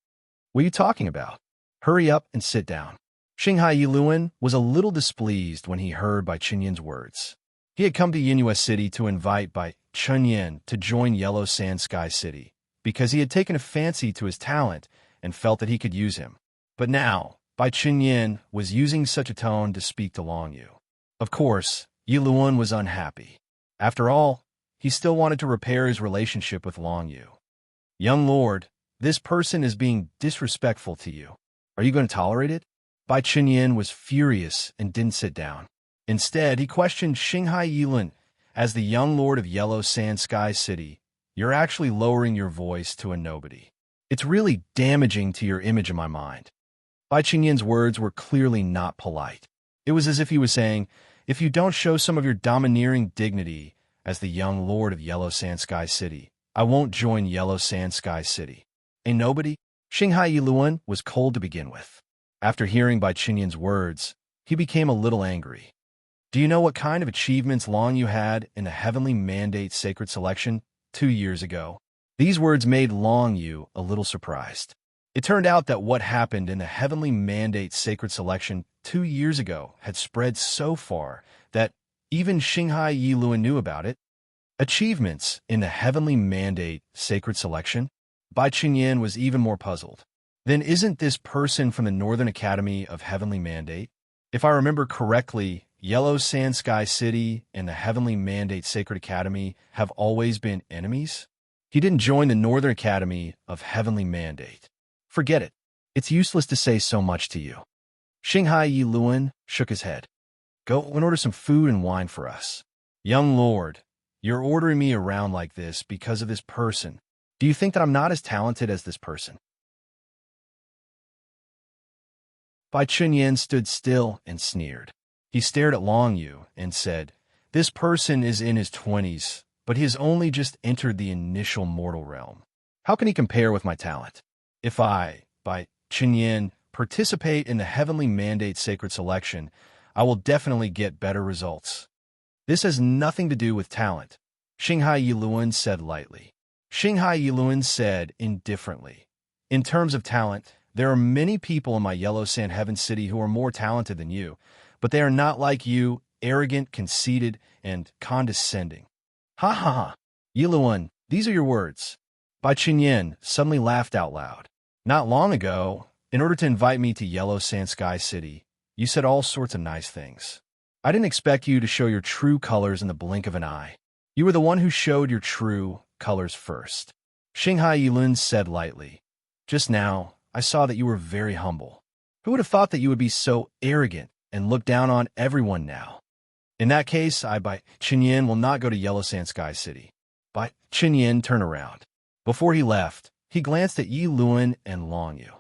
What are you talking about? Hurry up and sit down. Xinghai Yi Luan was a little displeased when he heard Bai Chen words. He had come to Yinhua City to invite Bai Chen to join Yellow Sand Sky City, because he had taken a fancy to his talent and felt that he could use him. But now, Bai Chen was using such a tone to speak to Long Yu. Of course, Yi Luan was unhappy. After all, he still wanted to repair his relationship with Long Yu. Young Lord, this person is being disrespectful to you. Are you going to tolerate it? Bai Chen was furious and didn't sit down. Instead, he questioned Xinghai Yi Luan. As the young lord of Yellow Sand Sky City, you're actually lowering your voice to a nobody. It's really damaging to your image in my mind. Bai Chen words were clearly not polite. It was as if he was saying, if you don't show some of your domineering dignity as the young lord of Yellow Sand Sky City, I won't join Yellow Sand Sky City. A nobody? Xinghai Yi Luan was cold to begin with. After hearing Bai Chen words, he became a little angry. Do you know what kind of achievements Long Yu had in the Heavenly Mandate Sacred Selection 2 years ago? These words made Long Yu a little surprised. It turned out that what happened in the Heavenly Mandate Sacred Selection 2 years ago had spread so far that even Xinghai Yi Luan knew about it. Achievements in the Heavenly Mandate Sacred Selection? Bai Chen was even more puzzled. Then isn't this person from the Northern Academy of Heavenly Mandate? If I remember correctly, Yellow Sand Sky City and the Heavenly Mandate Sacred Academy have always been enemies? He didn't join the Northern Academy of Heavenly Mandate. Forget it. It's useless to say so much to you. Xinghai Yi Luan shook his head. Go and order some food and wine for us. Young Lord, you're ordering me around like this because of this person. Do you think that I'm not as talented as this person? Bai Chen stood still and sneered. He stared at Long Yu and said, this person is in his 20s, but he has only just entered the initial mortal realm. How can he compare with my talent? If I, Bai Chen, participate in the Heavenly Mandate Sacred Selection, I will definitely get better results. This has nothing to do with talent, Xinghai Yi Luan said lightly. Xinghai Yi Luan said indifferently. In terms of talent, there are many people in my Yellow Sand Heaven City who are more talented than you, but they are not like you, arrogant, conceited, and condescending. Ha ha ha. Yi Luan, these are your words. Bai Chen suddenly laughed out loud. Not long ago, in order to invite me to Yellow Sand Sky City, you said all sorts of nice things. I didn't expect you to show your true colors in the blink of an eye. You were the one who showed your true colors first. Xinghai Yi Luan said lightly. Just now, I saw that you were very humble. Who would have thought that you would be so arrogant and look down on everyone now? In that case, I, Bai Chen, will not go to Yellow Sand Sky City. Bai Chen turned around. Before he left, he glanced at Yi Luan and Long Yu.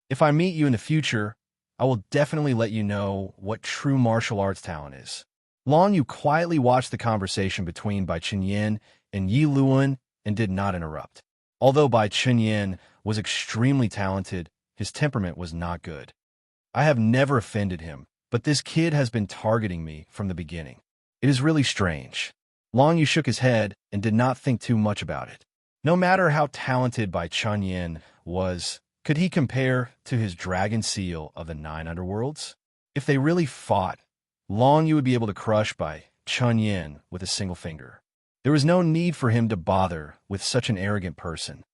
If I meet you in the future, I will definitely let you know what true martial arts talent is. Long Yu quietly watched the conversation between Bai Chen and Yi Luan and did not interrupt. Although Bai Chen was extremely talented, his temperament was not good. I have never offended him, but this kid has been targeting me from the beginning. It is really strange. Long Yu shook his head and did not think too much about it. No matter how talented Bai Chen was, could he compare to his dragon seal of the 9 underworlds? If they really fought, Long Yu would be able to crush Bai Chen with a single finger. There was no need for him to bother with such an arrogant person.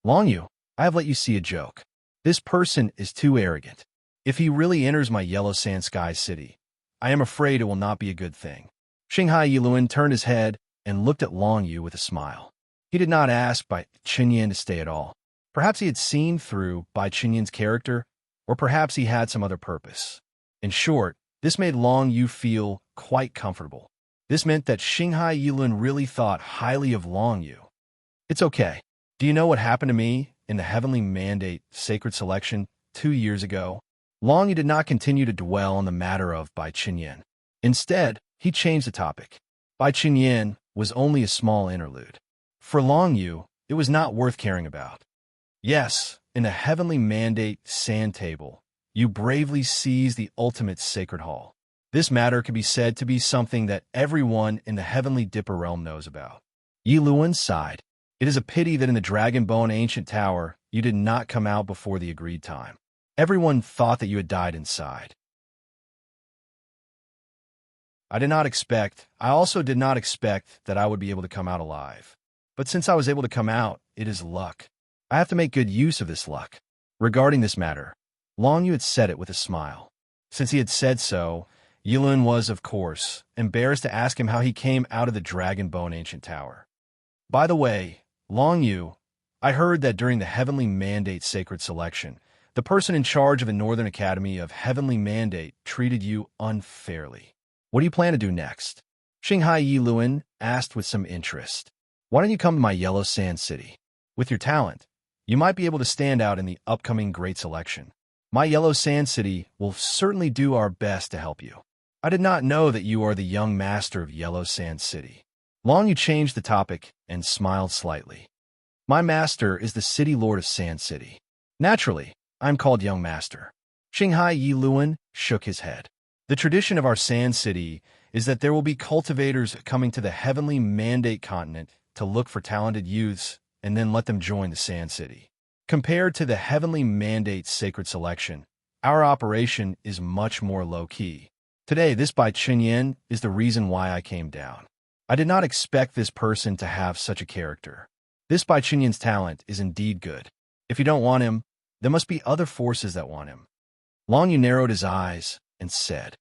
Long Yu, I have let you see a joke. This person is too arrogant. If he really enters my Yellow Sand Sky City, I am afraid it will not be a good thing. Xinghai Yi Luan turned his head and looked at Long Yu with a smile. He did not ask Bai Chen to stay at all. Perhaps he had seen through Bai Chen's character, or perhaps he had some other purpose. In short, This made Long Yu feel quite comfortable. This meant that Xinghai Yilun really thought highly of Long Yu. It's okay. Do you know what happened to me in the Heavenly Mandate Sacred Selection 2 years ago? Long Yu did not continue to dwell on the matter of Bai Qinyan. Instead, he changed the topic. Bai Qinyan was only a small interlude. For Long Yu, it was not worth caring about. Yes, in the Heavenly Mandate Sand Table, you bravely seized the ultimate sacred hall. This matter could be said to be something that everyone in the Heavenly Dipper realm knows about. Yi Luan sighed. It is a pity that in the Dragonbone Ancient Tower, you did not come out before the agreed time. Everyone thought that you had died inside. I also did not expect that I would be able to come out alive. But since I was able to come out, it is luck. I have to make good use of this luck. Regarding this matter, Long Yu had said it with a smile. Since he had said so, Yilun was, of course, embarrassed to ask him how he came out of the Dragonbone Ancient Tower. By the way, Long Yu, I heard that during the Heavenly Mandate Sacred Selection, the person in charge of the Northern Academy of Heavenly Mandate treated you unfairly. What do you plan to do next? Xinghai Yiluan asked with some interest. Why don't you come to my Yellow Sand City? With your talent, you might be able to stand out in the upcoming Great Selection. My Yellow Sand City will certainly do our best to help you. I did not know that you are the young master of Yellow Sand City. Long Yu changed the topic and smiled slightly. My master is the city lord of Sand City. Naturally, I am called young master. Xinghai Yiluan shook his head. The tradition of our Sand City is that there will be cultivators coming to the Heavenly Mandate continent to look for talented youths and then let them join the Sand City. Compared to the Heavenly Mandate Sacred Selection, our operation is much more low-key. Today, this Bai Qinyan is the reason why I came down. I did not expect this person to have such a character. This Bai Qinyan's talent is indeed good. If you don't want him, there must be other forces that want him. Long Yu narrowed his eyes and said,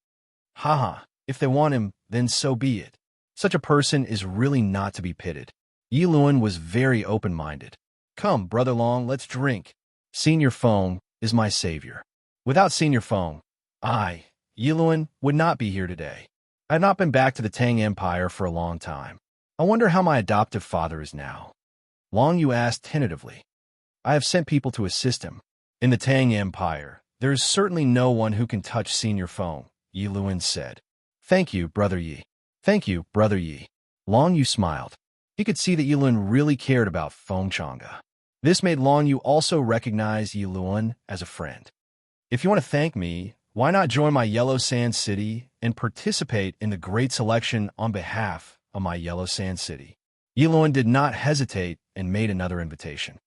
Haha, if they want him, then so be it. Such a person is really not to be pitied. Yi Luan was very open-minded. Come, Brother Long, let's drink. Senior Feng is my savior. Without Senior Feng, I, Yi Luan, would not be here today. I have not been back to the Tang Empire for a long time. I wonder how my adoptive father is now. Long Yu asked tentatively. I have sent people to assist him. In the Tang Empire, there is certainly no one who can touch Senior Feng, Yi Luan said. Thank you, Brother Yi. Thank you, Brother Yi. Long Yu smiled. He could see that Yi Luan really cared about Feng Chang'e. This made Long Yu also recognize Yi Luan as a friend. If you want to thank me, why not join my Yellow Sand City and participate in the Great Selection on behalf of my Yellow Sand City? Yi Luan did not hesitate and made another invitation.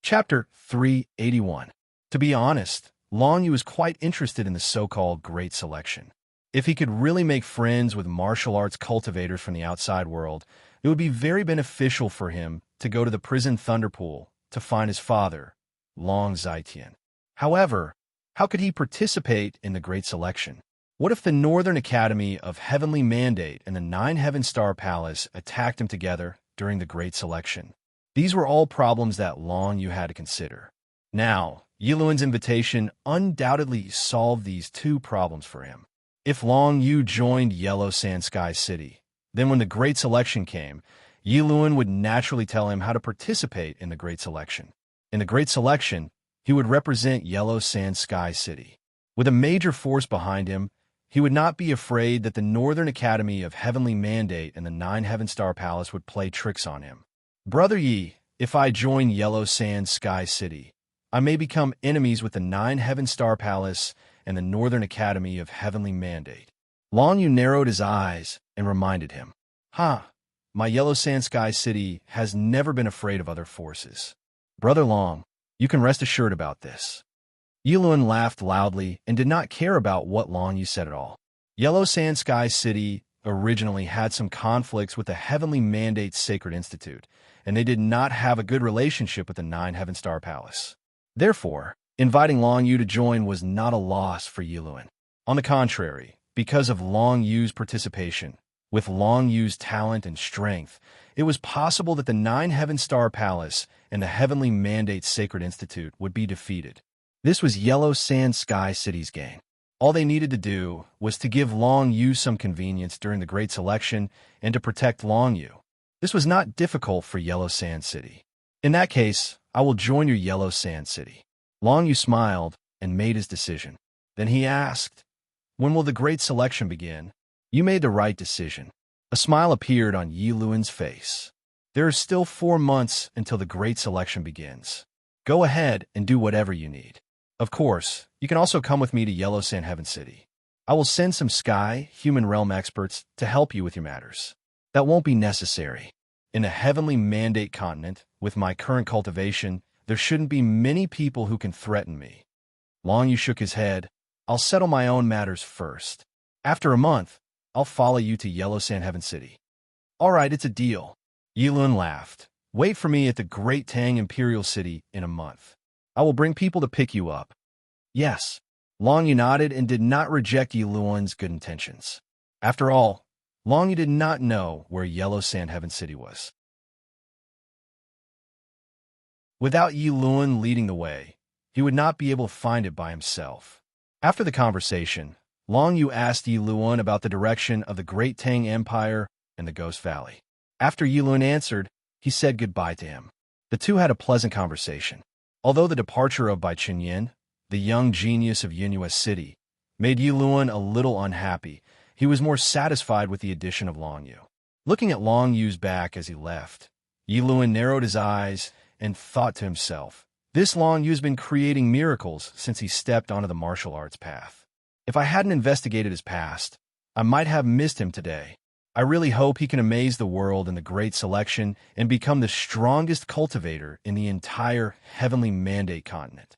Chapter 381. To be honest, Long Yu was quite interested in the so-called Great Selection. If he could really make friends with martial arts cultivators from the outside world, it would be very beneficial for him to go to the prison Thunderpool to find his father, Long Zaitian. However, how could he participate in the Great Selection? What if the Northern Academy of Heavenly Mandate and the Nine Heaven Star Palace attacked him together during the Great Selection? These were all problems that Long Yu had to consider. Now, Yi Luan's invitation undoubtedly solved these two problems for him. If Long Yu joined Yellow Sand Sky City, then when the Great Selection came, Yi Luan would naturally tell him how to participate in the Great Selection. In the Great Selection, he would represent Yellow Sand Sky City. With a major force behind him, he would not be afraid that the Northern Academy of Heavenly Mandate and the Nine Heaven Star Palace would play tricks on him. Brother Yi, if I join Yellow Sand Sky City, I may become enemies with the Nine Heaven Star Palace and the Northern Academy of Heavenly Mandate. Long Yu narrowed his eyes and reminded him, my Yellow Sand Sky City has never been afraid of other forces. Brother Long, you can rest assured about this. Yi Luan laughed loudly and did not care about what Long Yu said at all. Yellow Sand Sky City originally had some conflicts with the Heavenly Mandate Sacred Institute, and they did not have a good relationship with the Nine Heaven Star Palace. Therefore, inviting Long Yu to join was not a loss for Yi Luan. On the contrary, because of Long Yu's participation, With Long Yu's talent and strength, it was possible that the Nine Heaven Star Palace and the Heavenly Mandate Sacred Institute would be defeated. This was Yellow Sand Sky City's game. All they needed to do was to give Long Yu some convenience during the Great Selection and to protect Long Yu. This was not difficult for Yellow Sand City. In that case, I will join your Yellow Sand City. Long Yu smiled and made his decision. Then he asked, "When will the Great Selection begin?" "You made the right decision." A smile appeared on Yi Luan's face. "There are still 4 months until the Great Selection begins. Go ahead and do whatever you need. Of course, you can also come with me to Yellow Sand Heaven City. I will send some Sky, Human Realm experts to help you with your matters." "That won't be necessary. In the Heavenly Mandate continent, with my current cultivation, there shouldn't be many people who can threaten me." Long Yu shook his head. "I'll settle my own matters first. After a month, I'll follow you to Yellow Sand Heaven City." "All right, it's a deal." Yi Luan laughed. "Wait for me at the Great Tang Imperial City in a month. I will bring people to pick you up." "Yes." Long Yu nodded and did not reject Yi Luan's good intentions. After all, Long Yu did not know where Yellow Sand Heaven City was. Without Yi Luan leading the way, he would not be able to find it by himself. After the conversation, Long Yu asked Yi Luan about the direction of the Great Tang Empire and the Ghost Valley. After Yi Luan answered, he said goodbye to him. The two had a pleasant conversation. Although the departure of Bai Chenyin, the young genius of Yinhua City, made Yi Luan a little unhappy, he was more satisfied with the addition of Long Yu. Looking at Long Yu's back as he left, Yi Luan narrowed his eyes and thought to himself, "This Long Yu's been creating miracles since he stepped onto the martial arts path. If I hadn't investigated his past, I might have missed him today. I really hope he can amaze the world in the Great Selection and become the strongest cultivator in the entire Heavenly Mandate continent."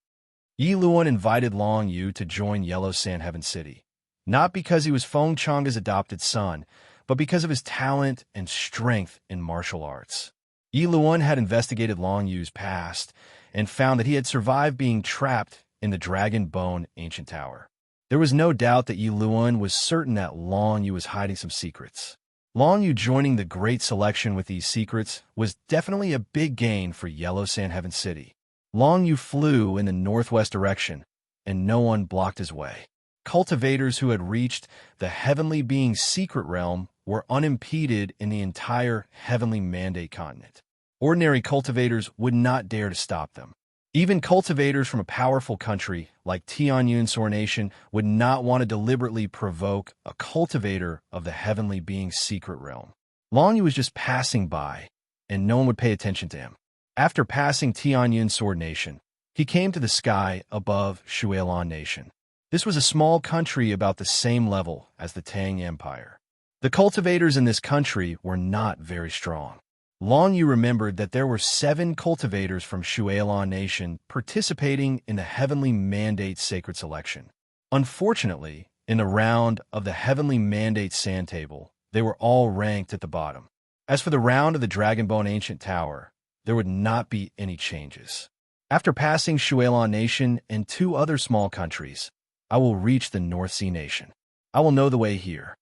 Yi Luan invited Long Yu to join Yellow Sand Heaven City, not because he was Feng Chang's adopted son, but because of his talent and strength in martial arts. Yi Luan had investigated Long Yu's past and found that he had survived being trapped in the Dragon Bone Ancient Tower. There was no doubt that Yi Luan was certain that Long Yu was hiding some secrets. Long Yu joining the Great Selection with these secrets was definitely a big gain for Yellow Sand Heaven City. Long Yu flew in the northwest direction, and no one blocked his way. Cultivators who had reached the Heavenly Being's secret realm were unimpeded in the entire Heavenly Mandate continent. Ordinary cultivators would not dare to stop them. Even cultivators from a powerful country like Tianyun Sor Nation would not want to deliberately provoke a cultivator of the Heavenly Being's secret realm. Long Yu was just passing by, and no one would pay attention to him. After passing Tianyun Sword Nation, he came to the sky above Shuelan Nation. This was a small country about the same level as the Tang Empire. The cultivators in this country were not very strong. Long Yu remembered that there were 7 cultivators from Shuelan Nation participating in the Heavenly Mandate Sacred Selection. Unfortunately, in the round of the Heavenly Mandate Sand Table, they were all ranked at the bottom. As for the round of the Dragonbone Ancient Tower, there would not be any changes. After passing Shuelan Nation and 2 other small countries, I will reach the North Sea Nation. I will know the way here.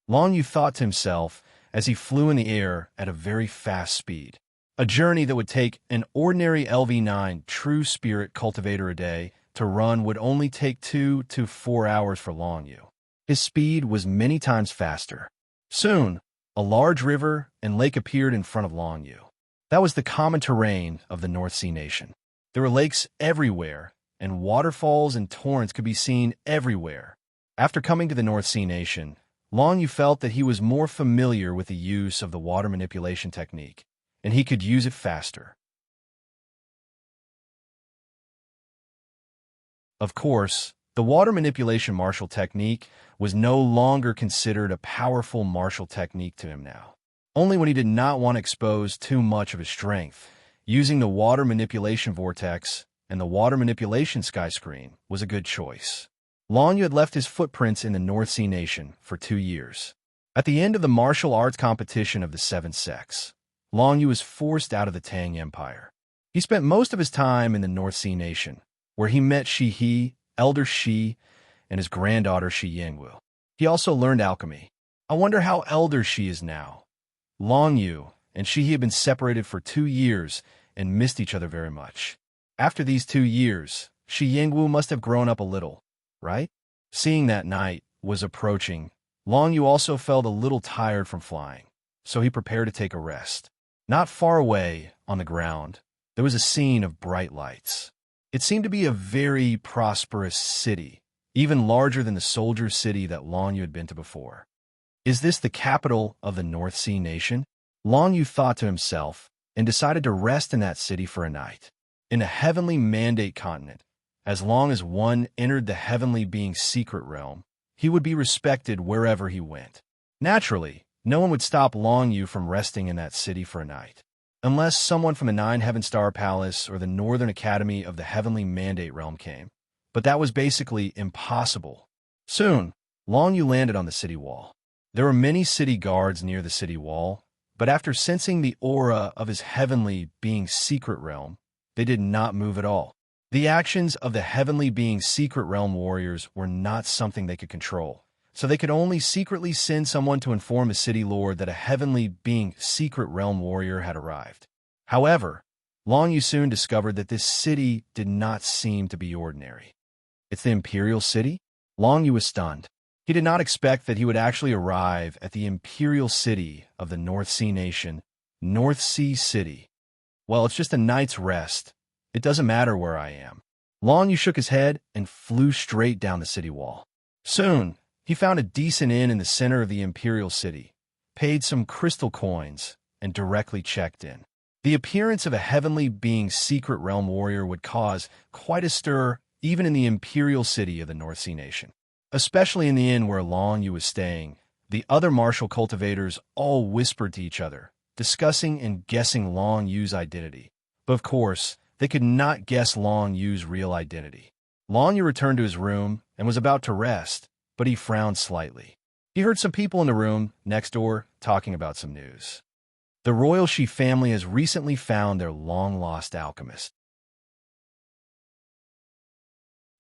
Long Yu thought to himself as he flew in the air at a very fast speed. A journey that would take an ordinary LV9 True Spirit cultivator a day to run would only take 2 to 4 hours for Long Yu. His speed was many times faster. Soon, a large river and lake appeared in front of Long Yu. That was the common terrain of the North Sea Nation. There were lakes everywhere, and waterfalls and torrents could be seen everywhere. After coming to the North Sea Nation, Long Yu felt that he was more familiar with the use of the water manipulation technique, and he could use it faster. Of course, the water manipulation martial technique was no longer considered a powerful martial technique to him now. Only when he did not want to expose too much of his strength, using the water manipulation vortex and the water manipulation sky screen was a good choice. Long Yu had left his footprints in the North Sea Nation for 2 years. At the end of the martial arts competition of the 7 sects, Long Yu was forced out of the Tang Empire. He spent most of his time in the North Sea Nation, where he met Shi He, Elder Shi, and his granddaughter Shi Yingwu. He also learned alchemy. I wonder how elder she is now. Long Yu and she had been separated for 2 years and missed each other very much. After these 2 years, Shi Yingwu must have grown up a little, right? Seeing that night was approaching, Long Yu also felt a little tired from flying, so he prepared to take a rest. Not far away, on the ground, there was a scene of bright lights. It seemed to be a very prosperous city, even larger than the soldier city that Long Yu had been to before. Is this the capital of the North Sea nation? Long Yu thought to himself and decided to rest in that city for a night. In a heavenly mandate continent, as long as one entered the heavenly being's secret realm, he would be respected wherever he went. Naturally, no one would stop Long Yu from resting in that city for a night, unless someone from the Nine Heaven Star Palace or the Northern Academy of the Heavenly Mandate Realm came. But that was basically impossible. Soon, Long Yu landed on the city wall. There were many city guards near the city wall, but after sensing the aura of his heavenly being's secret realm, they did not move at all. The actions of the heavenly being's secret realm warriors were not something they could control, so they could only secretly send someone to inform the city lord that a heavenly being secret realm warrior had arrived. However, Long Yu soon discovered that this city did not seem to be ordinary. It's the Imperial City? Long Yu was stunned. He did not expect that he would actually arrive at the Imperial City of the North Sea nation, North Sea City. Well, it's just a night's rest. It doesn't matter where I am. Long Yu shook his head and flew straight down the city wall. Soon, he found a decent inn in the center of the Imperial City, paid some crystal coins, and directly checked in. The appearance of a heavenly being's secret realm warrior would cause quite a stir even in the Imperial City of the North Sea nation. Especially in the inn where Long Yu was staying, the other martial cultivators all whispered to each other, discussing and guessing Long Yu's identity. But of course, they could not guess Long Yu's real identity. Long Yu returned to his room and was about to rest, but he frowned slightly. He heard some people in the room next door talking about some news. The royal Shi family has recently found their long-lost alchemist.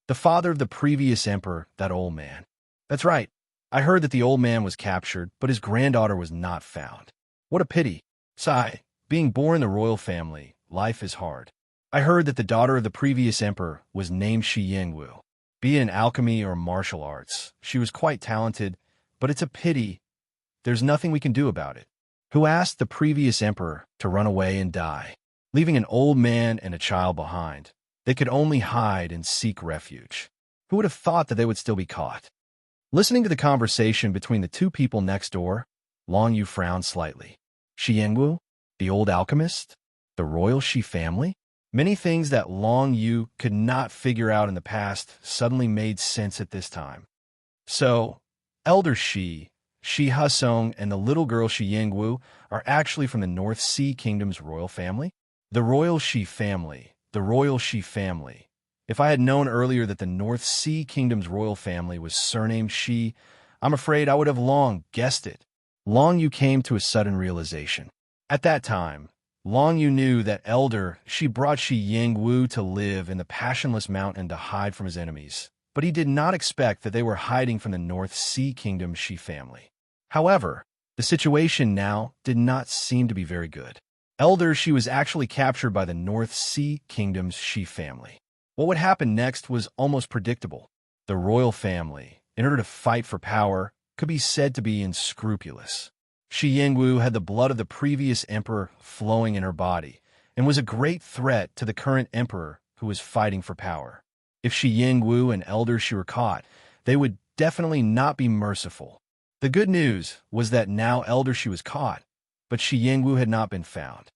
The father of the previous emperor, that old man. That's right. I heard that the old man was captured, but his granddaughter was not found. What a pity. Sigh, being born in the royal family, life is hard. I heard that the daughter of the previous emperor was named Shi Yingwu. Be it in alchemy or martial arts, she was quite talented, but it's a pity. There's nothing we can do about it. Who asked the previous emperor to run away and die, leaving an old man and a child behind? They could only hide and seek refuge. Who would have thought that they would still be caught? Listening to the conversation between the two people next door, Long Yu frowned slightly. Shi Yingwu, the old alchemist, the royal Shi family? Many things that Long Yu could not figure out in the past suddenly made sense at this time. So, Elder Shi, Shi Husong, and the little girl Shi Yingwu are actually from the North Sea Kingdom's royal family? The royal Shi family. The royal Shi family. If I had known earlier that the North Sea Kingdom's royal family was surnamed Shi, I'm afraid I would have long guessed it. Long Yu came to a sudden realization. At that time, Long Yu knew that Elder Shi brought Shi Yingwu to live in the Passionless Mountain to hide from his enemies, but he did not expect that they were hiding from the North Sea Kingdom Shi family. However, the situation now did not seem to be very good. Elder Shi was actually captured by the North Sea Kingdom's Shi family. What would happen next was almost predictable. The royal family, in order to fight for power, could be said to be unscrupulous. Shi Yingwu had the blood of the previous emperor flowing in her body, and was a great threat to the current emperor who was fighting for power. If Shi Yingwu and Elder Shi were caught, they would definitely not be merciful. The good news was that now Elder Shi was caught, but Shi Yingwu had not been found.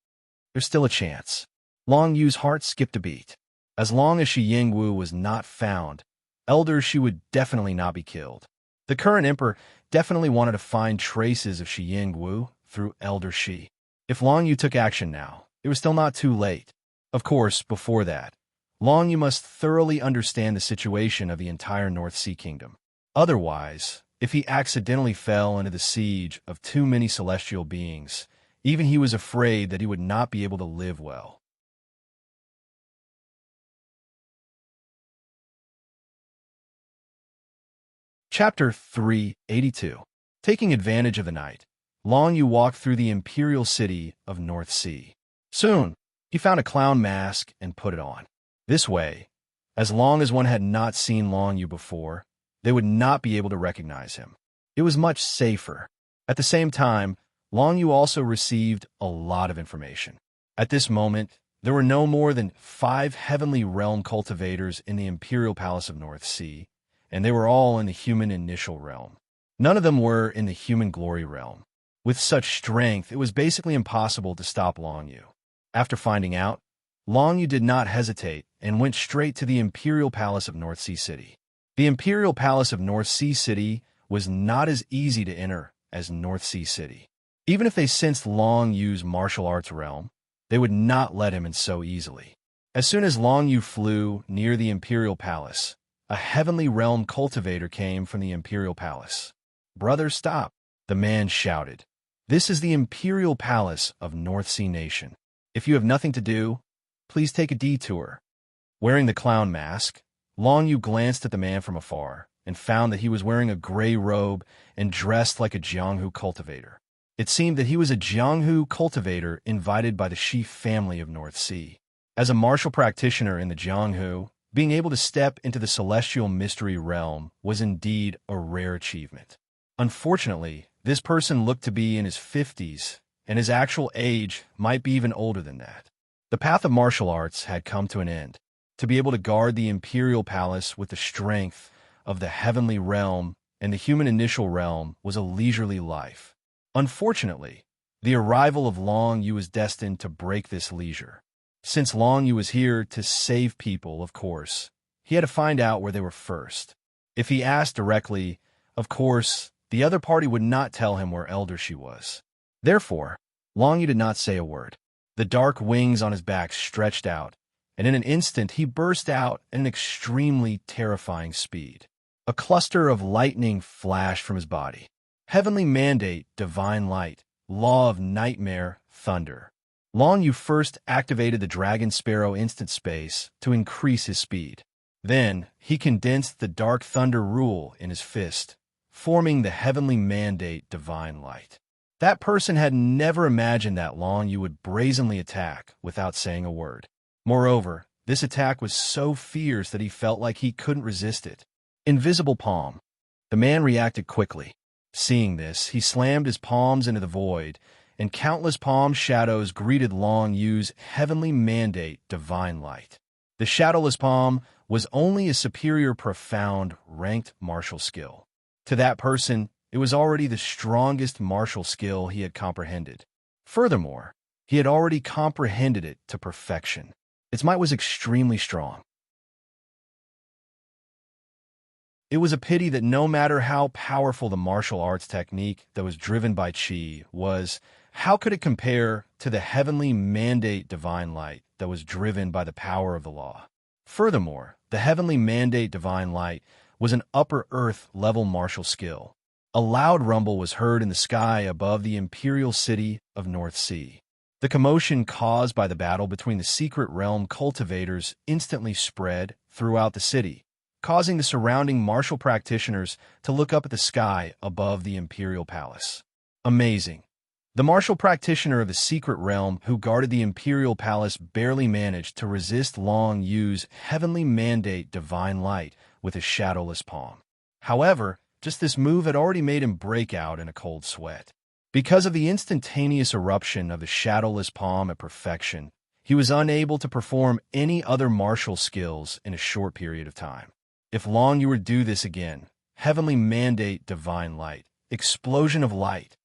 There's still a chance. Long Yu's heart skipped a beat. As long as Shi Yingwu was not found, Elder Shi would definitely not be killed. The current emperor definitely wanted to find traces of Shi Yingwu through Elder Shi. If Long Yu took action now, it was still not too late. Of course, before that, Long Yu must thoroughly understand the situation of the entire North Sea Kingdom. Otherwise, if he accidentally fell into the siege of too many celestial beings, even he was afraid that he would not be able to live well. Chapter 382. Taking advantage of the night, Long Yu walked through the imperial city of North Sea. Soon, he found a clown mask and put it on. This way, as long as one had not seen Long Yu before, they would not be able to recognize him. It was much safer. At the same time, Long Yu also received a lot of information. At this moment, there were no more than 5 heavenly realm cultivators in the Imperial Palace of North Sea, and they were all in the human initial realm. None of them were in the human glory realm. With such strength, it was basically impossible to stop Long Yu. After finding out, Long Yu did not hesitate and went straight to the Imperial Palace of North Sea City. The Imperial Palace of North Sea City was not as easy to enter as North Sea City. Even if they sensed Long Yu's martial arts realm, they would not let him in so easily. As soon as Long Yu flew near the Imperial Palace, a heavenly realm cultivator came from the Imperial Palace. "Brother, stop," the man shouted. "This is the Imperial Palace of North Sea Nation. If you have nothing to do, please take a detour." Wearing the clown mask, Long Yu glanced at the man from afar and found that he was wearing a gray robe and dressed like a Jianghu cultivator. It seemed that he was a Jianghu cultivator invited by the chief family of North Sea. As a martial practitioner in the Jianghu, being able to step into the celestial mystery realm was indeed a rare achievement. Unfortunately, this person looked to be in his 50s, and his actual age might be even older than that. The path of martial arts had come to an end. To be able to guard the Imperial Palace with the strength of the heavenly realm and the human initial realm was a leisurely life. Unfortunately, the arrival of Long Yu was destined to break this leisure. Since Long Yu was here to save people, of course, he had to find out where they were first. If he asked directly, of course, the other party would not tell him where Elder She was. Therefore, Long Yu did not say a word. The dark wings on his back stretched out, and in an instant he burst out at an extremely terrifying speed. A cluster of lightning flashed from his body. Heavenly mandate, divine light, law of nightmare, thunder. Long Yu first activated the Dragon Sparrow instant space to increase his speed. Then, he condensed the dark thunder rule in his fist, forming the heavenly mandate, divine light. That person had never imagined that Long Yu would brazenly attack without saying a word. Moreover, this attack was so fierce that he felt like he couldn't resist it. Invisible palm. The man reacted quickly. Seeing this, he slammed his palms into the void, and countless palm shadows greeted Long Yu's heavenly mandate, divine light. The shadowless palm was only a superior, profound, ranked martial skill. To that person, it was already the strongest martial skill he had comprehended. Furthermore, he had already comprehended it to perfection. Its might was extremely strong. It was a pity that no matter how powerful the martial arts technique that was driven by Qi was, how could it compare to the heavenly mandate divine light that was driven by the power of the law? Furthermore, the heavenly mandate divine light was an upper earth level martial skill. A loud rumble was heard in the sky above the imperial city of North Sea. The commotion caused by the battle between the secret realm cultivators instantly spread throughout the city, causing the surrounding martial practitioners to look up at the sky above the imperial palace. Amazing. The martial practitioner of the secret realm who guarded the imperial palace barely managed to resist Long Yu's heavenly mandate divine light with his shadowless palm. However, just this move had already made him break out in a cold sweat. Because of the instantaneous eruption of the shadowless palm at perfection, he was unable to perform any other martial skills in a short period of time. If Long Yu would do this again, heavenly mandate divine light, explosion of light.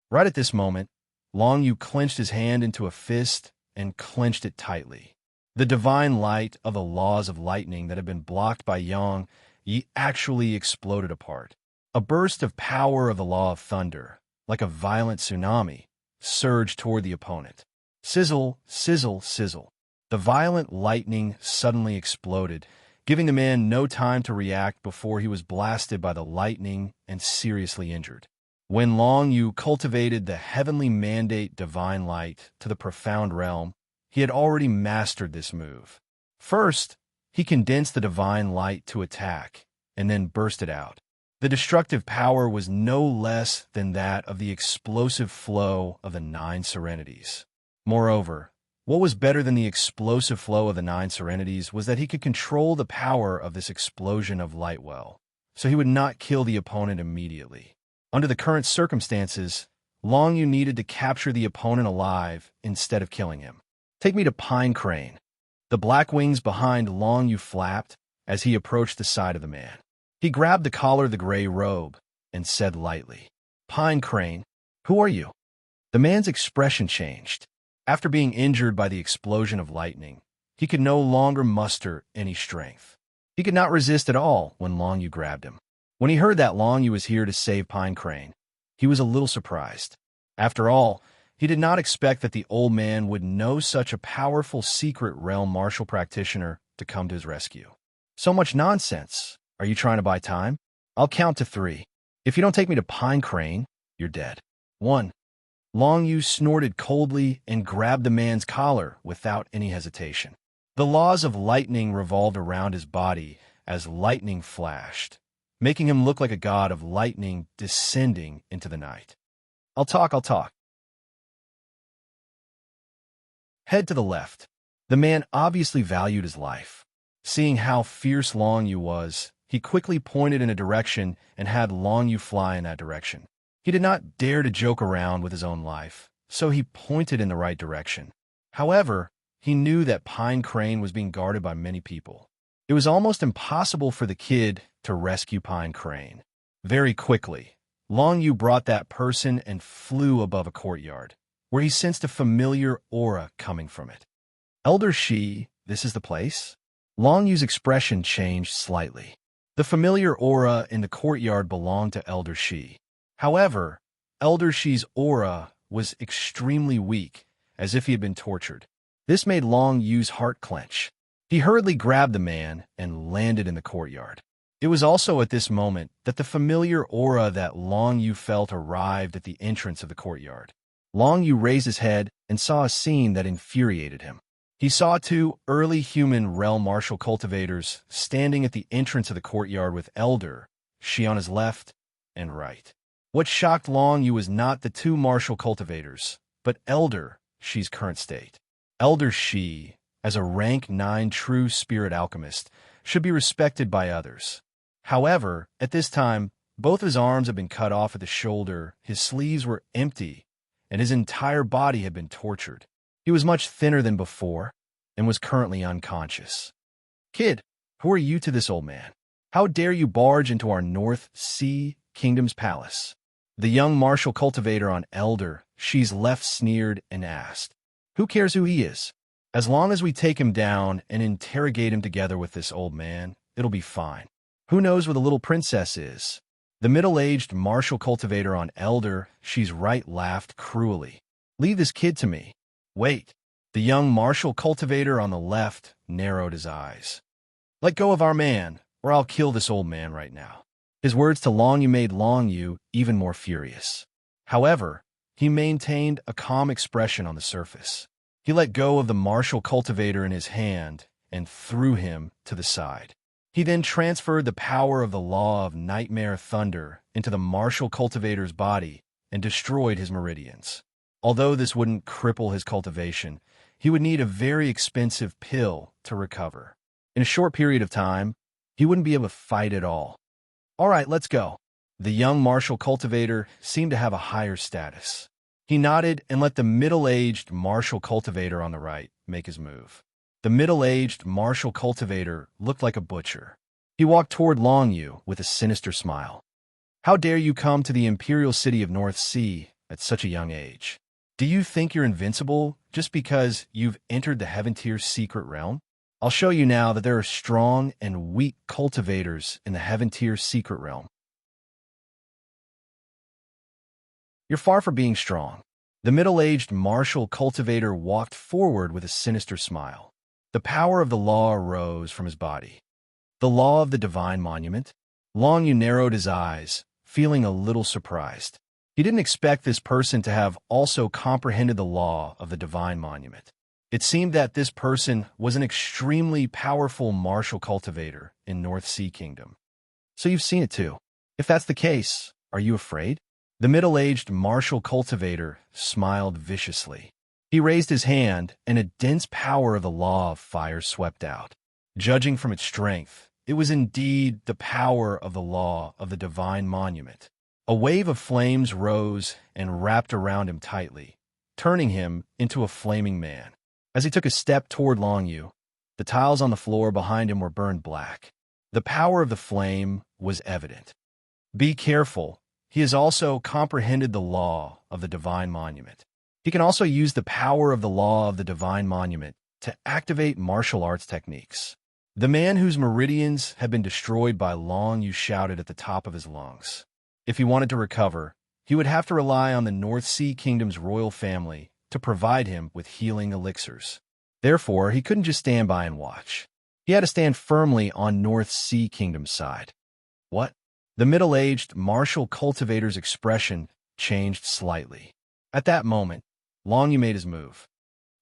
Right at this moment, Long Yu clenched his hand into a fist and clenched it tightly. The divine light of the laws of lightning that had been blocked by Yang Yi actually exploded apart. A burst of power of the law of thunder, like a violent tsunami, surged toward the opponent. Sizzle, sizzle, sizzle. The violent lightning suddenly exploded, giving the man no time to react before he was blasted by the lightning and seriously injured. When Long Yu cultivated the heavenly mandate divine light to the profound realm, he had already mastered this move. First, he condensed the divine light to attack, and then burst it out. The destructive power was no less than that of the explosive flow of the Nine Serenities. Moreover, what was better than the explosive flow of the Nine Serenities was that he could control the power of this explosion of light well, so he would not kill the opponent immediately. Under the current circumstances, Long Yu needed to capture the opponent alive instead of killing him. Take me to Pine Crane. The black wings behind Long Yu flapped as he approached the side of the man. He grabbed the collar of the gray robe and said lightly, "Pine Crane, who are you?" The man's expression changed. After being injured by the explosion of lightning, he could no longer muster any strength. He could not resist at all when Long Yu grabbed him. When he heard that Long Yu was here to save Pine Crane, he was a little surprised. After all, he did not expect that the old man would know such a powerful secret realm martial practitioner to come to his rescue. So much nonsense. Are you trying to buy time? I'll count to 3. If you don't take me to Pine Crane, you're dead. 1. Long Yu snorted coldly and grabbed the man's collar without any hesitation. The laws of lightning revolved around his body as lightning flashed, making him look like a god of lightning descending into the night. I'll talk. Head to the left. The man obviously valued his life. Seeing how fierce Long Yu was, he quickly pointed in a direction and had Long Yu fly in that direction. He did not dare to joke around with his own life, so he pointed in the right direction. However, he knew that Pine Crane was being guarded by many people. It was almost impossible for the kid to rescue Pine Crane. Very quickly, Long Yu brought that person and flew above a courtyard, where he sensed a familiar aura coming from it. Elder Shi, this is the place? Long Yu's expression changed slightly. The familiar aura in the courtyard belonged to Elder Shi. However, Elder Shi's aura was extremely weak, as if he had been tortured. This made Long Yu's heart clench. He hurriedly grabbed the man and landed in the courtyard. It was also at this moment that the familiar aura that Long Yu felt arrived at the entrance of the courtyard. Long Yu raised his head and saw a scene that infuriated him. He saw 2 early human realm martial cultivators standing at the entrance of the courtyard with Elder Shi on his left and right. What shocked Long Yu was not the 2 martial cultivators, but Elder Shi's current state. Elder Shi, as a rank 9 true spirit alchemist, should be respected by others. However, at this time, both his arms had been cut off at the shoulder, his sleeves were empty, and his entire body had been tortured. He was much thinner than before and was currently unconscious. "Kid, who are you to this old man? How dare you barge into our North Sea Kingdom's palace?" The young martial cultivator on Elder Shi's left sneered and asked, "Who cares who he is? As long as we take him down and interrogate him together with this old man, it'll be fine. Who knows where the little princess is?" The middle-aged martial cultivator on Elder Shi's right laughed cruelly. "Leave this kid to me." "Wait." The young martial cultivator on the left narrowed his eyes. "Let go of our man, or I'll kill this old man right now." His words to Long Yu made Long Yu even more furious. However, he maintained a calm expression on the surface. He let go of the martial cultivator in his hand and threw him to the side. He then transferred the power of the law of nightmare thunder into the martial cultivator's body and destroyed his meridians. Although this wouldn't cripple his cultivation, he would need a very expensive pill to recover. In a short period of time, he wouldn't be able to fight at all. "All right, let's go." The young martial cultivator seemed to have a higher status. He nodded and let the middle-aged martial cultivator on the right make his move. The middle-aged martial cultivator looked like a butcher. He walked toward Long Yu with a sinister smile. "How dare you come to the imperial city of North Sea at such a young age? Do you think you're invincible just because you've entered the Heaven-Tier's secret realm? I'll show you now that there are strong and weak cultivators in the Heaven-Tier's secret realm. You're far from being strong." The middle-aged martial cultivator walked forward with a sinister smile. The power of the law arose from his body. The law of the divine monument? Long Yu narrowed his eyes, feeling a little surprised. He didn't expect this person to have also comprehended the law of the divine monument. It seemed that this person was an extremely powerful martial cultivator in North Sea Kingdom. "So you've seen it too. If that's the case, are you afraid? The middle-aged martial cultivator smiled viciously. He raised his hand, and a dense power of the law of fire swept out. Judging from its strength, it was indeed the power of the law of the divine monument. A wave of flames rose and wrapped around him tightly, turning him into a flaming man. As he took a step toward Longyu, the tiles on the floor behind him were burned black. The power of the flame was evident. Be careful. He has also comprehended the law of the divine monument. He can also use the power of the law of the divine monument to activate martial arts techniques. The man whose meridians had been destroyed by Longyu shouted at the top of his lungs. If he wanted to recover, he would have to rely on the North Sea Kingdom's royal family to provide him with healing elixirs. Therefore, he couldn't just stand by and watch. He had to stand firmly on North Sea Kingdom's side. What? The middle-aged martial cultivator's expression changed slightly. At that moment, Longyu made his move.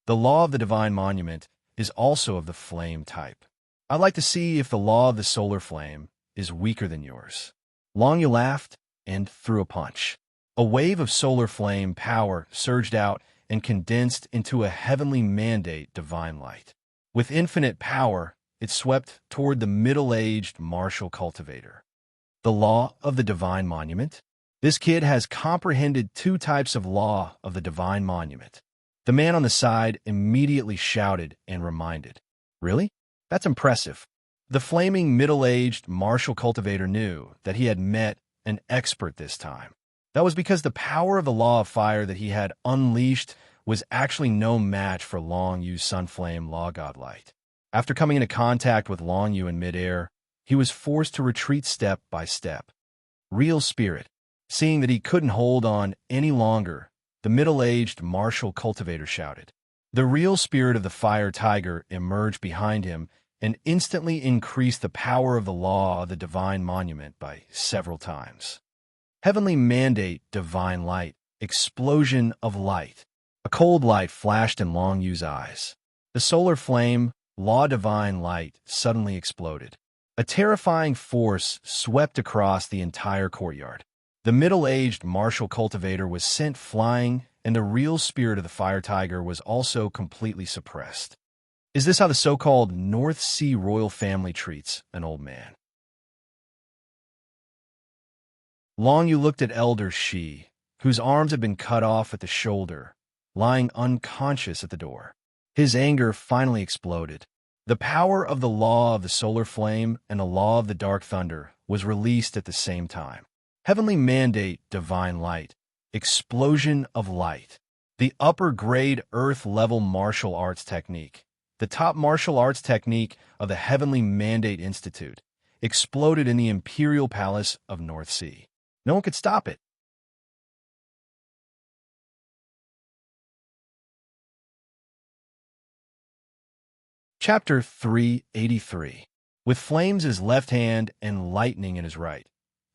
The law of the divine monument is also of the flame type. I'd like to see if the law of the solar flame is weaker than yours. Longyu laughed and threw a punch. A wave of solar flame power surged out and condensed into a heavenly mandate divine light. With infinite power, it swept toward the middle-aged martial cultivator. The law of the divine monument? This kid has comprehended two types of law of the divine monument. The man on the side immediately shouted and reminded. Really? That's impressive. The flaming middle-aged martial cultivator knew that he had met an expert this time. That was because the power of the law of fire that he had unleashed was actually no match for Longyu's sunflame law godlight. After coming into contact with Longyu in midair, he was forced to retreat step by step. Real spirit. Seeing that he couldn't hold on any longer, the middle-aged martial cultivator shouted. The real spirit of the fire tiger emerged behind him and instantly increased the power of the law of the divine monument by several times. Heavenly mandate, divine light, explosion of light. A cold light flashed in Longyu's eyes. The solar flame, law divine light, suddenly exploded. A terrifying force swept across the entire courtyard. The middle-aged martial cultivator was sent flying, and the real spirit of the fire tiger was also completely suppressed. Is this how the so-called North Sea royal family treats an old man? Longyu looked at Elder Shi, whose arms had been cut off at the shoulder, lying unconscious at the door. His anger finally exploded. The power of the law of the solar flame and the law of the dark thunder was released at the same time. Heavenly mandate, divine light, explosion of light. The upper-grade Earth-level martial arts technique, the top martial arts technique of the Heavenly Mandate Institute, exploded in the Imperial Palace of North Sea. No one could stop it. Chapter 383. With flames in his left hand and lightning in his right,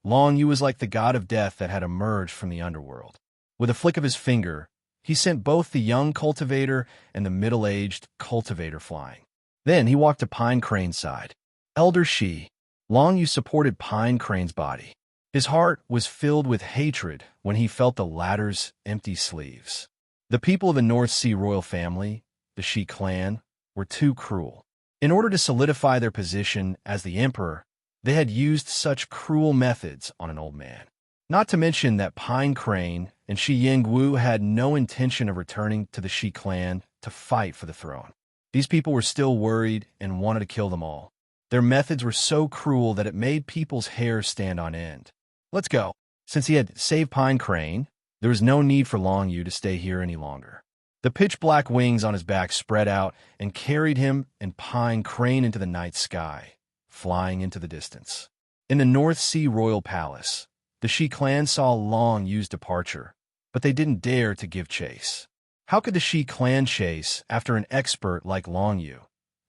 Longyu was like the god of death that had emerged from the underworld. With a flick of his finger, he sent both the young cultivator and the middle-aged cultivator flying. Then he walked to Pine Crane's side. Elder Shi, Longyu supported Pine Crane's body. His heart was filled with hatred when he felt the latter's empty sleeves. The people of the North Sea royal family, the Shi clan, were too cruel. In order to solidify their position as the emperor, they had used such cruel methods on an old man. Not to mention that Pine Crane and Shi Yingwu had no intention of returning to the Shi clan to fight for the throne. These people were still worried and wanted to kill them all. Their methods were so cruel that it made people's hair stand on end. Let's go. Since he had saved Pine Crane, there was no need for Longyu to stay here any longer. The pitch-black wings on his back spread out and carried him and Pine Crane into the night sky, flying into the distance. In the North Sea Royal Palace, the Shi clan saw Longyu's departure, but they didn't dare to give chase. How could the Shi clan chase after an expert like Longyu,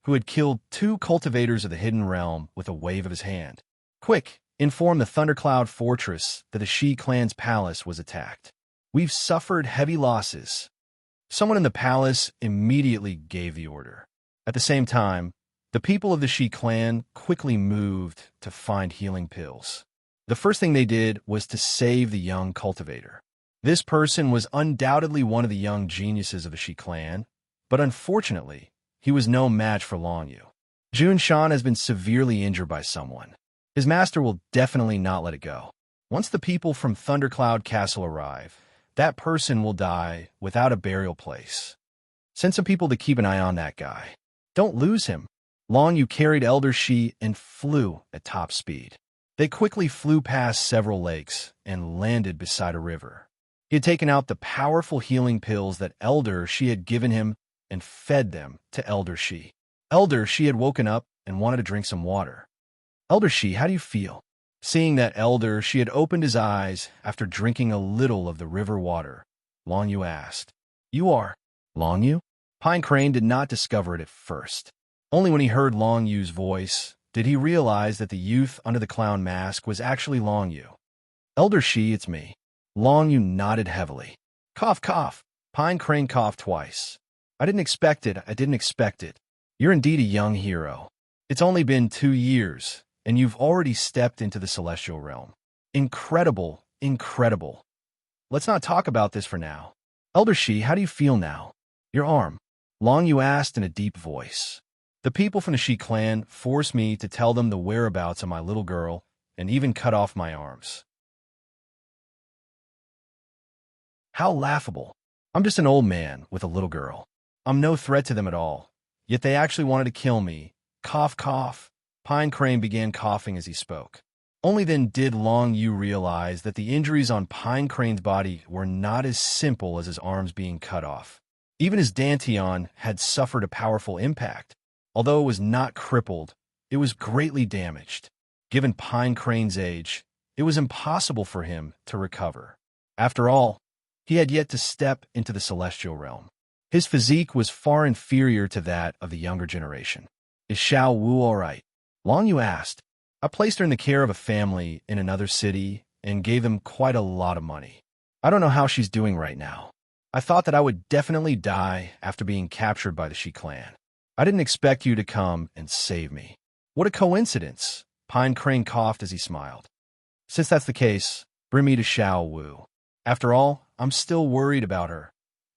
who had killed 2 cultivators of the Hidden Realm with a wave of his hand? Quick, inform the Thundercloud Fortress that the Shi clan's palace was attacked. We've suffered heavy losses. Someone in the palace immediately gave the order. At the same time, the people of the Shi clan quickly moved to find healing pills. The first thing they did was to save the young cultivator. This person was undoubtedly one of the young geniuses of the Shi clan, but unfortunately, he was no match for Long Yu. Jun Shan has been severely injured by someone. His master will definitely not let it go. Once the people from Thundercloud Castle arrive, that person will die without a burial place. Send some people to keep an eye on that guy. Don't lose him. Long Yu carried Elder Shi and flew at top speed. They quickly flew past several lakes and landed beside a river. He had taken out the powerful healing pills that Elder Shi had given him and fed them to Elder Shi. Elder Shi had woken up and wanted to drink some water. Elder Shi, how do you feel? Seeing that Elder Shi had opened his eyes after drinking a little of the river water, Long Yu asked, "You are Long Yu?" Pine Crane did not discover it at first. Only when he heard Long Yu's voice did he realize that the youth under the clown mask was actually Long Yu. "Elder Shi, it's me." Long Yu nodded heavily. "Cough, cough." Pine Crane coughed twice. I didn't expect it. You're indeed a young hero. It's only been 2 years, and you've already stepped into the celestial realm. Incredible, incredible. Let's not talk about this for now. Elder Shi, how do you feel now? Your arm?" Long Yu asked in a deep voice. "The people from the Shi clan forced me to tell them the whereabouts of my little girl and even cut off my arms." How laughable. I'm just an old man with a little girl. I'm no threat to them at all. Yet they actually wanted to kill me. Cough, cough. Pine Crane began coughing as he spoke. Only then did Long Yu realize that the injuries on Pine Crane's body were not as simple as his arms being cut off. Even his Dantian had suffered a powerful impact. Although it was not crippled, it was greatly damaged. Given Pine Crane's age, it was impossible for him to recover. After all, he had yet to step into the celestial realm. His physique was far inferior to that of the younger generation. "Is Xiao Wu all right?" Long Yu asked. "I placed her in the care of a family in another city and gave them quite a lot of money. I don't know how she's doing right now. I thought that I would definitely die after being captured by the Shi clan. I didn't expect you to come and save me." "What a coincidence." Pine Crane coughed as he smiled. "Since that's the case, bring me to Xiao Wu. After all, I'm still worried about her.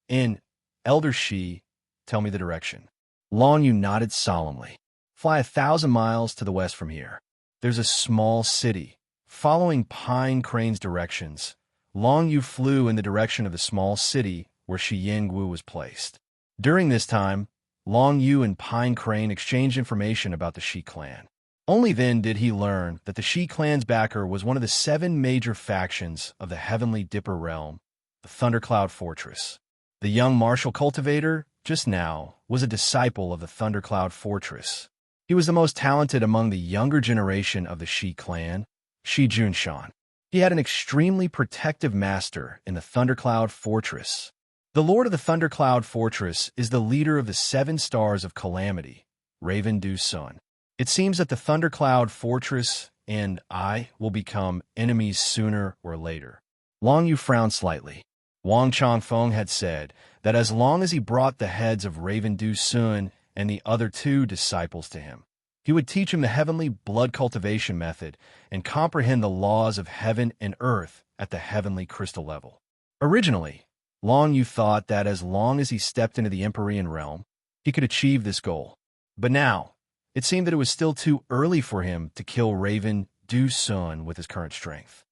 And, Elder Shi, tell me the direction." Long Yu nodded solemnly. "Fly 1,000 miles to the west from here. There's a small city." Following Pine Crane's directions, Long Yu flew in the direction of the small city where Shi Yingwu was placed. During this time, Long Yu and Pine Crane exchanged information about the Shi clan. Only then did he learn that the Shi clan's backer was one of the 7 major factions of the Heavenly Dipper realm, the Thundercloud Fortress. The young martial cultivator, just now, was a disciple of the Thundercloud Fortress. He was the most talented among the younger generation of the Shi clan, Shi Junshan. He had an extremely protective master in the Thundercloud Fortress. The Lord of the Thundercloud Fortress is the leader of the 7 Stars of Calamity, Raven Du Sun. It seems that the Thundercloud Fortress and I will become enemies sooner or later. Long Yu frowned slightly. Wang Changfeng had said that as long as he brought the heads of Raven Du Sun and the other 2 disciples to him, he would teach him the heavenly blood cultivation method and comprehend the laws of heaven and earth at the heavenly crystal level. Originally, Long Yu thought that as long as he stepped into the Empyrean realm, he could achieve this goal. But now, it seemed that it was still too early for him to kill Raven Du Sun with his current strength.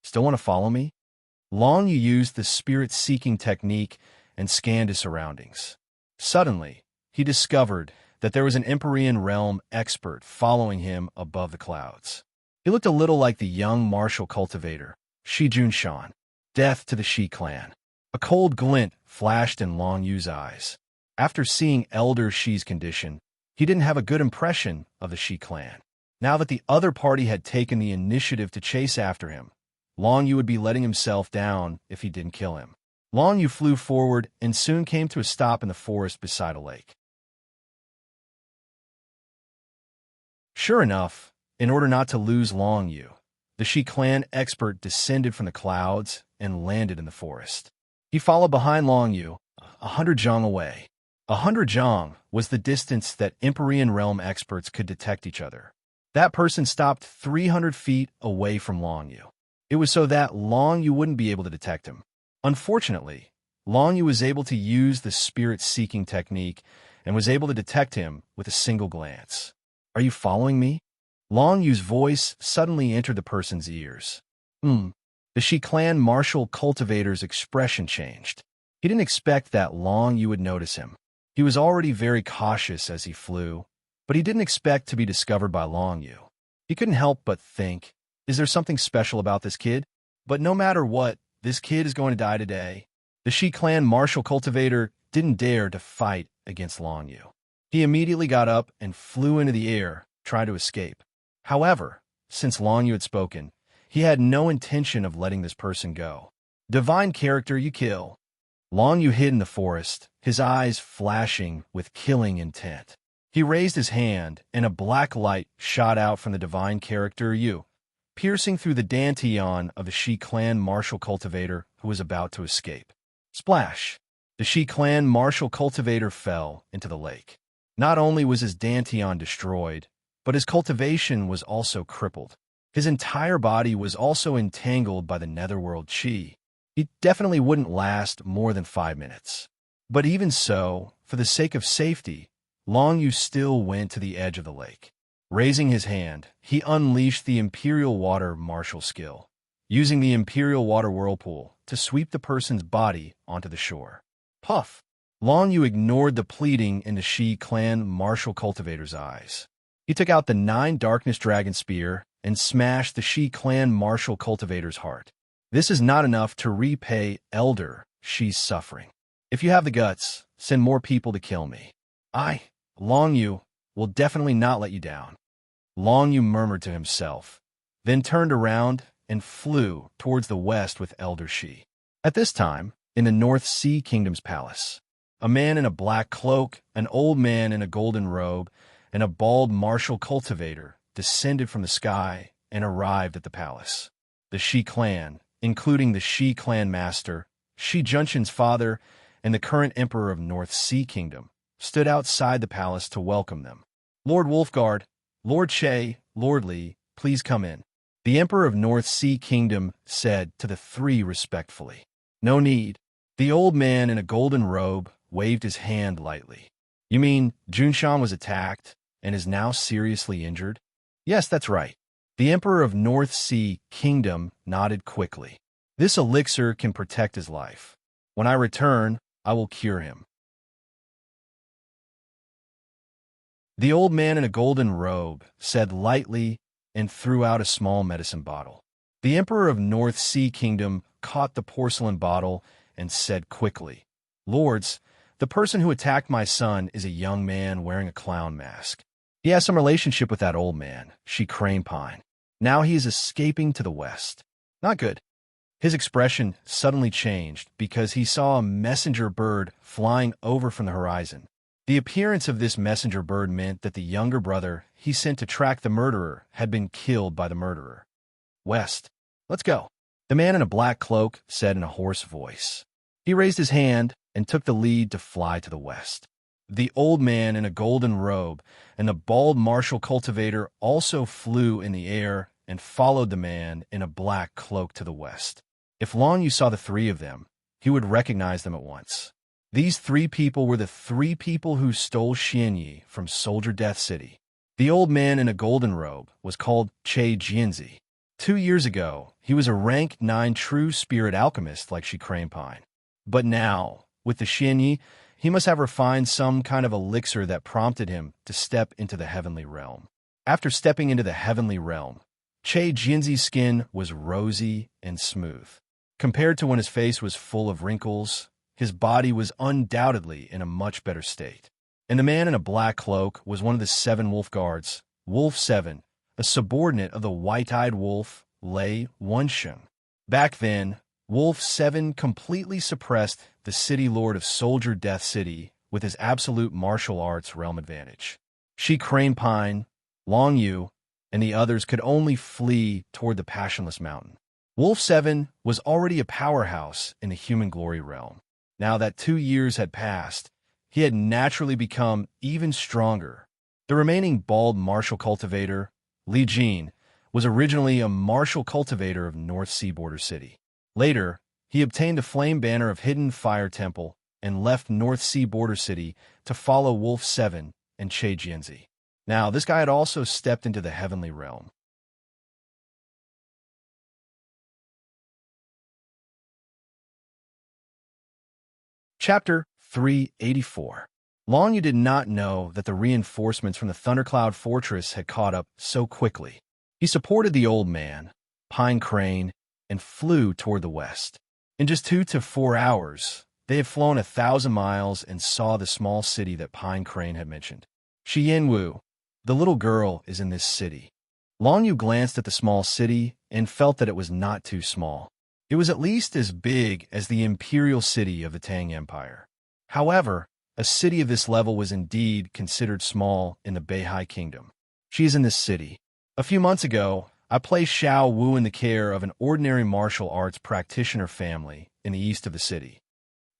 "Still want to follow me?" Long Yu used the spirit-seeking technique and scanned his surroundings. Suddenly, he discovered that there was an Empyrean realm expert following him above the clouds. He looked a little like the young martial cultivator, Shi Junshan. Death to the Shi clan. A cold glint flashed in Long Yu's eyes. After seeing Elder Shi's condition, he didn't have a good impression of the Shi clan. Now that the other party had taken the initiative to chase after him, Long Yu would be letting himself down if he didn't kill him. Long Yu flew forward and soon came to a stop in the forest beside a lake. Sure enough, in order not to lose Long Yu, the Shi clan expert descended from the clouds and landed in the forest. He followed behind Long Yu, 100 zhang away. 100 zhang was the distance that Empyrean realm experts could detect each other. That person stopped 300 feet away from Long Yu. It was so that Long Yu wouldn't be able to detect him. Unfortunately, Long Yu was able to use the spirit-seeking technique and was able to detect him with a single glance. Are you following me? Long Yu's voice suddenly entered the person's ears. The Shi clan martial cultivator's expression changed. He didn't expect that Long Yu would notice him. He was already very cautious as he flew, but he didn't expect to be discovered by Long Yu. He couldn't help but think, is there something special about this kid? But no matter what, this kid is going to die today. The Shi clan martial cultivator didn't dare to fight against Long Yu. He immediately got up and flew into the air, trying to escape. However, since Long Yu had spoken, he had no intention of letting this person go. Divine character you kill. Long Yu hid in the forest, his eyes flashing with killing intent. He raised his hand, and a black light shot out from the divine character Yu, piercing through the dantian of the Shi clan martial cultivator who was about to escape. Splash! The Shi clan martial cultivator fell into the lake. Not only was his dantian destroyed, but his cultivation was also crippled. His entire body was also entangled by the netherworld chi. He definitely wouldn't last more than 5 minutes. But even so, for the sake of safety, Long Yu still went to the edge of the lake. Raising his hand, he unleashed the Imperial Water martial skill, using the Imperial Water whirlpool to sweep the person's body onto the shore. Puff! Long Yu ignored the pleading in the Shi clan martial cultivator's eyes. He took out the 9 Darkness Dragon Spear and smashed the Shi clan martial cultivator's heart. This is not enough to repay Elder Shi's suffering. If you have the guts, send more people to kill me. I, Long Yu, will definitely not let you down. Long Yu murmured to himself, then turned around and flew towards the west with Elder Shi. At this time, in the North Sea Kingdom's palace, a man in a black cloak, an old man in a golden robe, and a bald martial cultivator descended from the sky and arrived at the palace. The Shi clan, including the Shi clan master, Shi Junshin's father, and the current emperor of North Sea Kingdom, stood outside the palace to welcome them. Lord Wolfguard, Lord Che, Lord Li, please come in. The emperor of North Sea Kingdom said to the 3 respectfully. No need. The old man in a golden robe waved his hand lightly. You mean Junshan was attacked and is now seriously injured? Yes, that's right. The emperor of North Sea Kingdom nodded quickly. This elixir can protect his life. When I return, I will cure him. The old man in a golden robe said lightly and threw out a small medicine bottle. The emperor of North Sea Kingdom caught the porcelain bottle and said quickly, Lords, the person who attacked my son is a young man wearing a clown mask. He has some relationship with that old man, Shi Crane Pine. Now he is escaping to the west. Not good. His expression suddenly changed because he saw a messenger bird flying over from the horizon. The appearance of this messenger bird meant that the younger brother he sent to track the murderer had been killed by the murderer. West. Let's go. The man in a black cloak said in a hoarse voice. He raised his hand and took the lead to fly to the west. The old man in a golden robe and the bald martial cultivator also flew in the air and followed the man in a black cloak to the west. If Long Yu saw the 3 of them, he would recognize them at once. These 3 people were the 3 people who stole Xianyi from Soldier Death City. The old man in a golden robe was called Che Jianzi. 2 years ago, he was a rank 9 true spirit alchemist like Shi Crane Pine. But now, with the Xianyi, he must have refined some kind of elixir that prompted him to step into the heavenly realm. After stepping into the heavenly realm, Che Jianzi's skin was rosy and smooth. Compared to when his face was full of wrinkles, his body was undoubtedly in a much better state. And the man in a black cloak was one of the 7 wolf guards, Wolf 7, a subordinate of the white-eyed wolf, Lei Wensheng. Back then, Wolf 7 completely suppressed the city lord of Soldier Death City with his absolute martial arts realm advantage. Shi Crane Pine, Long Yu, and the others could only flee toward the Passionless Mountain. Wolf 7 was already a powerhouse in the human glory realm. Now that 2 years had passed, he had naturally become even stronger. The remaining bald martial cultivator, Li Jin, was originally a martial cultivator of North Sea border city. Later, he obtained the flame banner of Hidden Fire Temple and left North Sea border city to follow Wolf 7 and Che Jianzi. Now, this guy had also stepped into the heavenly realm. Chapter 384. Long Yu did not know that the reinforcements from the Thundercloud Fortress had caught up so quickly. He supported the old man, Pine Crane, and flew toward the west. In just 2 to 4 hours, they had flown 1,000 miles and saw the small city that Pine Crane had mentioned. Xianwu, the little girl, is in this city. Long Yu glanced at the small city and felt that it was not too small. It was at least as big as the imperial city of the Tang Empire. However, a city of this level was indeed considered small in the Beihai Kingdom. She is in this city. A few months ago, I placed Xiao Wu in the care of an ordinary martial arts practitioner family in the east of the city.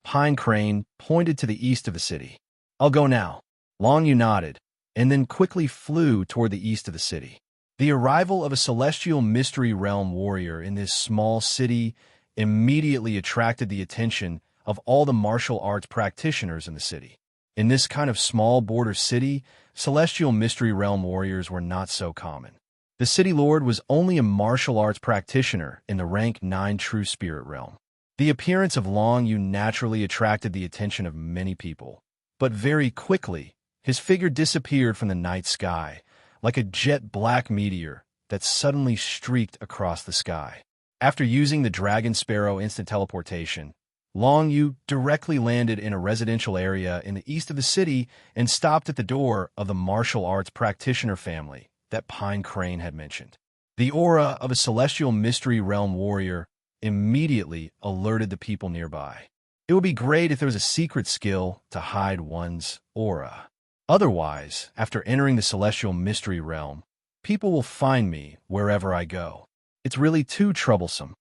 Pine Crane pointed to the east of the city. I'll go now. Long Yu nodded, and then quickly flew toward the east of the city. The arrival of a celestial mystery realm warrior in this small city immediately attracted the attention of all the martial arts practitioners in the city. In this kind of small border city, celestial mystery realm warriors were not so common. The city lord was only a martial arts practitioner in the rank 9 true spirit realm. The appearance of Long Yu naturally attracted the attention of many people, but very quickly, his figure disappeared from the night sky, like a jet-black meteor that suddenly streaked across the sky. After using the Dragon Sparrow instant teleportation, Long Yu directly landed in a residential area in the east of the city and stopped at the door of the martial arts practitioner family that Pine Crane had mentioned. The aura of a celestial mystery realm warrior immediately alerted the people nearby. It would be great if there was a secret skill to hide one's aura. Otherwise, after entering the celestial mystery realm, people will find me wherever I go. It's really too troublesome.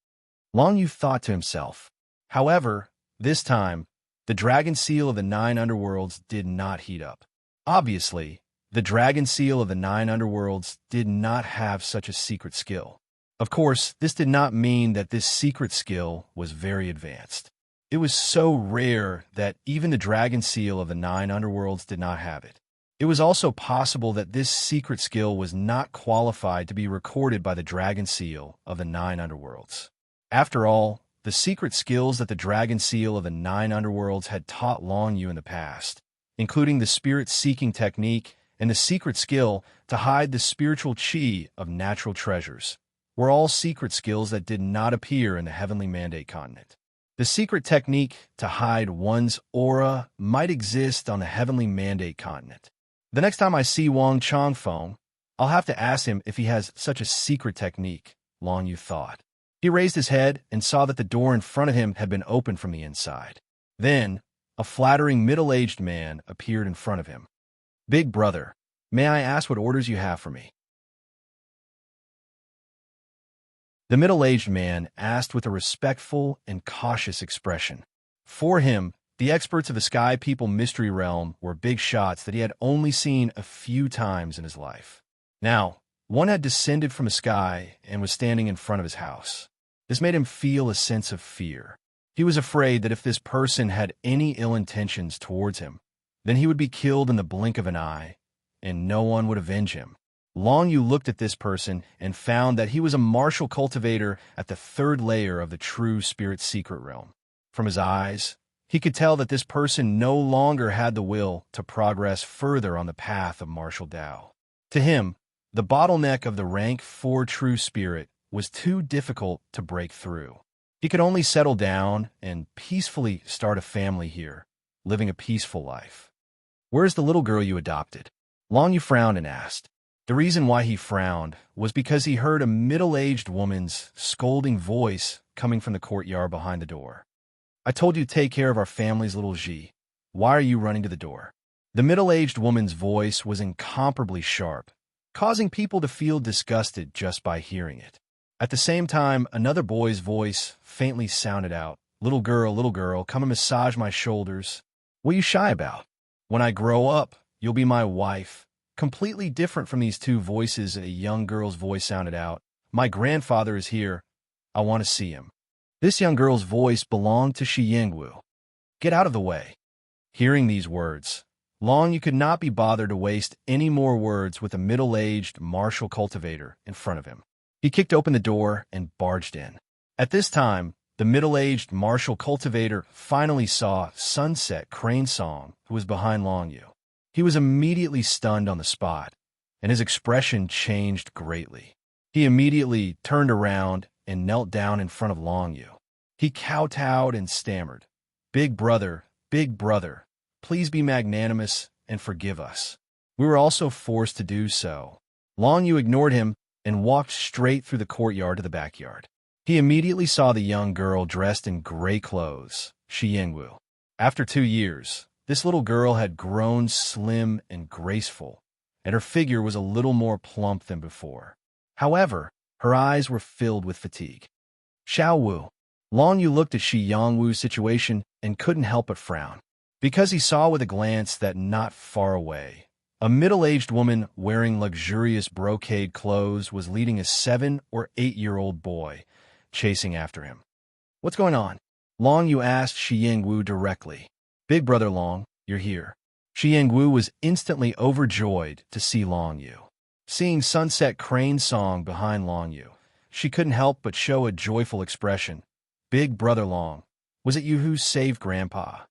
Long Yu thought to himself. However, this time, the dragon seal of the 9 underworlds did not heat up. Obviously, the dragon seal of the 9 underworlds did not have such a secret skill. Of course, this did not mean that this secret skill was very advanced. It was so rare that even the dragon seal of the 9 underworlds did not have it. It was also possible that this secret skill was not qualified to be recorded by the dragon seal of the 9 underworlds. After all, the secret skills that the dragon seal of the 9 underworlds had taught Long Yu in the past, including the spirit-seeking technique and the secret skill to hide the spiritual chi of natural treasures, were all secret skills that did not appear in the Heavenly Mandate continent. The secret technique to hide one's aura might exist on the Heavenly Mandate continent. The next time I see Wang Changfeng, I'll have to ask him if he has such a secret technique, Long Yu thought. He raised his head and saw that the door in front of him had been opened from the inside. Then, a flattering middle-aged man appeared in front of him. Big brother, may I ask what orders you have for me? The middle-aged man asked with a respectful and cautious expression. For him, the experts of the Sky People Mystery Realm were big shots that he had only seen a few times in his life. Now, one had descended from the sky and was standing in front of his house. This made him feel a sense of fear. He was afraid that if this person had any ill intentions towards him, then he would be killed in the blink of an eye, and no one would avenge him. Long Yu looked at this person and found that he was a martial cultivator at the 3rd layer of the true spirit secret realm. From his eyes, he could tell that this person no longer had the will to progress further on the path of martial Tao. To him, the bottleneck of the rank 4 true spirit was too difficult to break through. He could only settle down and peacefully start a family here, living a peaceful life. Where's the little girl you adopted? Long Yu frowned and asked. The reason why he frowned was because he heard a middle-aged woman's scolding voice coming from the courtyard behind the door. I told you to take care of our family's little Ji. Why are you running to the door? The middle-aged woman's voice was incomparably sharp, causing people to feel disgusted just by hearing it. At the same time, another boy's voice faintly sounded out. Little girl, come and massage my shoulders. What are you shy about? When I grow up, you'll be my wife. completely different from these two voices. A young girl's voice sounded out. My grandfather is here. I want to see him. This young girl's voice belonged to Shi Yingwu. Get out of the way. Hearing these words, Long Yu could not be bothered to waste any more words with a middle-aged martial cultivator in front of him. He kicked open the door and barged in. At this time, the middle-aged martial cultivator finally saw Sunset Crane Song, who was behind Long Yu. He was immediately stunned on the spot, and his expression changed greatly. He immediately turned around and knelt down in front of Long Yu. He kowtowed and stammered, big brother, please be magnanimous and forgive us. We were also forced to do so." Long Yu ignored him and walked straight through the courtyard to the backyard. He immediately saw the young girl dressed in gray clothes, Shi Yingwu. After 2 years, this little girl had grown slim and graceful, and her figure was a little more plump than before. However, her eyes were filled with fatigue. Xiao Wu. Long Yu looked at Shi Yongwu's situation and couldn't help but frown, because he saw with a glance that not far away, a middle-aged woman wearing luxurious brocade clothes was leading a 7 or 8-year-old boy, chasing after him. "What's going on?" Long Yu asked Shi Yingwu directly. "Big brother Long, you're here." Shi Yingwu was instantly overjoyed to see Long Yu. Seeing Sunset Crane Song behind Long Yu, she couldn't help but show a joyful expression. "Big brother Long, was it you who saved Grandpa?"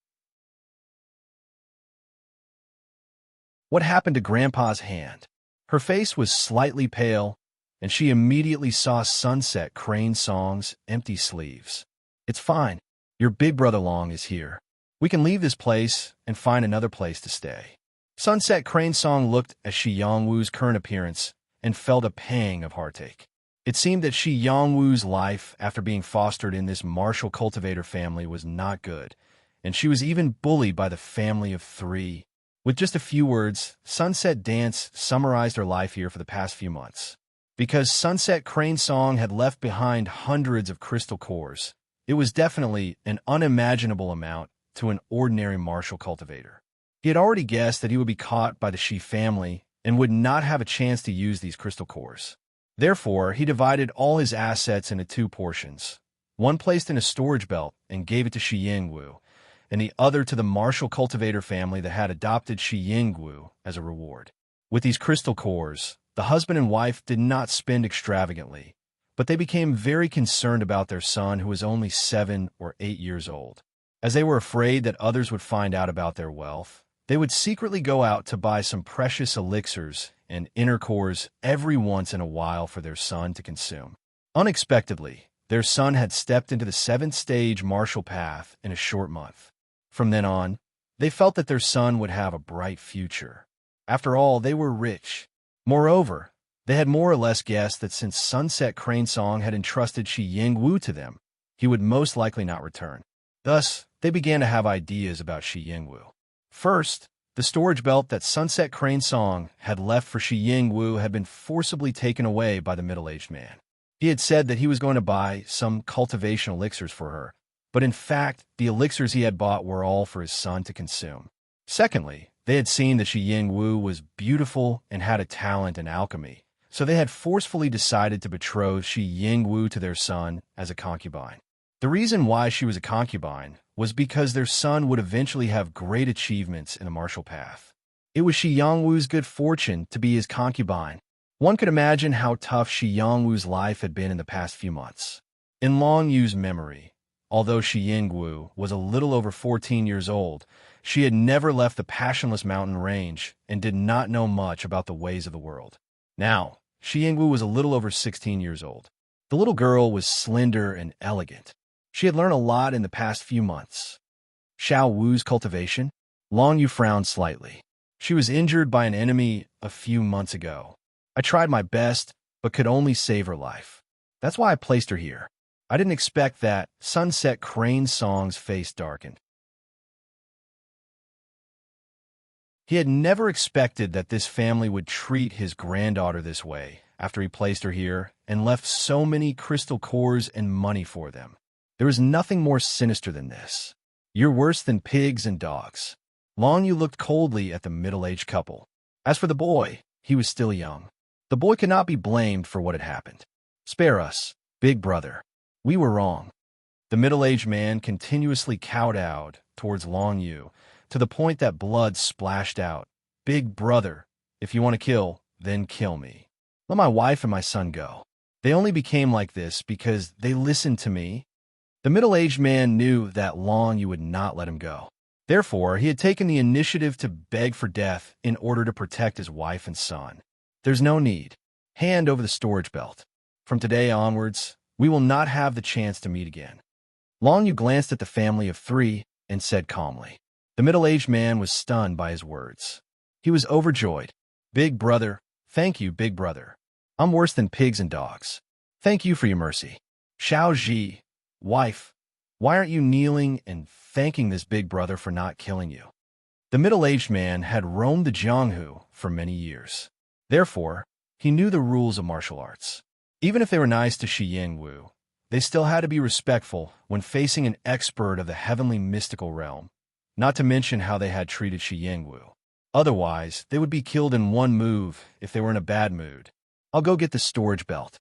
What happened to Grandpa's hand? Her face was slightly pale, and she immediately saw Sunset Crane Song's empty sleeves. "It's fine. Your big brother Long is here. We can leave this place and find another place to stay." Sunset Crane Song looked at Shi Yongwu's current appearance and felt a pang of heartache. It seemed that Shi Yongwu's life after being fostered in this martial cultivator family was not good, and she was even bullied by the family of 3. With just a few words, Sunset Dance summarized her life here for the past few months. Because Sunset Crane Song had left behind hundreds of crystal cores, it was definitely an unimaginable amount to an ordinary martial cultivator. He had already guessed that he would be caught by the Shi family and would not have a chance to use these crystal cores. Therefore, he divided all his assets into 2 portions, one placed in a storage belt and gave it to Shi Yingwu, and the other to the martial cultivator family that had adopted Shi Yingwu as a reward. With these crystal cores, the husband and wife did not spend extravagantly, but they became very concerned about their son who was only 7 or 8 years old. As they were afraid that others would find out about their wealth, they would secretly go out to buy some precious elixirs and inner cores every once in a while for their son to consume. Unexpectedly, their son had stepped into the 7th stage martial path in a short month. From then on, they felt that their son would have a bright future. After all, they were rich. Moreover, they had more or less guessed that since Sunset Crane Song had entrusted Shi Yingwu to them, he would most likely not return. Thus, they began to have ideas about Shi Yingwu. First, the storage belt that Sunset Crane Song had left for Shi Yingwu had been forcibly taken away by the middle-aged man. He had said that he was going to buy some cultivation elixirs for her, but in fact, the elixirs he had bought were all for his son to consume. Secondly, they had seen that Shi Yingwu was beautiful and had a talent in alchemy, so they had forcefully decided to betroth Shi Yingwu to their son as a concubine. The reason why she was a concubine was because their son would eventually have great achievements in the martial path. It was Shi Yongwu's good fortune to be his concubine. One could imagine how tough Shi Yongwu's life had been in the past few months. In Long Yu's memory, although Shi Yingwu was a little over 14 years old, she had never left the passionless mountain range and did not know much about the ways of the world. Now, Shi Yingwu was a little over 16 years old. The little girl was slender and elegant. She had learned a lot in the past few months. Xiao Wu's cultivation? Long Yu frowned slightly. She was injured by an enemy a few months ago. I tried my best, but could only save her life. That's why I placed her here. I didn't expect that. Sunset Crane Song's face darkened. He had never expected that this family would treat his granddaughter this way after he placed her here and left so many crystal cores and money for them. There is nothing more sinister than this. You're worse than pigs and dogs. Long Yu looked coldly at the middle-aged couple. As for the boy, he was still young. The boy could not be blamed for what had happened. Spare us, big brother. We were wrong. The middle-aged man continuously kowtowed towards Long Yu, to the point that blood splashed out. Big brother, if you want to kill, then kill me. Let my wife and my son go. They only became like this because they listened to me. The middle-aged man knew that Long Yu would not let him go. Therefore, he had taken the initiative to beg for death in order to protect his wife and son. There's no need. Hand over the storage belt. From today onwards, we will not have the chance to meet again. Long Yu glanced at the family of three and said calmly. The middle-aged man was stunned by his words. He was overjoyed. Big brother, thank you, big brother. I'm worse than pigs and dogs. Thank you for your mercy. Xiao Ji, wife, why aren't you kneeling and thanking this big brother for not killing you? The middle-aged man had roamed the Jianghu for many years. Therefore, he knew the rules of martial arts. Even if they were nice to Shi Yingwu, they still had to be respectful when facing an expert of the heavenly mystical realm, not to mention how they had treated Shi Yingwu. Otherwise, they would be killed in one move if they were in a bad mood. I'll go get the storage belt.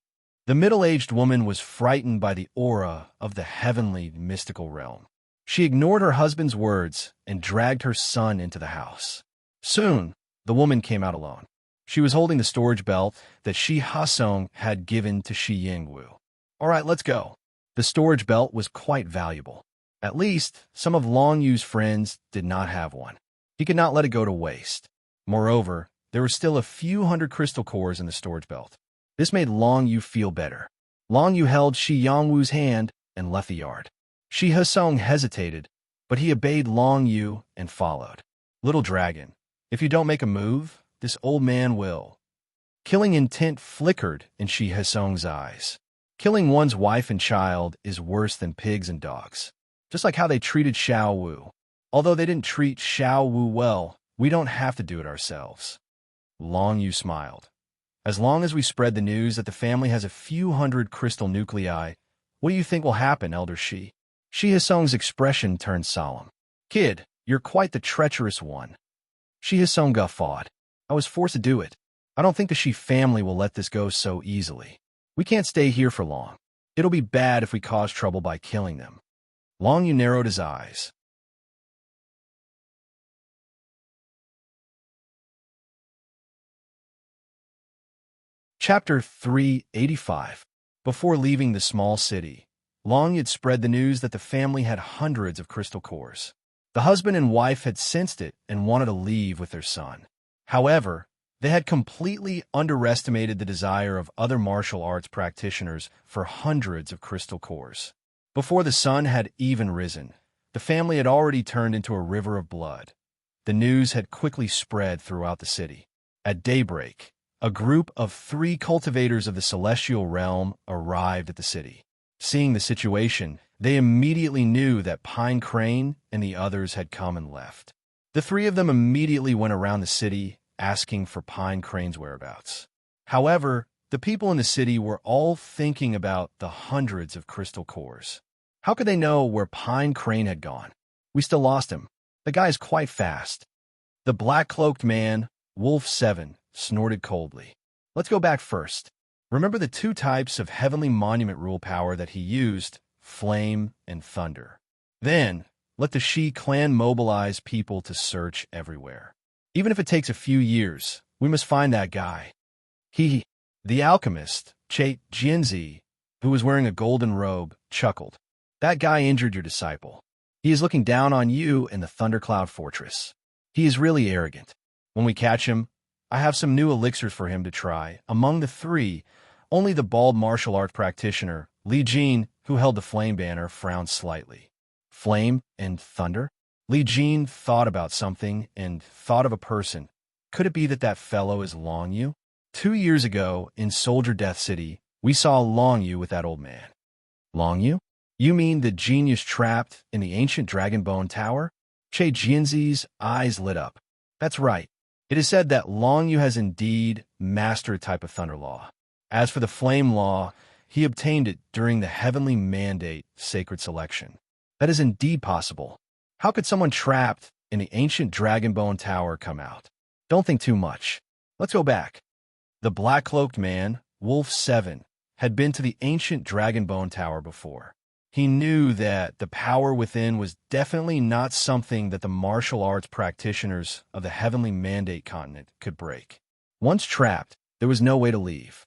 The middle-aged woman was frightened by the aura of the heavenly mystical realm. She ignored her husband's words and dragged her son into the house. Soon, the woman came out alone. She was holding the storage belt that Shi Hasong had given to Shi Yingwu. All right, let's go. The storage belt was quite valuable. At least, some of Long Yu's friends did not have one. He could not let it go to waste. Moreover, there were still a few hundred crystal cores in the storage belt. This made Long Yu feel better. Long Yu held Shi Yongwu's hand and left the yard. Shi Hasong hesitated, but he obeyed Long Yu and followed. Little dragon, if you don't make a move, this old man will. Killing intent flickered in Shi Hasong's eyes. Killing one's wife and child is worse than pigs and dogs. Just like how they treated Xiao Wu. Although they didn't treat Xiao Wu well, we don't have to do it ourselves. Long Yu smiled. As long as we spread the news that the family has a few hundred crystal nuclei, what do you think will happen, Elder Shi? Shi Hasong's expression turned solemn. Kid, you're quite the treacherous one. Shi Hasong guffawed. I was forced to do it. I don't think the Shi family will let this go so easily. We can't stay here for long. It'll be bad if we cause trouble by killing them. Long Yu narrowed his eyes. Chapter 385. Before leaving the small city, Long Yu had spread the news that the family had hundreds of crystal cores. The husband and wife had sensed it and wanted to leave with their son. However, they had completely underestimated the desire of other martial arts practitioners for hundreds of crystal cores. Before the sun had even risen, the family had already turned into a river of blood. The news had quickly spread throughout the city. At daybreak, a group of 3 cultivators of the celestial realm arrived at the city. Seeing the situation, they immediately knew that Pine Crane and the others had come and left. The 3 of them immediately went around the city asking for Pine Crane's whereabouts. However, the people in the city were all thinking about the hundreds of crystal cores. How could they know where Pine Crane had gone? We still lost him. The guy is quite fast. The black-cloaked man, Wolf 7, snorted coldly. Let's go back first. Remember the 2 types of heavenly monument rule power that he used, flame and thunder. Then, let the Shi clan mobilize people to search everywhere. Even if it takes a few years, we must find that guy. The alchemist, Che Jianzi, who was wearing a golden robe, chuckled. That guy injured your disciple. He is looking down on you in the Thundercloud Fortress. He is really arrogant. When we catch him, I have some new elixirs for him to try. Among the 3, only the bald martial art practitioner, Li Jin, who held the flame banner, frowned slightly. Flame and thunder? Li Jin thought about something and thought of a person. Could it be that that fellow is Long Yu? 2 years ago, in Soldier Death City, we saw Long Yu with that old man. Long Yu? You mean the genius trapped in the ancient Dragonbone Tower? Che Jianzi's eyes lit up. That's right. It is said that Long Yu has indeed mastered a type of thunder law. As for the flame law, he obtained it during the heavenly mandate sacred selection. That is indeed possible. How could someone trapped in the ancient Dragonbone Tower come out? Don't think too much. Let's go back. The black-cloaked man, Wolf 7, had been to the ancient Dragonbone Tower before. He knew that the power within was definitely not something that the martial arts practitioners of the Heavenly Mandate continent could break. Once trapped, there was no way to leave.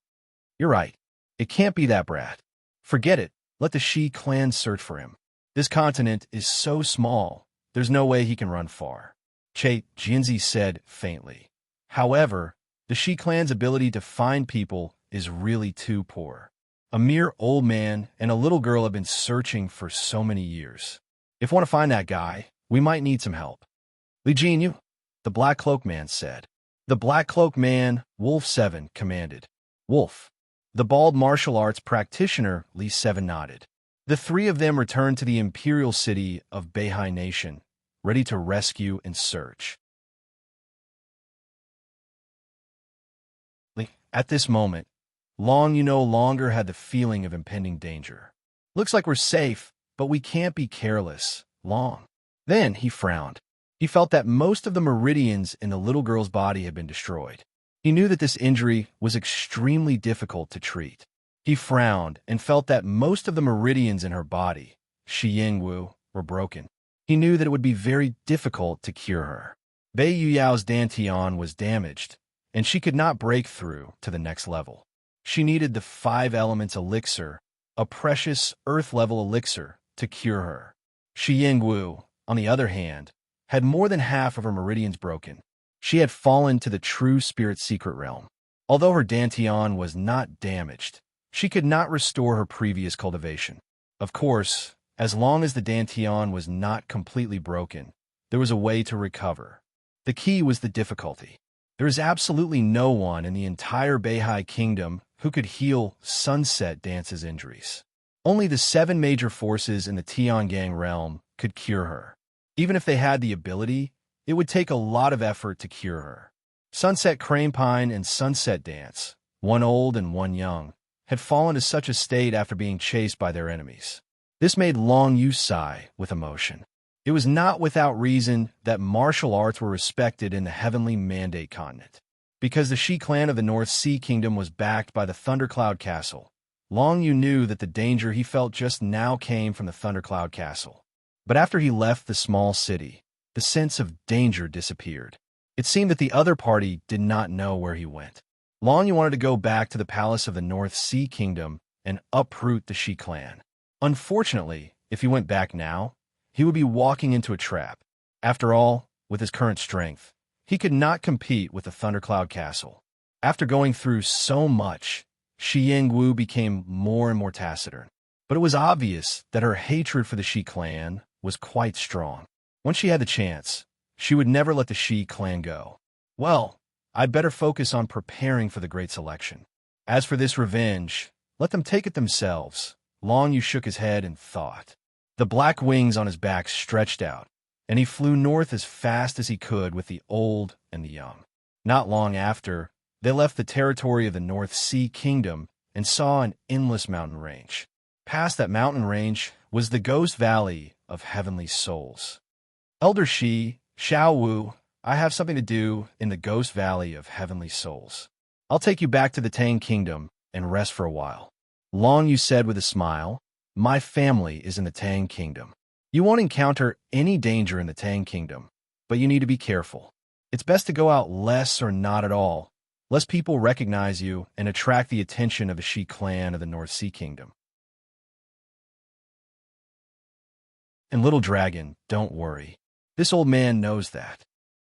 You're right. It can't be that brat. Forget it. Let the Shi clan search for him. This continent is so small, there's no way he can run far. Che Jinzi said faintly. However, the Shi clan's ability to find people is really too poor. A mere old man and a little girl have been searching for so many years. If we want to find that guy, we might need some help. Li Jinyu, the Black Cloak Man said. The Black Cloak Man, Wolf 7, commanded. Wolf. The bald martial arts practitioner, Li 7, nodded. The three of them returned to the imperial city of Beihai Nation, ready to rescue and search. At this moment, Long Yu no longer had the feeling of impending danger. Looks like we're safe, but we can't be careless. Long. Then he frowned. He felt that most of the meridians in the little girl's body had been destroyed. He knew that this injury was extremely difficult to treat. He frowned and felt that most of the meridians in her body, Shi Yingwu, were broken. He knew that it would be very difficult to cure her. Bei Yuyao's Dantian was damaged, and she could not break through to the next level. She needed the 5 elements elixir, a precious earth-level elixir, to cure her. Shi Yingwu, on the other hand, had more than half of her meridians broken. She had fallen to the true spirit secret realm. Although her Dantian was not damaged, she could not restore her previous cultivation. Of course, as long as the Dantian was not completely broken, there was a way to recover. The key was the difficulty. There is absolutely no one in the entire Beihai Kingdom who could heal Sunset Dance's injuries. Only the 7 major forces in the Tiangang realm could cure her. Even if they had the ability, it would take a lot of effort to cure her. Sunset Cranepine and Sunset Dance, one old and one young, had fallen to such a state after being chased by their enemies. This made Long Yu sigh with emotion. It was not without reason that martial arts were respected in the Heavenly Mandate continent. Because the Shi clan of the North Sea Kingdom was backed by the Thundercloud Castle, Long Yu knew that the danger he felt just now came from the Thundercloud Castle. But after he left the small city, the sense of danger disappeared. It seemed that the other party did not know where he went. Long Yu wanted to go back to the palace of the North Sea Kingdom and uproot the Shi clan. Unfortunately, if he went back now, he would be walking into a trap. After all, with his current strength, he could not compete with the Thundercloud Castle. After going through so much, Shi Yingwu became more and more taciturn. But it was obvious that her hatred for the Shi clan was quite strong. Once she had the chance, she would never let the Shi clan go. Well, I'd better focus on preparing for the Great Selection. As for this revenge, let them take it themselves. Long Yu shook his head and thought. The black wings on his back stretched out, and he flew north as fast as he could with the old and the young. Not long after, they left the territory of the North Sea Kingdom and saw an endless mountain range. Past that mountain range was the Ghost Valley of Heavenly Souls. Elder Shi, Xiao Wu, I have something to do in the Ghost Valley of Heavenly Souls. I'll take you back to the Tang Kingdom and rest for a while. Long Yu said with a smile, my family is in the Tang Kingdom. You won't encounter any danger in the Tang Kingdom, but you need to be careful. It's best to go out less or not at all, lest people recognize you and attract the attention of the Shi clan of the North Sea Kingdom. And Little Dragon, don't worry. This old man knows that.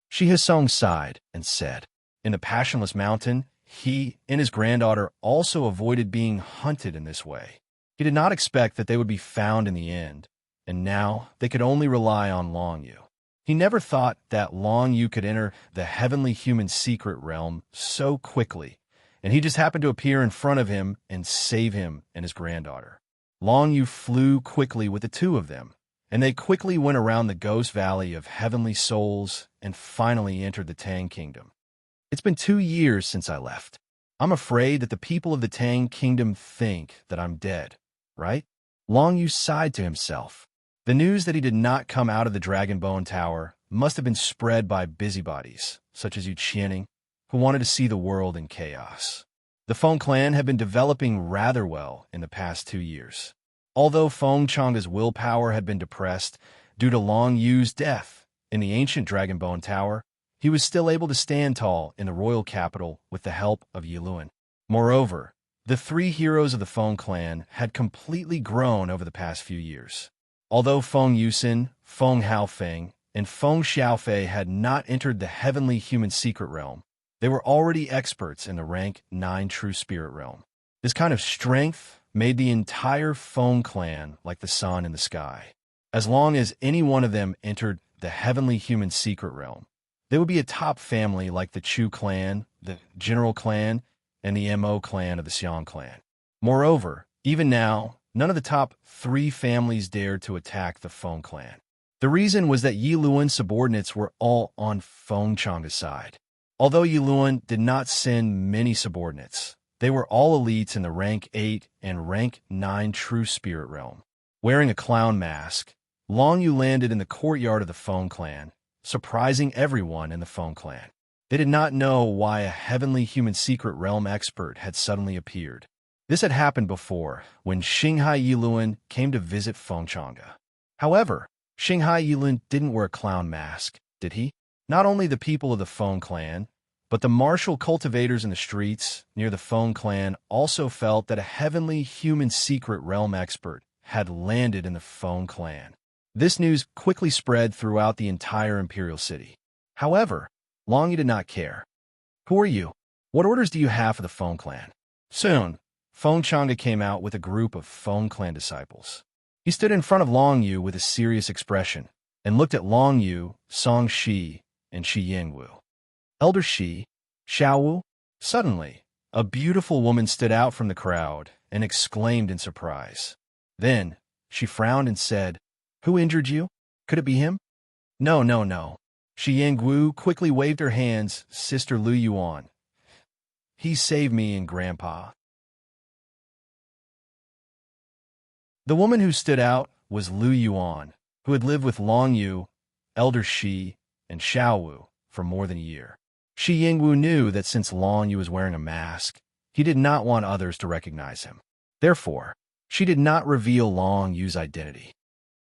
Shi Hsong sighed and said, in the Passionless Mountain, he and his granddaughter also avoided being hunted in this way. He did not expect that they would be found in the end, and now they could only rely on Long Yu. He never thought that Long Yu could enter the heavenly human secret realm so quickly, and he just happened to appear in front of him and save him and his granddaughter. Long Yu flew quickly with the two of them, and they quickly went around the Ghost Valley of Heavenly Souls and finally entered the Tang Kingdom. It's been 2 years since I left. I'm afraid that the people of the Tang Kingdom think that I'm dead, right? Long Yu sighed to himself. The news that he did not come out of the Dragonbone Tower must have been spread by busybodies, such as Yu Qianing, who wanted to see the world in chaos. The Feng clan had been developing rather well in the past 2 years. Although Feng Changa's willpower had been depressed due to Long Yu's death in the ancient Dragonbone Tower, he was still able to stand tall in the royal capital with the help of Yi Luan. Moreover, the 3 heroes of the Feng clan had completely grown over the past few years. Although Feng Yusin, Feng Haofeng, and Feng Xiaofei had not entered the heavenly human secret realm, they were already experts in the rank 9 true spirit realm. This kind of strength made the entire Feng clan like the sun in the sky. As long as any one of them entered the heavenly human secret realm, they would be a top family like the Chu clan, the General clan, and the Mo clan of the Xiang clan. Moreover, even now, none of the top 3 families dared to attack the Feng clan. The reason was that Yi Luan's subordinates were all on Feng Changa's side. Although Yi Luan did not send many subordinates, they were all elites in the rank 8 and rank 9 true spirit realm. Wearing a clown mask, Long Yu landed in the courtyard of the Feng clan, surprising everyone in the Feng clan. They did not know why a heavenly human secret realm expert had suddenly appeared. This had happened before, when Xinghai Yiluan came to visit Feng Changa. However, Xinghai Yiluan didn't wear a clown mask, did he? Not only the people of the Feng clan, but the martial cultivators in the streets near the Feng clan also felt that a heavenly human secret realm expert had landed in the Feng clan. This news quickly spread throughout the entire imperial city. However, Long Yu did not care. Who are you? What orders do you have for the Feng clan? Soon, Feng Changa came out with a group of Feng clan disciples. He stood in front of Long Yu with a serious expression and looked at Long Yu, Song Shi, and Shi Yingwu. Elder Shi, Xiao Wu. Suddenly, a beautiful woman stood out from the crowd and exclaimed in surprise. Then, she frowned and said, "Who injured you? Could it be him?" No, no, no. Shi Yingwu quickly waved her hands, Sister Lu Yuan. He saved me and Grandpa. The woman who stood out was Lu Yuan, who had lived with Long Yu, Elder Shi, and Xiao Wu for more than a year. Shi Yingwu knew that since Long Yu was wearing a mask, he did not want others to recognize him. Therefore, she did not reveal Long Yu's identity.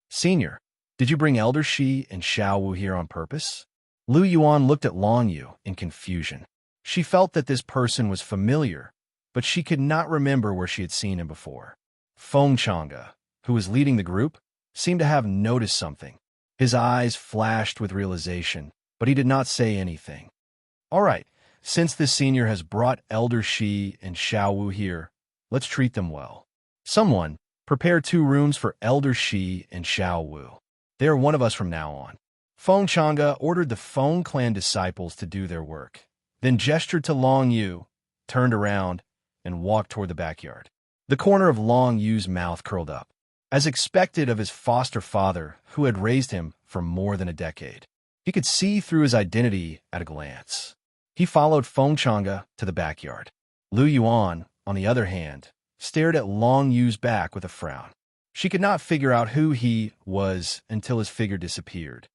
Senior, did you bring Elder Shi and Xiao Wu here on purpose? Lu Yuan looked at Long Yu in confusion. She felt that this person was familiar, but she could not remember where she had seen him before. Feng Changa, who was leading the group, seemed to have noticed something. His eyes flashed with realization, but he did not say anything. All right, since this senior has brought Elder Shi and Xiao Wu here, let's treat them well. Someone, prepare 2 rooms for Elder Shi and Xiao Wu. They are one of us from now on. Feng Changa ordered the Feng clan disciples to do their work, then gestured to Long Yu, turned around, and walked toward the backyard. The corner of Long Yu's mouth curled up, as expected of his foster father who had raised him for more than a decade. He could see through his identity at a glance. He followed Feng Changa to the backyard. Lu Yuan, on the other hand, stared at Long Yu's back with a frown. She could not figure out who he was until his figure disappeared.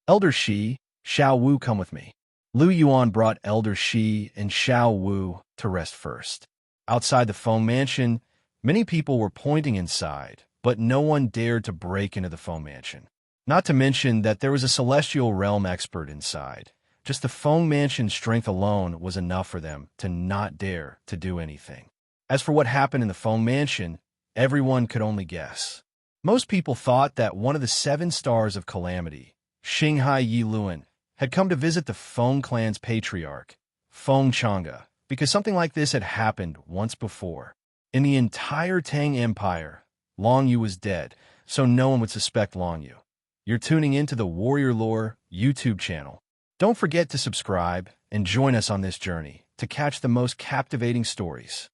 Elder Shi, Xiao Wu, come with me. Lu Yuan brought Elder Shi and Xiao Wu to rest first. Outside the Feng mansion, many people were pointing inside, but no one dared to break into the Feng mansion. Not to mention that there was a celestial realm expert inside. Just the Feng mansion's strength alone was enough for them to not dare to do anything. As for what happened in the Feng mansion, everyone could only guess. Most people thought that one of the 7 stars of calamity, Xinghai Yiluan, had come to visit the Feng clan's patriarch, Feng Changa, because something like this had happened once before. In the entire Tang Empire, Long Yu was dead, so no one would suspect Long Yu. You're tuning into the Warrior Lore YouTube channel. Don't forget to subscribe and join us on this journey to catch the most captivating stories.